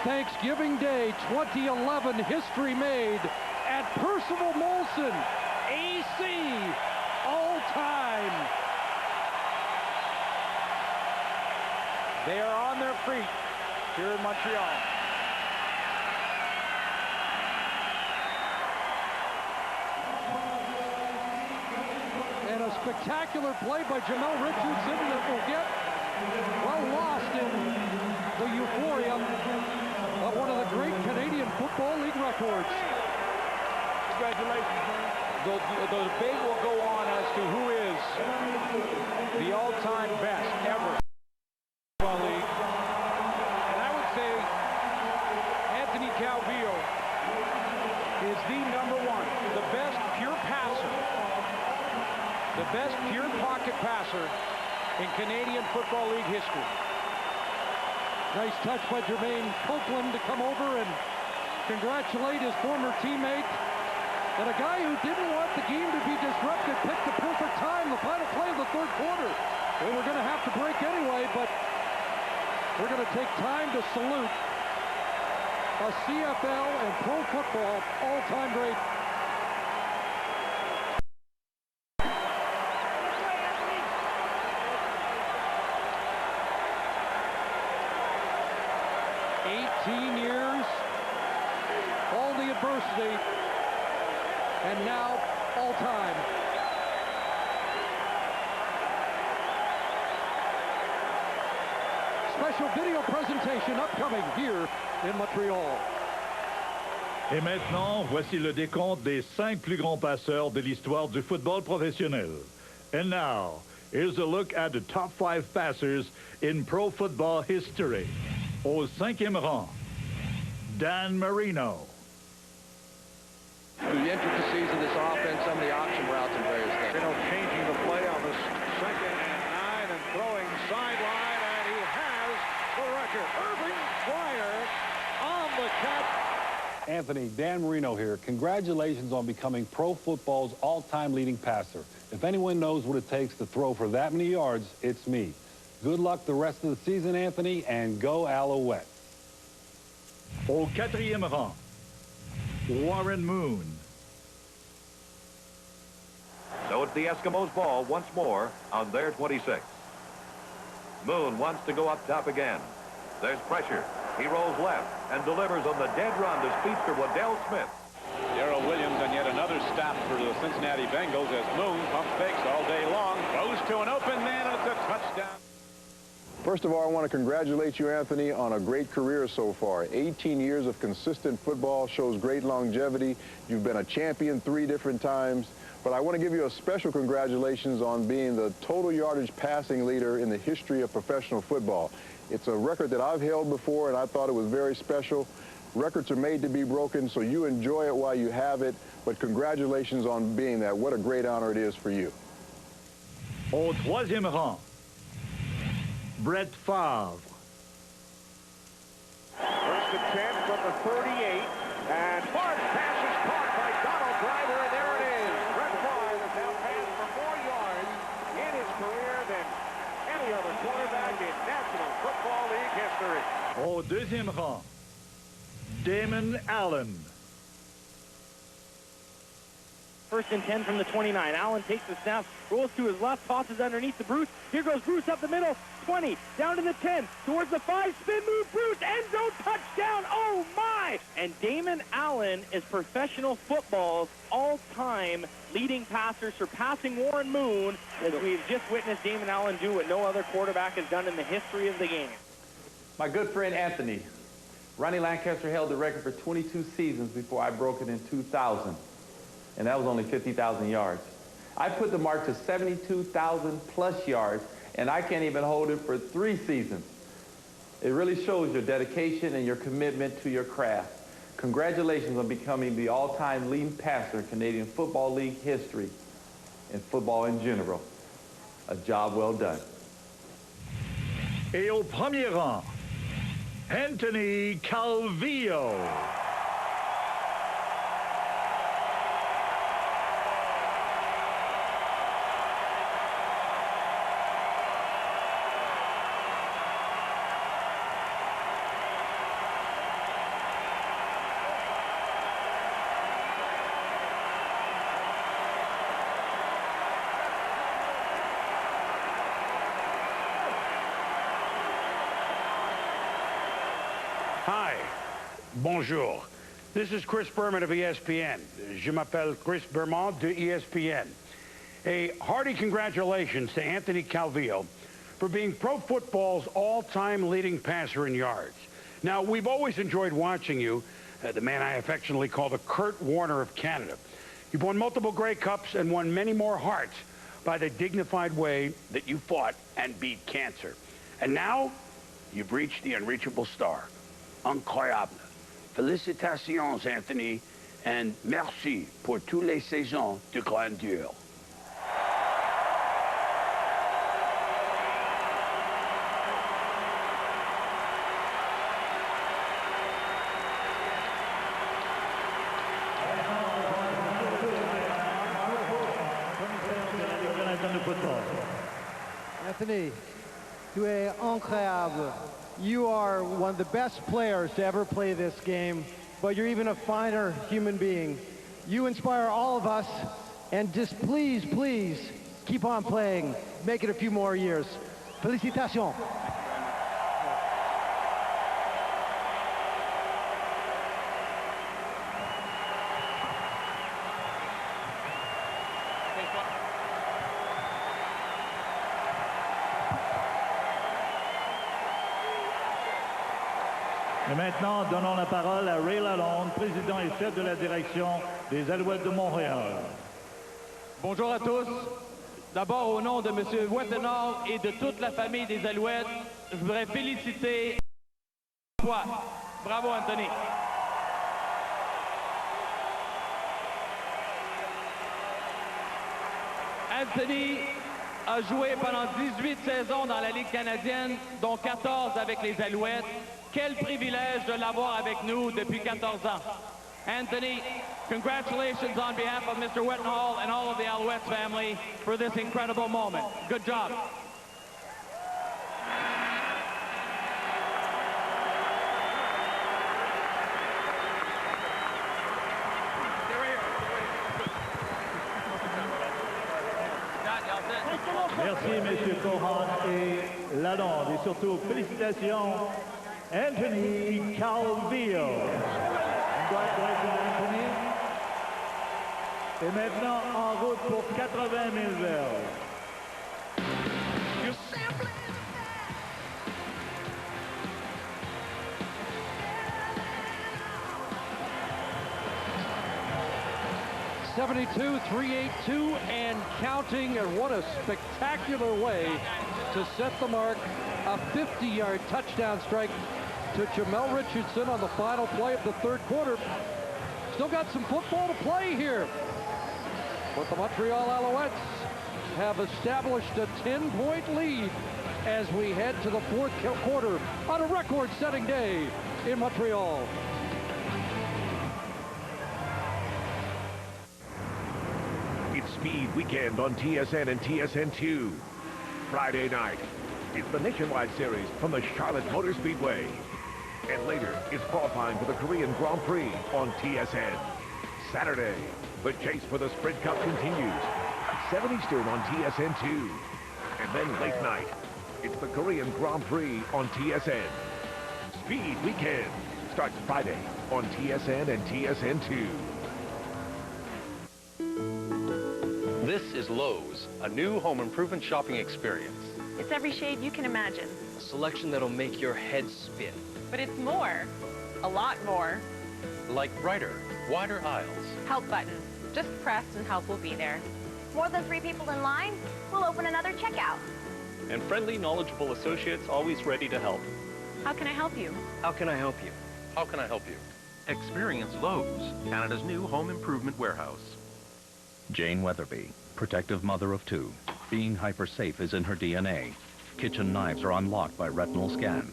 [SPEAKER 1] Thanksgiving Day 2011, history made at Percival Molson, AC, all time.
[SPEAKER 2] They are on their feet here in Montreal.
[SPEAKER 1] And a spectacular play by Jamel Richardson that will get well lost in the euphoria of one of the great Canadian Football League records.
[SPEAKER 2] Congratulations, man. The debate will go on as to who is the all-time best ever Football League. And I would say Anthony Calvillo is the #1, the best pure passer, the best pure pocket passer in Canadian Football League history.
[SPEAKER 1] Nice touch by Jermaine Copeland to come over and congratulate his former teammate. And a guy who didn't want the game to be disrupted picked the perfect time, the final play of the 3rd quarter. They were going to have to break anyway, but we're going to take time to salute a CFL and pro football all-time great. All the adversity, and now all time. Special video presentation upcoming here in Montreal.
[SPEAKER 5] Et maintenant, voici le décompte des 5 plus grands passeurs de l'histoire du football professionnel. And now, here's a look at the top 5 passers in pro football history. Au 5e rang, Dan Marino.
[SPEAKER 10] The intricacies of this offense, some of the option routes and various things.
[SPEAKER 2] Changing the play on the 2nd and 9 and throwing sideline, and he has the record. Irving Dwyer on the catch.
[SPEAKER 14] Anthony, Dan Marino here. Congratulations on becoming pro football's all-time leading passer. If anyone knows what it takes to throw for that many yards, it's me. Good luck the rest of the season, Anthony, and go Alouettes.
[SPEAKER 5] Au 4e rang, Warren Moon.
[SPEAKER 23] So it's the Eskimos' ball once more on their 26. Moon wants to go up top again. There's pressure. He rolls left and delivers on the dead run to speedster Waddell Smith.
[SPEAKER 25] Darrell Williams and yet another stop for the Cincinnati Bengals as Moon pump fakes all day long. Goes to an open man, and it's a touchdown.
[SPEAKER 26] First of all, I want to congratulate you, Anthony, on a great career so far. 18 years of consistent football shows great longevity. You've been a champion 3 different times. But I want to give you a special congratulations on being the total yardage passing leader in the history of professional football. It's a record that I've held before, and I thought it was very special. Records are made to be broken, so you enjoy it while you have it. But congratulations on being that. What a great honor it is for you.
[SPEAKER 5] Au 3e rang, Brett Favre.
[SPEAKER 3] from the 38. And Mark pass is caught by Donald Driver, and there it is. Brett Favre has now passed for more yards in his career than any other quarterback in National Football League history.
[SPEAKER 5] Au deuxième rang, Damon Allen.
[SPEAKER 6] First and 10 from the 29. Allen takes the snap, rolls to his left, tosses underneath to Bruce. Here goes Bruce up the middle. 20, down to the 10, towards the 5, spin move, Bruce, end zone, touchdown, oh my! And Damon Allen is professional football's all-time leading passer, surpassing Warren Moon, as we've just witnessed Damon Allen do what no other quarterback has done in the history of the game.
[SPEAKER 17] My good friend Anthony, Ronnie Lancaster held the record for 22 seasons before I broke it in 2000. And that was only 50,000 yards. I put the mark to 72,000 plus yards, and I can't even hold it for 3 seasons. It really shows your dedication and your commitment to your craft. Congratulations on becoming the all-time leading passer in Canadian Football League history and football in general. A job well done.
[SPEAKER 5] Et au premier rang, Anthony Calvillo.
[SPEAKER 8] Hi, bonjour. This is Chris Berman of ESPN. Je m'appelle Chris Berman de ESPN. A hearty congratulations to Anthony Calvillo for being pro football's all-time leading passer in yards. Now, we've always enjoyed watching you, the man I affectionately call the Kurt Warner of Canada. You've won multiple Grey Cups and won many more hearts by the dignified way that you fought and beat cancer. And now, you've reached the unreachable star. Incroyable. Félicitations, Anthony, and merci pour toutes les saisons de grandeur.
[SPEAKER 12] Anthony, tu es incroyable. You are one of the best players to ever play this game, but you're even a finer human being. You inspire all of us, and just please, please, keep on playing. Make it a few more years. Félicitations.
[SPEAKER 5] Et maintenant, donnons la parole à Ray Lalonde, président et chef de la direction des Alouettes de Montréal.
[SPEAKER 13] Bonjour à tous. D'abord, au nom de M. Wettenhall et de toute la famille des Alouettes, je voudrais féliciter toi. Bravo, Anthony. Anthony a joué pendant 18 saisons dans la Ligue canadienne, dont 14 avec les Alouettes. Quel privilège de l'avoir avec nous depuis 14 ans. Anthony, congratulations on behalf of Mr. Wettenhall and all of the Alouettes family for this incredible moment. Good job.
[SPEAKER 5] Merci, messieurs Cohan et Lalonde. Et surtout, félicitations, Anthony Calvillo. Congratulations, Anthony. Et maintenant, en route pour 80 000 verges.
[SPEAKER 1] 72, 382, and counting, and what a spectacular way to set the mark. A 50-yard touchdown strike to Jamel Richardson on the final play of the third quarter. Still got some football to play here. But the Montreal Alouettes have established a 10-point lead as we head to the fourth quarter on a record-setting day in Montreal.
[SPEAKER 7] It's Speed Weekend on TSN and TSN2. Friday night, it's the Nationwide Series from the Charlotte Motor Speedway. And later, it's qualifying for the Korean Grand Prix on TSN. Saturday, the chase for the Sprint Cup continues at 7 Eastern on TSN2. And then late night, it's the Korean Grand Prix on TSN. Speed Weekend starts Friday on TSN and TSN2.
[SPEAKER 11] This is Lowe's, a new home improvement shopping experience.
[SPEAKER 15] It's every shade you can imagine.
[SPEAKER 16] A selection that'll make your head spin.
[SPEAKER 15] But it's more. A lot more.
[SPEAKER 11] Like brighter, wider aisles.
[SPEAKER 15] Help button. Just press and help will be there.
[SPEAKER 24] More than 3 people in line? We'll open another checkout.
[SPEAKER 11] And friendly, knowledgeable associates always ready to help.
[SPEAKER 15] How can I help you?
[SPEAKER 16] How can I help you?
[SPEAKER 11] How can I help you?
[SPEAKER 21] Experience Lowe's, Canada's new home improvement warehouse.
[SPEAKER 18] Jane Weatherby, protective mother of 2. Being hyper-safe is in her DNA. Kitchen knives are unlocked by retinal scan.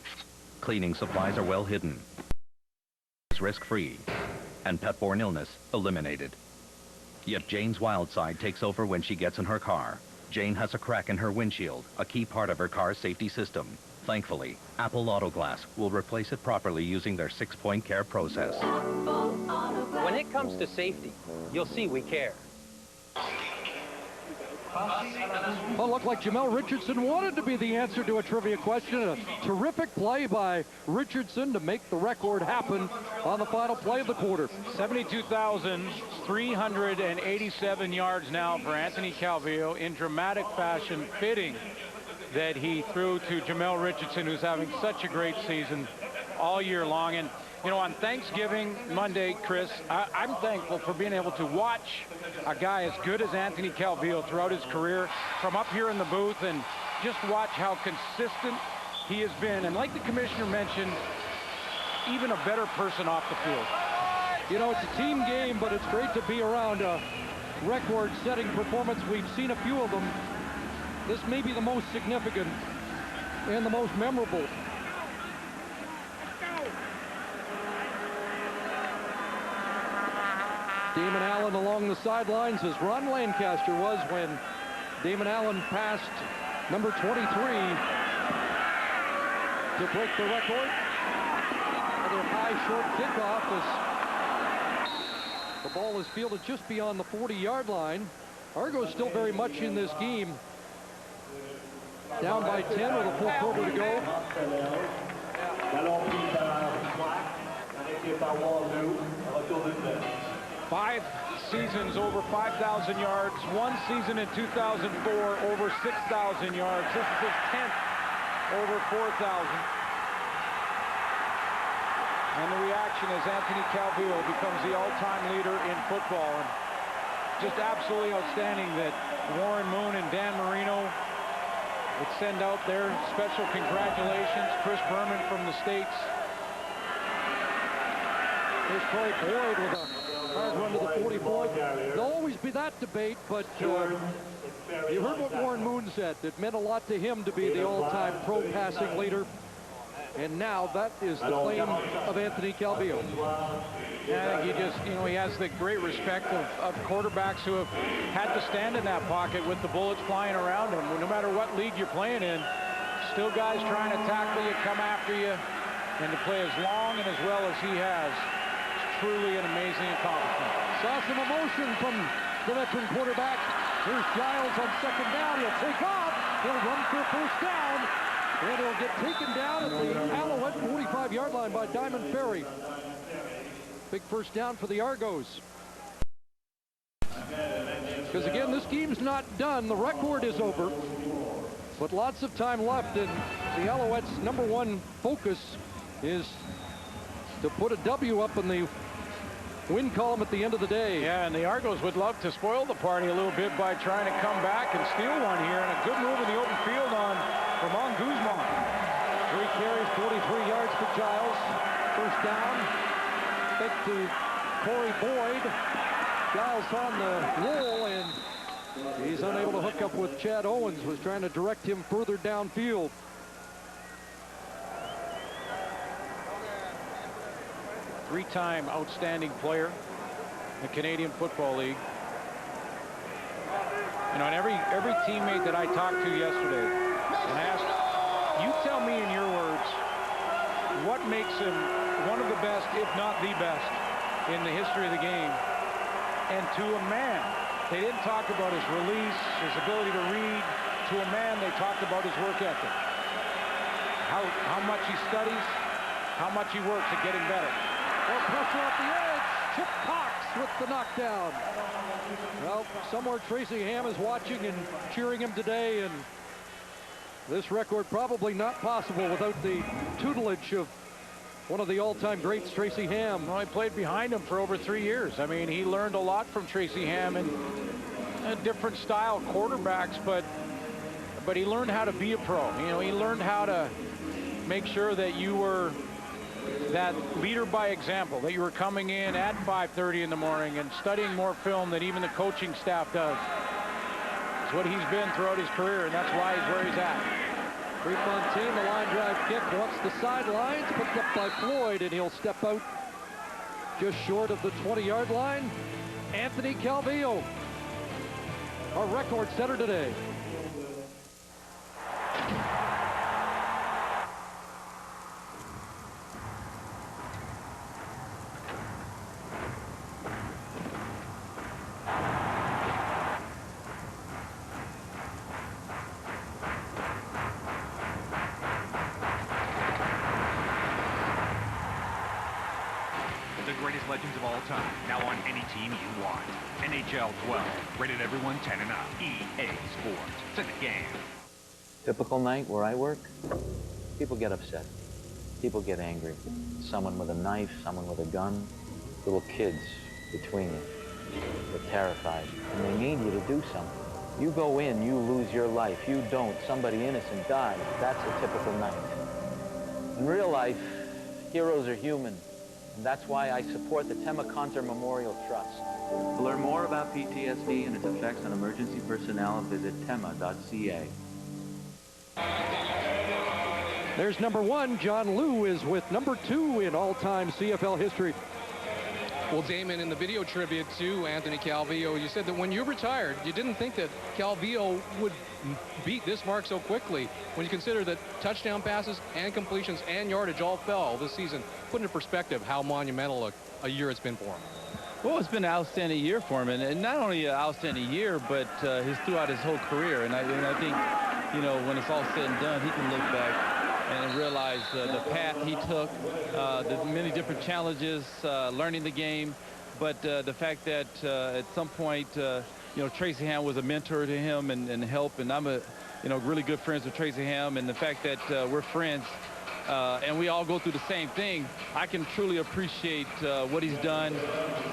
[SPEAKER 18] Cleaning supplies are well hidden. Is risk-free. And pet-borne illness eliminated. Yet Jane's wild side takes over when she gets in her car. Jane has a crack in her windshield, a key part of her car's safety system. Thankfully, Apple Auto Glass will replace it properly using their 6-point care process.
[SPEAKER 16] When it comes to safety, you'll see we care.
[SPEAKER 1] Well, it looked like Jamel Richardson wanted to be the answer to a trivia question. A terrific play by Richardson to make the record happen on the final play of the quarter.
[SPEAKER 2] 72,387 yards now for Anthony Calvillo. In dramatic fashion, fitting that he threw to Jamel Richardson, who's having such a great season all year long. And you know, on Thanksgiving Monday, Chris, I'm thankful for being able to watch a guy as good as Anthony Calvillo throughout his career from up here in the booth and just watch how consistent he has been. And like the commissioner mentioned, even a better person off the field.
[SPEAKER 1] You know, it's a team game, but it's great to be around a record-setting performance. We've seen a few of them. This may be the most significant and the most memorable. Damon Allen along the sidelines as Ron Lancaster was when Damon Allen passed number 23 to break the record. Another high short kickoff as the ball is fielded just beyond the 40-yard line. Argo's still very much in this game. Down by 10 with a full quarter to go.
[SPEAKER 2] 5 seasons over 5,000 yards. 1 season in 2004 over 6,000 yards. This is his 10th over 4,000. And the reaction as Anthony Calvillo becomes the all-time leader in football. And just absolutely outstanding that Warren Moon and Dan Marino would send out their special congratulations. Chris Berman from the States. Here's Corey Boyd with a hard run to the 44. There'll always be that debate, but you heard what Warren Moon said. It meant a lot to him to be the all-time pro passing leader. And now that is the claim of Anthony Calvillo. Yeah, I think he has the great respect of quarterbacks who have had to stand in that pocket with the bullets flying around them. No matter what league you're playing in, still guys trying to tackle you, come after you, and to play as long and as well as he has. It's truly an amazing accomplishment.
[SPEAKER 1] Saw some emotion from the veteran quarterback. Here's Giles on second down. He'll take off. He'll run for a first down. And it'll get taken down at the Alouette 45-yard line by Diamond Ferry. Big first down for the Argos. Because again, this game's not done. The record is over. But lots of time left, and the Alouettes' #1 focus is to put a W up in the win column at the end of the day.
[SPEAKER 2] Yeah, and the Argos would love to spoil the party a little bit by trying to come back and steal one here. And a good move in the open field on Ramon Guzman.
[SPEAKER 1] 3 carries, 43 yards for Giles. First down. Fake to Corey Boyd. Giles on the roll, and he's unable to hook backup with Chad Owens was trying to direct him further downfield.
[SPEAKER 2] Three-time outstanding player in the Canadian Football League. You know, and every teammate that I talked to yesterday and asked, you tell me in your words, what makes him one of the best, if not the best, in the history of the game? And to a man, they didn't talk about his release, his ability to read. To a man, they talked about his work ethic. How much he studies, how much he works at getting better.
[SPEAKER 1] More pressure off the edge. Chip Cox with the knockdown. Well, somewhere Tracy Ham is watching and cheering him today, and this record probably not possible without the tutelage of one of the all-time greats, Tracy Ham.
[SPEAKER 2] Well, I played behind him for over 3 years. I mean, he learned a lot from Tracy Ham and a different style quarterbacks, but he learned how to be a pro. You know, he learned how to make sure that you were that leader by example, that you were coming in at 5:30 in the morning and studying more film than even the coaching staff does. It's what he's been throughout his career, and that's why he's where he's at.
[SPEAKER 1] Prefontaine, the line drive kick, wants the sidelines, picked up by Floyd, and he'll step out just short of the 20-yard line. Anthony Calvillo, our record setter today.
[SPEAKER 4] Greatest legends of all time, now on any team you want. NHL 12, rated everyone 10 and up. EA Sports, it's in the game.
[SPEAKER 9] Typical night where I work, people get upset. People get angry. Someone with a knife, someone with a gun, little kids between you. They're terrified, and they need you to do something. You go in, you lose your life. You don't, somebody innocent dies. That's a typical night. In real life, heroes are human. And that's why I support the Tema Conter Memorial Trust. To learn more about PTSD and its effects on emergency personnel, visit tema.ca.
[SPEAKER 1] There's number 1. John Liu is with number 2 in all-time CFL history.
[SPEAKER 10] Well, Damon, in the video tribute to Anthony Calvillo, you said that when you retired, you didn't think that Calvillo would beat this mark so quickly. When you consider that touchdown passes and completions and yardage all fell this season, put into perspective how monumental a year it's been for him.
[SPEAKER 19] Well, it's been an outstanding year for him, and not only an outstanding year, but throughout his whole career. And I think, you know, when it's all said and done, he can look back and realize the path he took, the many different challenges, learning the game, but the fact that at some point, you know, Tracy Ham was a mentor to him and help, and I'm really good friends with Tracy Ham, and the fact that we're friends and we all go through the same thing, I can truly appreciate what he's done,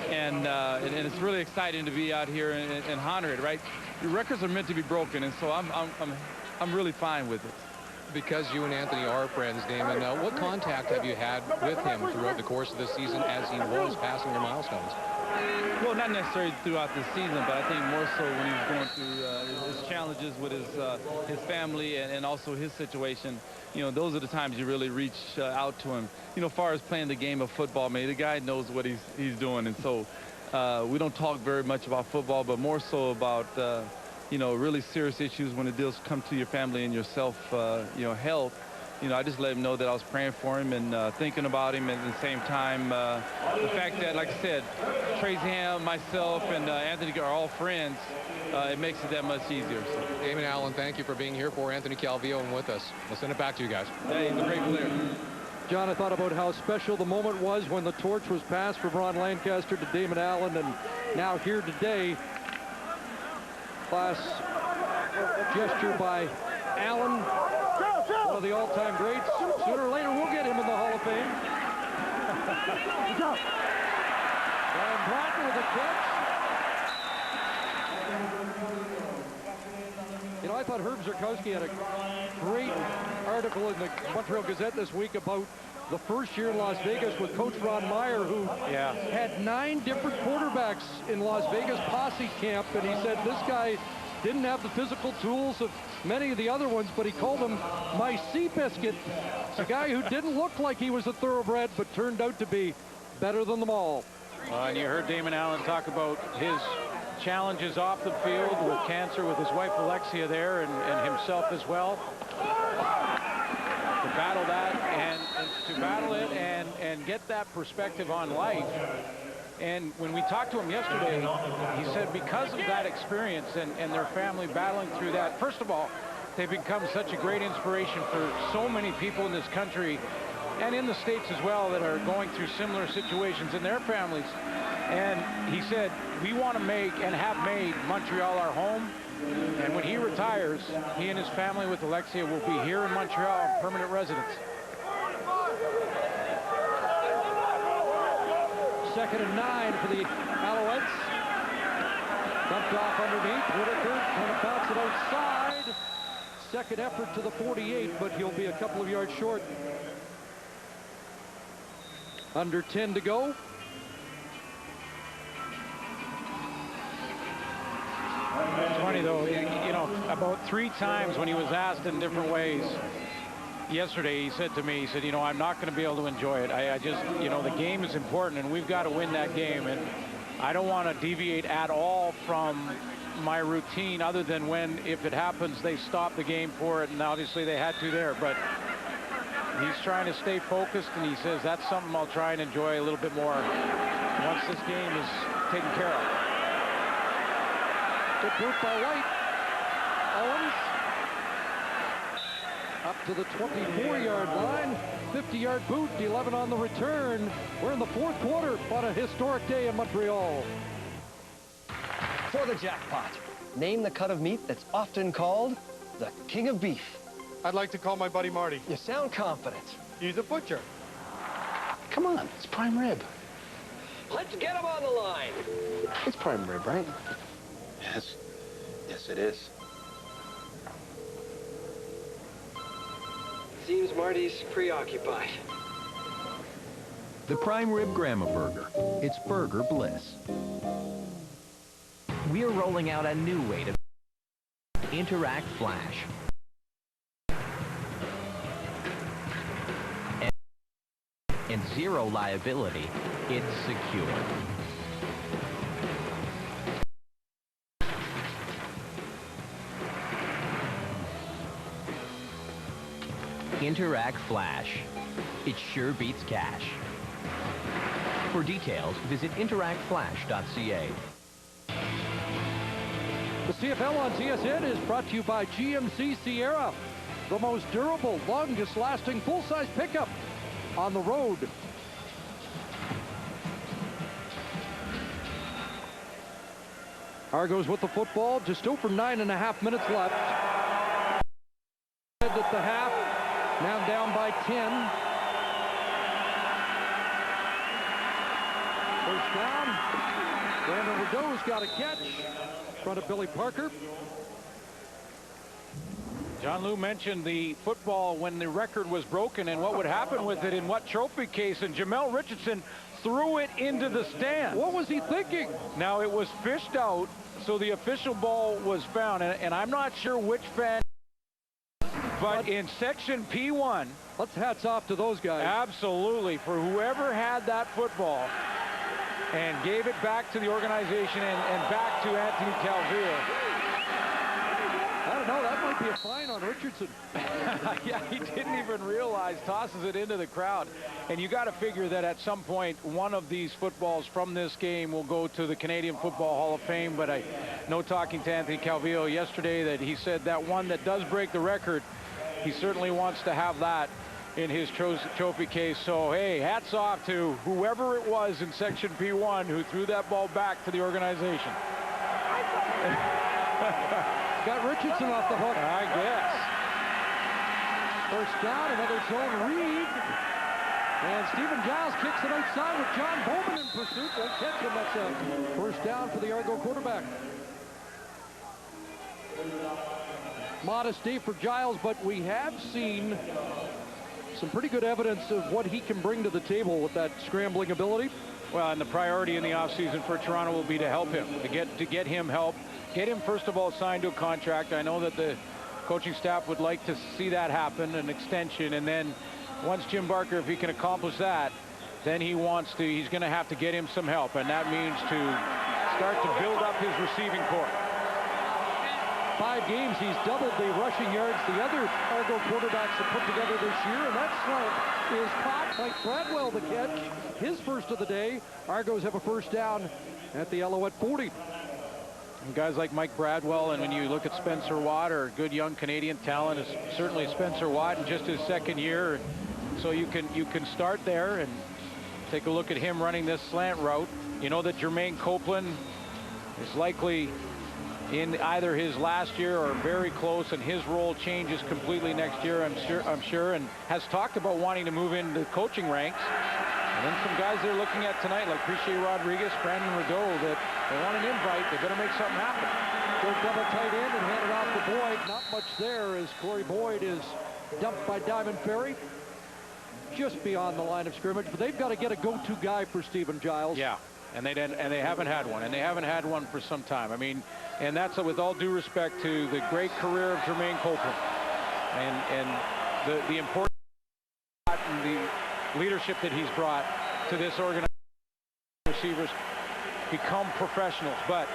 [SPEAKER 19] and it's really exciting to be out here and honor it, right? Your records are meant to be broken, and so I'm really fine with it.
[SPEAKER 10] Because you and Anthony are friends, Damon, what contact have you had with him throughout the course of this season as he was passing your milestones?
[SPEAKER 19] Well, not necessarily throughout the season, but I think more so when he was going through his challenges with his family and also his situation. You know, those are the times you really reach out to him. You know, as far as playing the game of football, man, the guy knows what he's doing, and so we don't talk very much about football, but more so about you know, really serious issues when it does come to your family and yourself, you know, health. You know, I just let him know that I was praying for him and thinking about him, and at the same time, the fact that, like I said, Tracy Ham, myself, and Anthony are all friends, it makes it that much easier. So.
[SPEAKER 10] Damon Allen, thank you for being here for Anthony Calvillo and with us. We'll send it back to you guys.
[SPEAKER 19] Hey, he's a great player.
[SPEAKER 1] John, I thought about how special the moment was when the torch was passed from Ron Lancaster to Damon Allen, and now here today, class gesture by Allen, one of the all-time greats. Sooner or later, we'll get him in the Hall of Fame. Brian Bratton with a catch. You know, I thought Herb Zurkowski had a great article in the Montreal Gazette this week about the first year in Las Vegas with Coach Ron Meyer, who had 9 different quarterbacks in Las Vegas posse camp, and he said this guy Didn't have the physical tools of many of the other ones, but he called him my sea biscuit. It's a guy who didn't look like he was a thoroughbred, but turned out to be better than them all.
[SPEAKER 2] And you heard Damon Allen talk about his challenges off the field with cancer, with his wife Alexia there, and himself as well. To battle that and to battle it and get that perspective on life. And when we talked to him yesterday, he said because of that experience and their family battling through that, first of all, they've become such a great inspiration for so many people in this country and in the States as well that are going through similar situations in their families. And he said, we want to make and have made Montreal our home. And when he retires, he and his family with Alexia will be here in Montreal, permanent residents.
[SPEAKER 1] 2nd and 9 for the Alouettes. Dumped off underneath. Whitaker trying to bounce it outside. Second effort to the 48, but he'll be a couple of yards short. Under 10 to go.
[SPEAKER 2] It's funny though, you know, about 3 times when he was asked in different ways yesterday, he said to me, he said, you know, I'm not going to be able to enjoy it. I just, you know, the game is important and we've got to win that game. And I don't want to deviate at all from my routine other than when, if it happens, they stop the game for it. And obviously they had to there, but he's trying to stay focused. And he says, that's something I'll try and enjoy a little bit more once this game is taken care of.
[SPEAKER 1] Good group by White. Owens up to the 24-yard line. 50-yard boot, 11 on the return. We're in the 4th quarter on a historic day in Montreal.
[SPEAKER 14] For the jackpot, name the cut of meat that's often called the king of beef.
[SPEAKER 20] I'd like to call my buddy Marty.
[SPEAKER 14] You sound confident.
[SPEAKER 20] He's a butcher.
[SPEAKER 14] Come on, it's prime rib. Let's get him on the line. It's prime rib, right?
[SPEAKER 22] Yes. Yes, it is.
[SPEAKER 14] Seems Marty's preoccupied.
[SPEAKER 23] The Prime Rib Grandma Burger. It's burger bliss. We're rolling out a new way to Interact Flash. And zero liability, it's secure. Interact Flash. It sure beats cash. For details, visit interactflash.ca.
[SPEAKER 1] The CFL on TSN is brought to you by GMC Sierra, the most durable, longest-lasting full-size pickup on the road. Argos with the football, just over 9.5 minutes left. At the half, now down by 10. First down. Brandon Rideau's got a catch in front of Billy Parker.
[SPEAKER 2] John Lou mentioned the football when the record was broken and what would happen with it in what trophy case, and Jamel Richardson threw it into the stand.
[SPEAKER 1] What was he thinking?
[SPEAKER 2] Now it was fished out, so the official ball was found, and I'm not sure which fan, but in section P1,
[SPEAKER 1] let's hats off to those guys.
[SPEAKER 2] Absolutely, for whoever had that football and gave it back to the organization and back to Anthony Calvillo.
[SPEAKER 1] I don't know, that might be a fine on Richardson.
[SPEAKER 2] Yeah, he didn't even realize, tosses it into the crowd. And you got to figure that at some point, one of these footballs from this game will go to the Canadian Football Hall of Fame. But I know, talking to Anthony Calvillo yesterday, that he said that one that does break the record, he certainly wants to have that in his trophy case. So, hey, hats off to whoever it was in section P1 who threw that ball back to the organization.
[SPEAKER 1] Got Richardson off the hook.
[SPEAKER 2] I guess.
[SPEAKER 1] First down, another zone read. And Stephen Giles kicks it outside with John Bowman in pursuit. They'll catch him. That's a first down for the Argo quarterback. Modest day for Giles, but we have seen some pretty good evidence of what he can bring to the table with that scrambling ability.
[SPEAKER 2] Well, and the priority in the offseason for Toronto will be to help him, to get him help get him, first of all, signed to a contract. I know that the coaching staff would like to see that happen, an extension, and then once Jim Barker, if he can accomplish that, then he's going to have to get him some help, and that means to start to build up his receiving corps.
[SPEAKER 1] 5 games, he's doubled the rushing yards the other Argo quarterbacks have put together this year, and that slant is caught. Mike Bradwell the catch, his first of the day. Argos have a first down at the Alouette 40.
[SPEAKER 2] And guys like Mike Bradwell, and when you look at Spencer Watt, or good young Canadian talent, is certainly Spencer Watt in just his second year. And so you can start there and take a look at him running this slant route. You know that Jermaine Copeland is likely in either his last year or very close, and his role changes completely next year, I'm sure, and has talked about wanting to move into coaching ranks. And then some guys they're looking at tonight, like Richer Rodriguez, Brandon Rideau, that they want an invite. They're going to make something happen.
[SPEAKER 1] Go double tight end and hand it off to Boyd. Not much there as Corey Boyd is dumped by Diamond Ferry just beyond the line of scrimmage. But they've got to get a go-to guy for Stephen Giles.
[SPEAKER 2] Yeah, and they haven't had one, and they haven't had one for some time. I mean, and that's with all due respect to the great career of Jermaine Copeland and the important and the leadership that he's brought to this organization. Receivers become professionals, but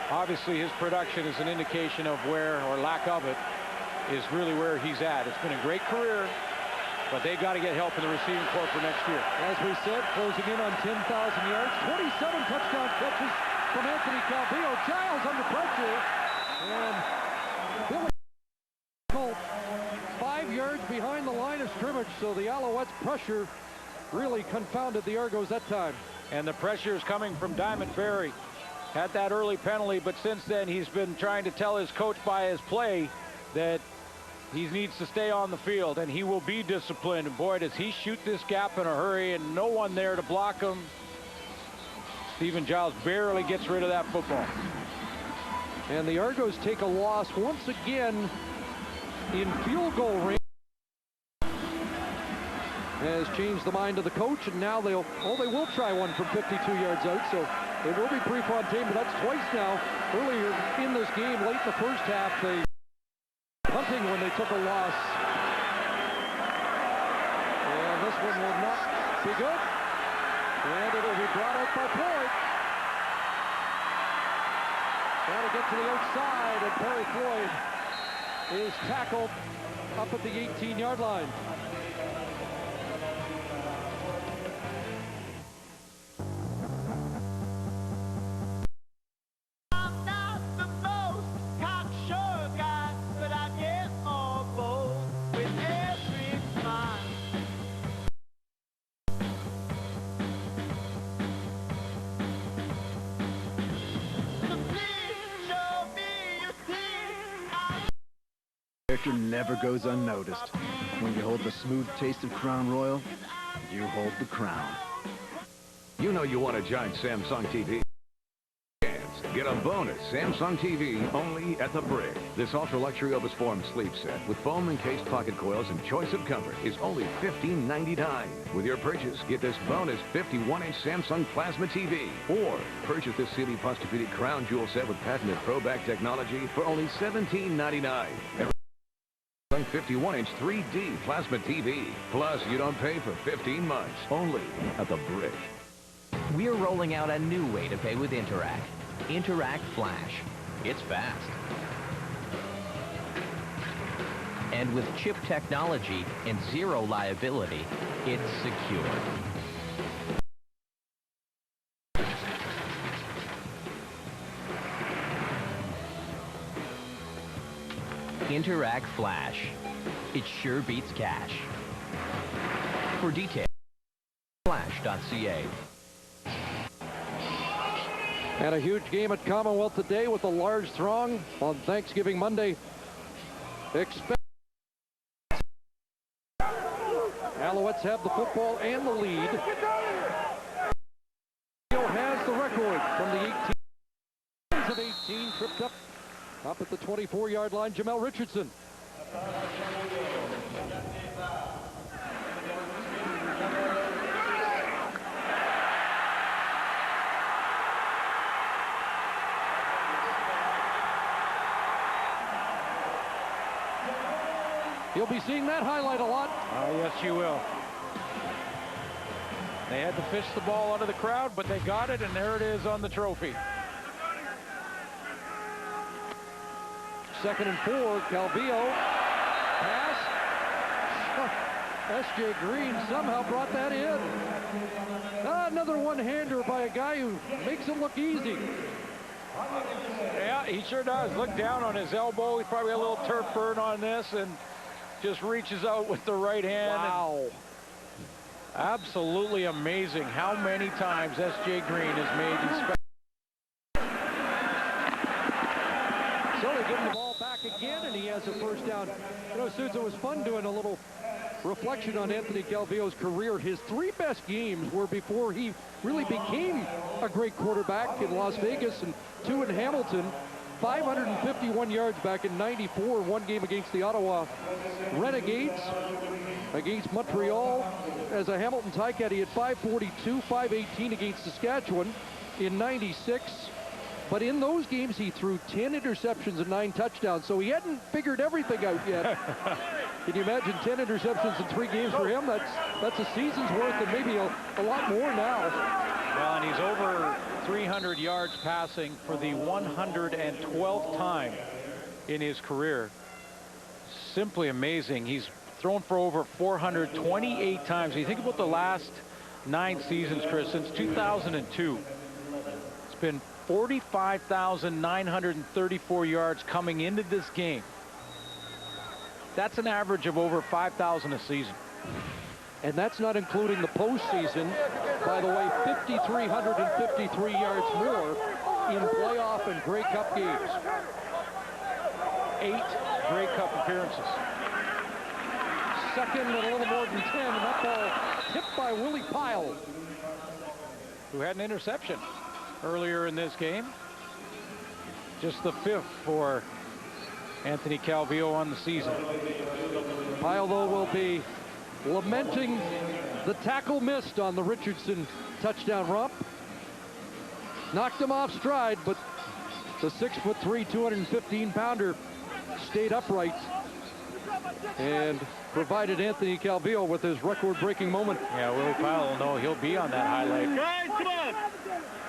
[SPEAKER 2] obviously his production is an indication of where, or lack of it, is really where he's at. It's been a great career, but they've got to get help in the receiving corps for next year.
[SPEAKER 1] As we said, closing in on 10,000 yards, 27 touchdown catches from Anthony Calvillo. Giles under pressure, and Billy Colt 5 yards behind the line of scrimmage, so the Alouettes' pressure really confounded the Argos that time.
[SPEAKER 2] And the pressure is coming from Diamond Ferry. Had that early penalty, but since then he's been trying to tell his coach by his play that he needs to stay on the field, and he will be disciplined. And boy, does he shoot this gap in a hurry, and no one there to block him. Stephen Giles barely gets rid of that football.
[SPEAKER 1] And the Argos take a loss once again in field goal range. Has changed the mind of the coach, and now they will try one from 52 yards out, so it will be Prefontaine, but that's twice now. Earlier in this game, late in the first half, they punting when they took a loss. And this one will not be good. And it will be brought out by Floyd. Trying to get to the outside, and Perry Floyd is tackled up at the 18-yard line.
[SPEAKER 3] Never goes unnoticed. When you hold the smooth taste of Crown Royal, you hold the crown.
[SPEAKER 7] You know you want a giant Samsung TV. Get a bonus Samsung TV only at the Bridge. This ultra-luxury Opus Form sleep set with foam-encased pocket coils and choice of comfort is only $15.99. With your purchase, get this bonus 51-inch Samsung Plasma TV. Or purchase this CD Posturepedic Crown Jewel set with patented Pro-Back technology for only $17.99. 51-inch 3D Plasma TV. Plus, you don't pay for 15 months. Only at the Bridge.
[SPEAKER 23] We're rolling out a new way to pay with Interac. Interac Flash. It's fast. And with chip technology and zero liability, it's secure. Interac Flash. It sure beats cash. For details, flash.ca.
[SPEAKER 1] And a huge game at Commonwealth today with a large throng on Thanksgiving Monday. Expect Alouettes have the football and the lead. Has the record from the 18 of 18, tripped up at the 24-yard line. Jamel Richardson. You'll be seeing that highlight a lot.
[SPEAKER 2] Yes, you will. They had to fish the ball out of the crowd, but they got it, and there it is on the trophy.
[SPEAKER 1] 2nd and 4, Calvillo. Pass. S.J. Green somehow brought that in. Another one-hander by a guy who makes it look easy.
[SPEAKER 2] Yeah, he sure does. Look down on his elbow. He's probably a little turf burn on this and just reaches out with the right hand.
[SPEAKER 1] Wow.
[SPEAKER 2] Absolutely amazing how many times S.J. Green has made these special.
[SPEAKER 1] So they give him the ball back again, and he has a first down. You know, Suits, it was fun doing a little reflection on Anthony Calvillo's career. His 3 best games were before he really became a great quarterback in Las Vegas and 2 in Hamilton. 551 yards back in '94, 1 game against the Ottawa Renegades, against Montreal as a Hamilton Ticat. He had 542, 518 against Saskatchewan in '96. But in those games, he threw 10 interceptions and 9 touchdowns, so he hadn't figured everything out yet. Can you imagine 10 interceptions in 3 games for him? That's a season's worth and maybe a lot more now.
[SPEAKER 2] Well, and he's over 300 yards passing for the 112th time in his career. Simply amazing. He's thrown for over 428 times. When you think about the last 9 seasons, Chris, since 2002, it's been 45,934 yards coming into this game. That's an average of over 5,000 a season.
[SPEAKER 1] And that's not including the postseason. By the way, 5,353 yards more in playoff and Grey Cup games.
[SPEAKER 2] 8 Grey Cup appearances.
[SPEAKER 1] 2nd and a little more than 10, and that ball tipped by Willie Pyle,
[SPEAKER 2] who had an interception earlier in this game. Just the 5th for Anthony Calvillo on the season.
[SPEAKER 1] Pyle, though, will be lamenting the tackle missed on the Richardson touchdown romp. Knocked him off stride, but the 6'3", 215-pounder stayed upright and provided Anthony Calvillo with his record-breaking moment.
[SPEAKER 2] Yeah, Willie Pyle will know he'll be on that highlight.
[SPEAKER 6] Guys, come on!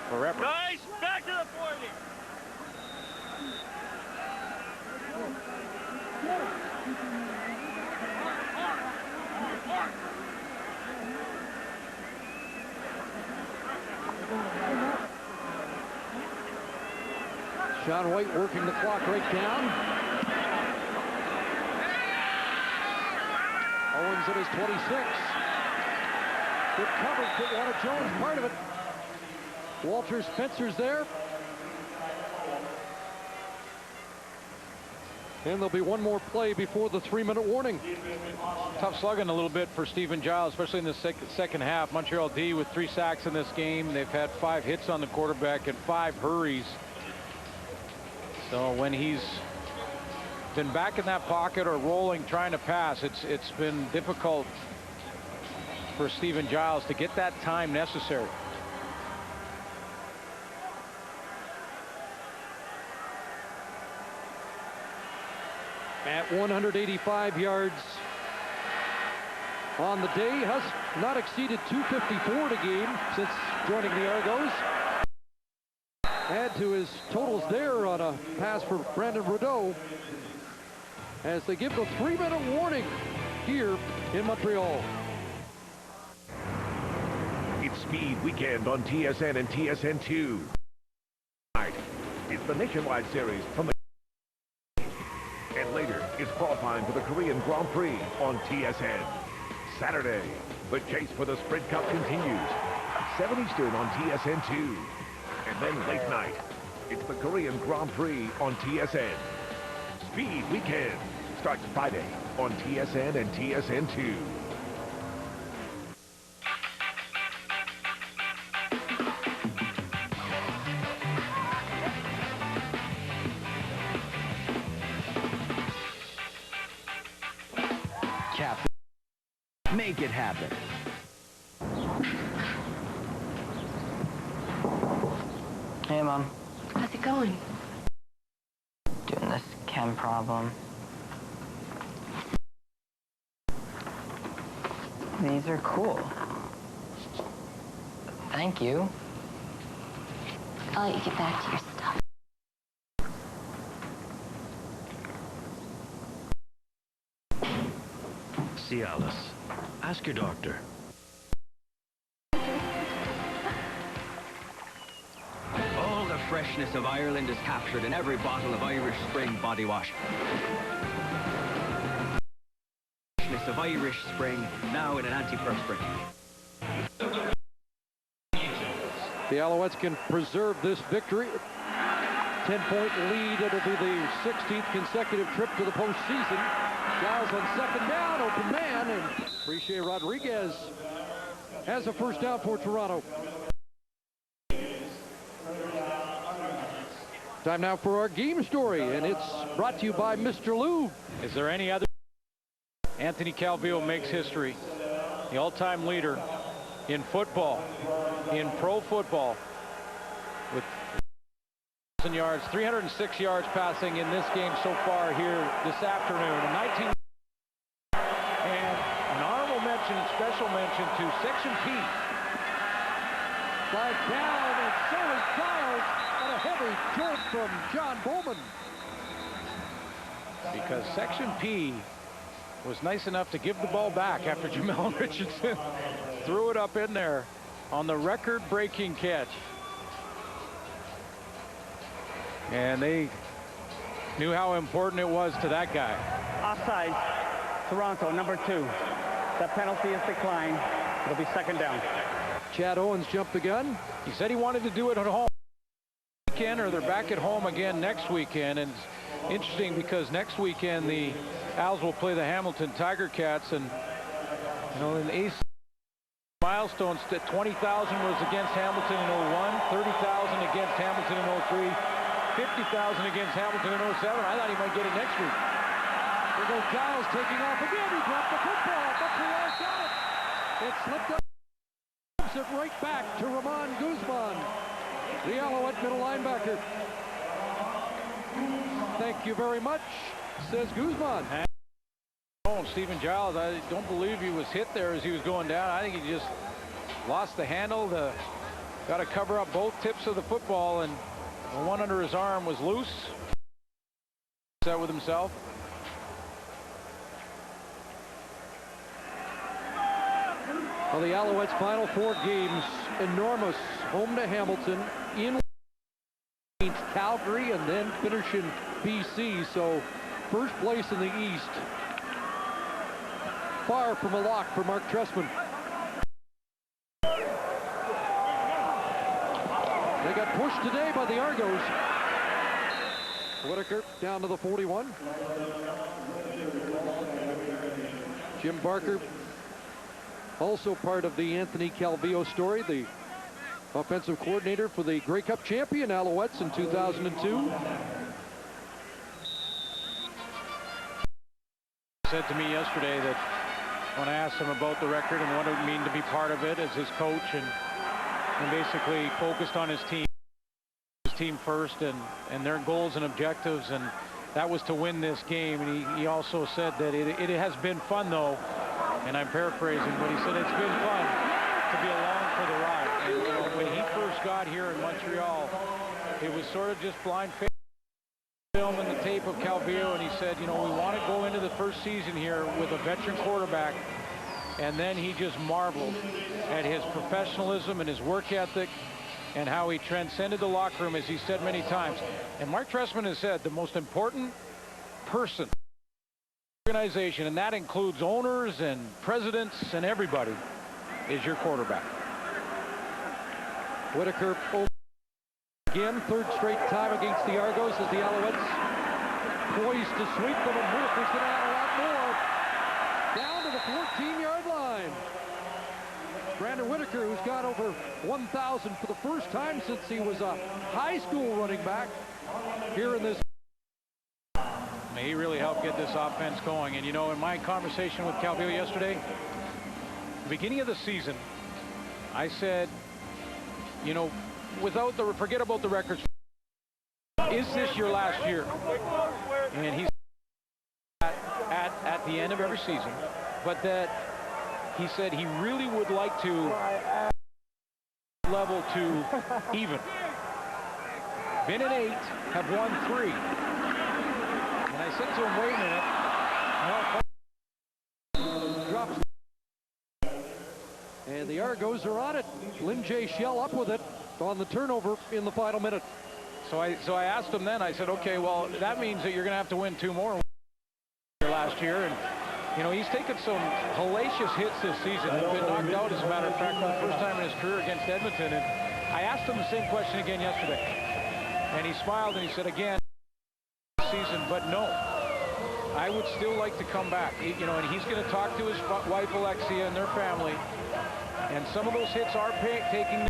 [SPEAKER 2] Forever.
[SPEAKER 6] Guys, back to the 40!
[SPEAKER 1] Sean White working the clock right down. Owens at his 26. Good coverage, but Walter Jones part of it. Walter Spencer's there. And there'll be one more play before the 3-minute warning.
[SPEAKER 2] Tough slugging a little bit for Stephen Giles, especially in the second half. Montreal D with 3 sacks in this game. They've had 5 hits on the quarterback and 5 hurries. So when he's been back in that pocket or rolling, trying to pass, it's been difficult for Stephen Giles to get that time necessary.
[SPEAKER 1] At 185 yards on the day, has not exceeded 254 a game since joining the Argos. Add to his totals there on a pass for Brandon Rideau as they give the 3-minute warning here in Montreal.
[SPEAKER 7] It's Speed Weekend on TSN and TSN2. Tonight, it's the Nationwide Series from the... And later, it's qualifying for the Korean Grand Prix on TSN. Saturday, the chase for the Sprint Cup continues. 7 Eastern on TSN2. And then late night, it's the Korean Grand Prix on TSN. Speed Weekend starts Friday on TSN and TSN2.
[SPEAKER 23] Captain, make it happen.
[SPEAKER 8] Hey, Mom.
[SPEAKER 15] How's it going?
[SPEAKER 8] Doing this chem problem. These are cool. Thank you.
[SPEAKER 5] I'll let you get back to your stuff.
[SPEAKER 12] Cialis. Ask your doctor.
[SPEAKER 13] All the freshness of Ireland is captured in every bottle of Irish Spring body wash. Freshness of Irish Spring, now in an antiperspirant.
[SPEAKER 1] The Alouettes can preserve this victory. 10-point lead. It'll be the 16th consecutive trip to the postseason. Giles on second down, open man, and Riche Rodriguez has a first down for Toronto. Time now for our game story, and it's brought to you by Mr. Lou.
[SPEAKER 2] Is there any other? Anthony Calvillo makes history. The all-time leader in football, in pro football, with 1,000 yards, 306 yards passing in this game so far here this afternoon. In 19, and an honorable mention and special mention to Section P.
[SPEAKER 1] Flag down, and so is Giles on a heavy jolt from John Bowman.
[SPEAKER 2] Because Section P was nice enough to give the ball back after Jamel Richardson threw it up in there on the record-breaking catch. And they knew how important it was to that guy.
[SPEAKER 17] Offside, Toronto, number 2. That penalty is declined. It'll be second down.
[SPEAKER 1] Chad Owens jumped the gun.
[SPEAKER 2] He said he wanted to do it at home weekend, or they're back at home again next weekend. And it's interesting because next weekend the Als will play the Hamilton Tiger Cats, and you know, in ace milestones, 20,000 was against Hamilton in 01, 30,000 against Hamilton in 03, 50,000 against Hamilton in 07. I thought he might get it next week.
[SPEAKER 1] There goes Giles taking off again. He dropped the football. Montreal got it. It slipped up. Gives it right back to Ramon Guzman, the Alouette middle linebacker. Thank you very much, says Guzman.
[SPEAKER 2] Stephen Giles, I don't believe he was hit there as he was going down. I think he just lost the handle. Got to cover up both tips of the football, and the one under his arm was loose. Set with himself.
[SPEAKER 1] Well, the Alouettes' final 4 games, enormous. Home to Hamilton, in against Calgary, and then finish in BC. So first place in the East. Far from a lock for Mark Trestman. They got pushed today by the Argos. Whitaker down to the 41. Jim Barker, also part of the Anthony Calvillo story, the offensive coordinator for the Grey Cup champion Alouettes in 2002.
[SPEAKER 2] Said to me yesterday that when I asked him about the record and what it would mean to be part of it as his coach, and basically focused on his team first and their goals and objectives, and that was to win this game. And he also said that it has been fun though, and I'm paraphrasing, but he said it's been fun to be along for the ride. And you know, when he first got here in Montreal, it was sort of just blind faith. Film and the tape of Calvillo, and he said, you know, we want to go into the first season here with a veteran quarterback. And then he just marveled at his professionalism and his work ethic and how he transcended the locker room, as he said many times. And Mark Trestman has said the most important person in the organization, and that includes owners and presidents and everybody, is your quarterback.
[SPEAKER 1] Whitaker again, third straight time against the Argos as the Alouettes poised to sweep them, and Whitaker's going to add a lot more. Down to the 14-yard line. Brandon Whitaker, who's got over 1,000 for the first time since he was a high school running back here in this.
[SPEAKER 2] He really helped get this offense going. And you know, in my conversation with Calvillo yesterday, the beginning of the season, I said, you know, forget about the records. Is this your last year? And he's at the end of every season, but that he said he really would like to level to even. Been at 8, have won 3. And I said to him, wait a minute. Drops.
[SPEAKER 1] And the Argos are on it. Lynn J. Shell up with it on the turnover in the final minute.
[SPEAKER 2] So I asked him then, I said, okay, well, that means that you're going to have to win 2 more last year. And, you know, he's taken some hellacious hits this season. He's been knocked out, as a matter of fact, for the first time in his career against Edmonton. And I asked him the same question again yesterday. And he smiled and he said, again, season, but no. I would still like to come back. You know, and he's going to talk to his wife, Alexia, and their family. And some of those hits are taking.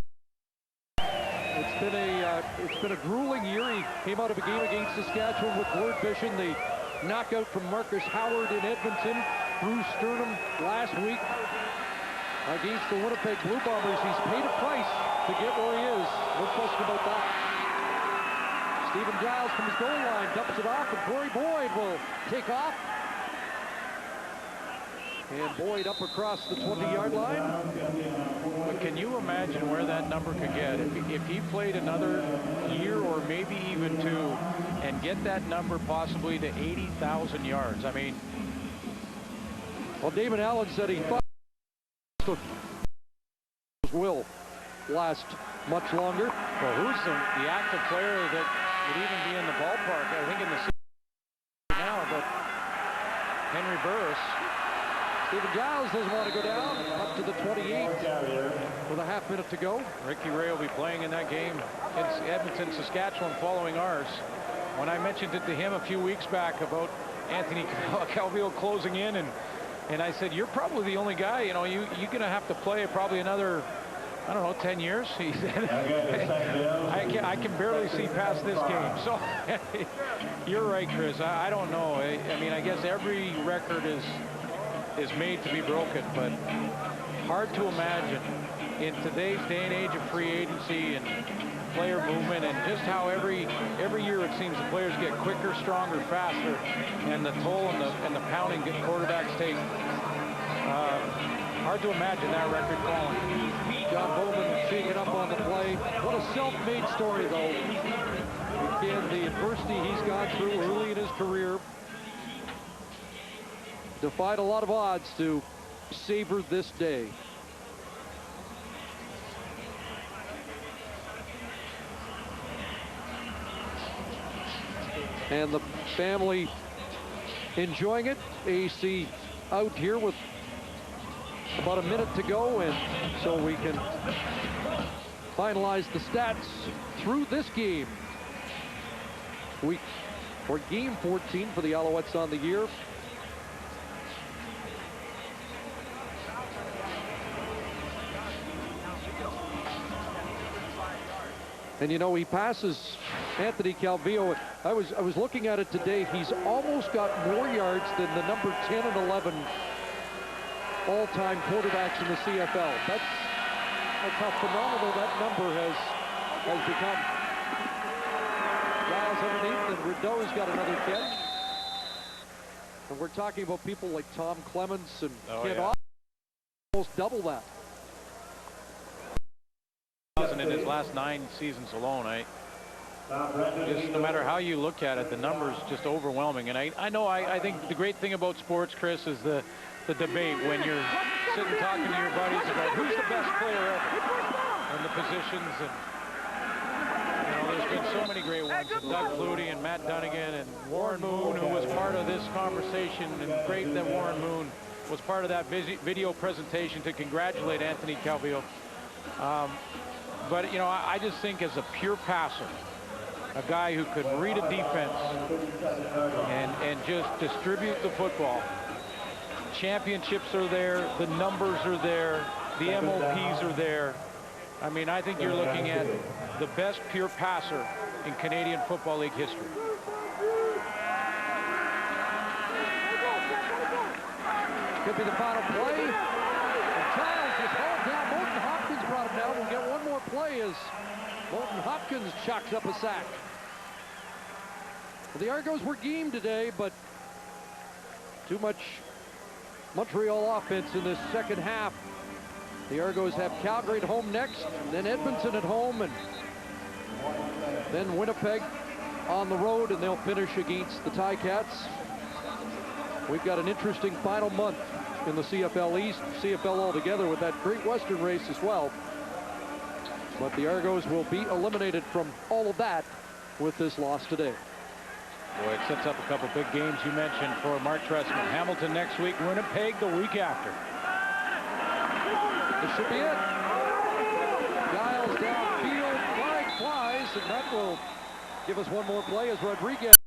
[SPEAKER 1] It's been a grueling year. He came out of a game against Saskatchewan with Gord Bishan, the knockout from Marcus Howard in Edmonton, Bruce Sternum last week against the Winnipeg Blue Bombers. He's paid a price to get where he is. No question about that. Stephen Giles from his goal line dumps it off, and Corey Boyd will take off. And Boyd up across the 20-yard line.
[SPEAKER 2] But can you imagine where that number could get if he played another year or maybe even 2 and get that number possibly to 80,000 yards? I mean,
[SPEAKER 1] well, Damon Allen said he thought will last much longer.
[SPEAKER 2] Well, who's the active player that would even be in the ballpark? I think in the season now, but Henry Burris.
[SPEAKER 1] Stephen Giles doesn't want to go down. Up to the 28 with a half minute to go.
[SPEAKER 2] Ricky Ray will be playing in that game against Edmonton, Saskatchewan, following ours. When I mentioned it to him a few weeks back about Anthony Calvillo closing in, and I said, you're probably the only guy, you know, you're going to have to play probably another, I don't know, 10 years. He said, I can barely see past this game. So you're right, Chris. I don't know. I mean, I guess every record is made to be broken, but hard to imagine in today's day and age of free agency and player movement, and just how every year it seems the players get quicker, stronger, faster, and the toll and the pounding that quarterbacks take. Hard to imagine that record falling.
[SPEAKER 1] John Bowman shaking up on the play. What a self-made story, though. Again, the adversity he's gone through early in his career defied a lot of odds to savor this day. And the family enjoying it. AC out here with about a minute to go, and so we can finalize the stats through this game. For game 14 for the Alouettes on the year. And you know, he passes Anthony Calvillo. I was looking at it today. He's almost got more yards than the number 10 and 11 all-time quarterbacks in the CFL. That's how phenomenal that number has become. Giles underneath, and Rideau's got another catch. And we're talking about people like Tom Clements and Kent Austin, almost double that.
[SPEAKER 2] In his last 9 seasons alone, just no matter how you look at it, the numbers just overwhelming. And I think the great thing about sports, Chris, is the debate when you're sitting talking to your buddies about who's the best player ever and the positions. And you know, there's been so many great ones. And Doug Flutie and Matt Dunnigan and Warren Moon, who was part of this conversation, and great that Warren Moon was part of that video presentation to congratulate Anthony Calvillo. But, you know, I just think as a pure passer, a guy who could read a defense and just distribute the football. Championships are there, the numbers are there, the MOPs are there. I mean, I think you're looking at the best pure passer in Canadian Football League history.
[SPEAKER 1] Could be the final play. And Giles is hauled down. Moulton Hopkins brought him down. We'll get one more play as Moulton Hopkins chucks up a sack. Well, the Argos were game today, but too much Montreal offense in this second half. The Argos have Calgary at home next, then Edmonton at home, and then Winnipeg on the road, and they'll finish against the Ticats. We've got an interesting final month in the CFL East, CFL altogether, with that Great Western race as well. But the Argos will be eliminated from all of that with this loss today.
[SPEAKER 2] Boy, it sets up a couple big games you mentioned for Mark Trestman. Hamilton next week, Winnipeg the week after.
[SPEAKER 1] This should be it. Giles downfield, flag flies, and that will give us one more play as Rodriguez